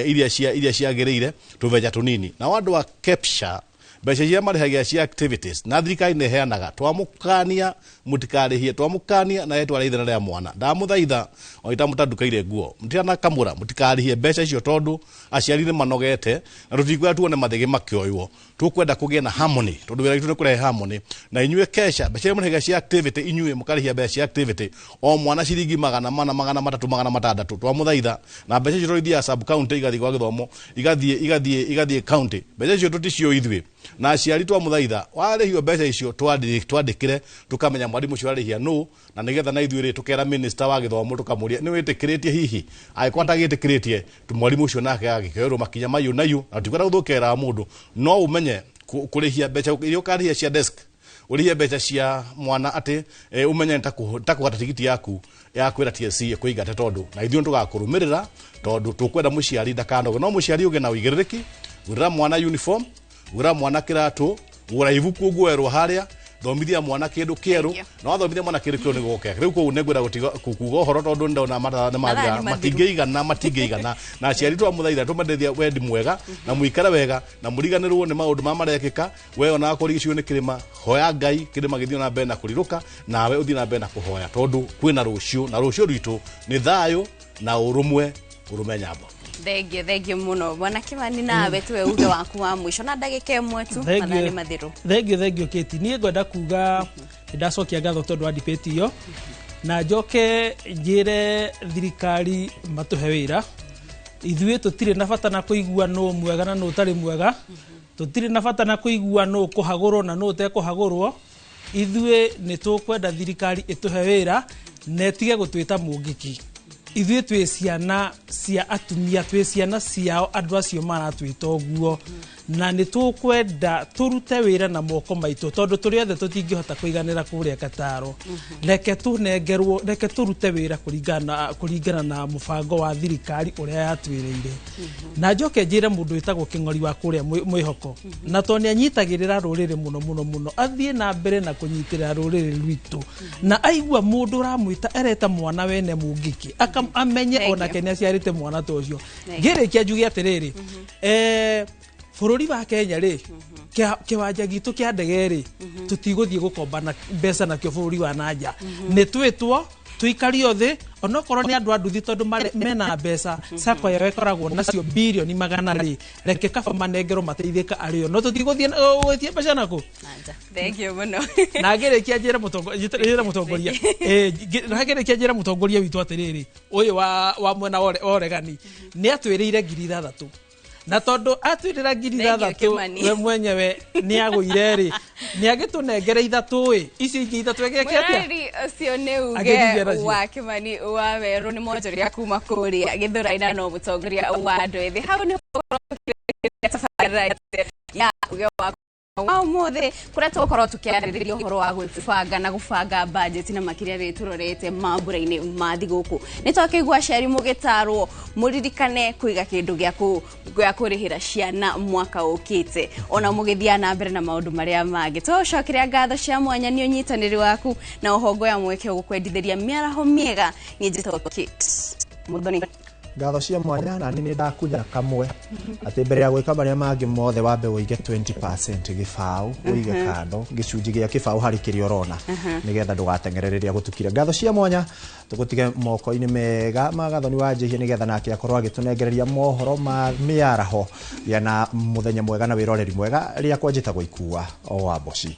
iria ciagĩrĩire tũbeja tũnini. Na andũ wa capture mbeca cia marĩhagia cia activities na thirikari nĩheanaga, twamũkania mũtikarĩhie, twamũkania na yetwa rĩithana rĩa mwana. Ndamũthaitha oita mũtandukaire nguo, mũtiana kamũra mũtikarĩhie mbeca icio, tondũ aciari nĩ manogete na tũtikwenda tuone mathĩgĩ makĩoywo. Tũkwenda kũgĩa na harmony, tondũ wĩra witũ nĩ kũrehe harmony. Na inyuĩ kesha mbeca iria mũrĩhagia cia activity, inyuĩ mũkarĩhia mbeca cia activity o mwana ciringi 400, 300, 600. Twamũthaitha na mbeca icio tũithiaga sub county, igathiĩ kwa gĩthomo, igathiĩ county. Mbeca icio tũticio ithuĩ, na aciari twamũthaitha warĩhio mbeca icio twandĩkĩre, tũkamenya mwarimũ ũcio arĩhia nũ, na nĩgetha na ithuĩ rĩ tũkera minister wa gĩthomo tũkamũria nĩ wĩtĩkĩrĩtie hihi. Angĩkorwo atagĩtĩkĩrĩtie, mwarimũ ũcio nake agĩkĩoerwo makinya mayu na tikwenda gũthũkĩra mũndũ. No ũmenye kũrĩhia mbeca iria ũkarĩhia cia desk, ũrĩhie mbeca cia mwana, atĩ ũmenye nĩtakũgata tigiti yaku ya kwĩra TSC kũingate, tondũ na ithuĩ tũgakũrũmĩrĩra, tondũ tũkwenda mũciari ndakanoge. No mũciari ũgĩ na ũigĩrĩrĩki, gũrĩra mwana uniform, gũra mwana kĩratũ, gũra ibuku nguerwo harĩa, thomithia mwana kĩndũ kĩerũ, na wathomithia mwana kĩndũ kĩerũ nĩgũgũkea. Rĩu kũu nĩngwenda kuga ũhoro, tondũ ndona matingĩigana, na aciari twamũthaitha tũmendeithia wendi mwega na mũikare wega na mũriganĩrwo nĩ maũndũ marĩa marekĩka. We ona akorigicio nĩ kĩrĩma, hoya Ngai kĩrĩma gĩthiĩ na mbere na kũrirũka, nawe ũthiĩ na mbere na kũhoya, tondũ kwĩna rũciũ, na rũciũ rwitũ nĩ thayũ na ũrũmwe nyambo. Thengio muno bwana Kimani, nawe tuwe uge waku wa mwisho na ndagĩka ĩmwe tu mathaa nĩ mathiru. Thengio Kate, niĩ ngwenda kuga ndacokia ngatho tondũ wa debate iyo, na njoke njĩre thirikari matũhe wĩra. Ithuĩ tũtirĩ na bata na kũigua nũ mwega na nũ ũtarĩ mwega, tũtirĩ na bata na kũigua nũ kũhagũrwo na nũ ũtekũhagũrwo. Ithuĩ nĩ tũkwenda thirikari ĩtũhe wĩra na ĩtige gũtwĩta mũngĩki. ithuĩ twĩ ciana cia atumia twĩ ciana ciao andũ acio maratwĩta ũguo na nĩ tũkwenda tũrute wĩra na moko maitũ tondũ tũrĩ othe tũtingĩhota kũiganĩra kũrĩa Kataro reke tũrute wĩra kũringana na mũbango wa thirikari ũrĩa yatwĩrĩire na njoke njĩre mũndũ wĩtagwo Kĩng'ori wa kũrĩa Mwĩhoko na to nĩ anyitagĩrĩra rũrĩrĩ mũno athiĩ na mbere na kũnyitĩrĩra rũrĩrĩ rwitũ na aigua mũndũ ũramwĩta ereta mwana wene mũngĩki amenye onake nĩ aciarĩte mwana ta ũcio ngĩrĩkia njuge atĩrĩrĩ bũrũri wa Kenya rĩ kĩwanja gitũ kĩa ndege rĩ tũtigũthiĩ gũkomba mbeca nakĩo bũrũri wa nanja nĩ twĩtwo tuikario thĩ onokorwo nĩ andũ anduthi tondũ mena mbeca sako yao ĩkoragwo nacio bilioni 100 rĩ reke kaba manengero mateithĩka arĩo no tũtigũthiĩ gwĩtia mbeca nako thank you muno na ngĩrĩkia njĩra mũtongoria witũ atĩrĩrĩ ũyũ wa mwena oregani nĩ atwĩrĩire 6,000 na tondu atwirira 6,000 we mwenyewe ni agũire ri ni agĩtũnengere 3 ici ingĩ 3 egeke atia mweri ũcio nĩ uge wa Kimani wa Weru ni monjoria kuma kũrĩa Gĩthũrai no mũtongoria wa andũ ethĩ hau ni ya uge wa mothe kuria tũkorwo tũkĩarĩrĩria ũhoro wa gwĩbanga na gũbanga budget na makĩria rĩ tũrorete mambura-inĩ ma thigũkũ nĩ twakĩigua aciari mũgĩtarwo mũririkane kũiga kĩndũ gĩa kũrĩhĩra ciana mwaka ũkĩte ona mũgĩthia na mbere na maũndũ marĩa mangĩ tũcokeria ngatho cia mwanya nĩ ũnyitanĩri waku na ũhongo ya mweke gũkwendithĩria mĩaraho mĩega niĩ njĩtagwo Kate Muthoni ngatho cia mwanya na nĩ ndakunya kamwe atĩ mbere ya gwĩka marĩa mangĩ mothe wambe ũige 20% gĩbaũ ũige kando gĩcunjĩ gĩa kĩbaũ harĩ kĩrĩa ũrona nĩgetha ndũgatengerere gũtukire ngatho cia mwanya tũgũtige moko-inĩ mega magathoni wa njĩhia nĩgetha nake akorwo agĩtũnengereria mohoro ma mĩaraho ya na mũthenya mwega na wĩroreri mwega rĩakwa njĩtagwo Ikua o wa Boci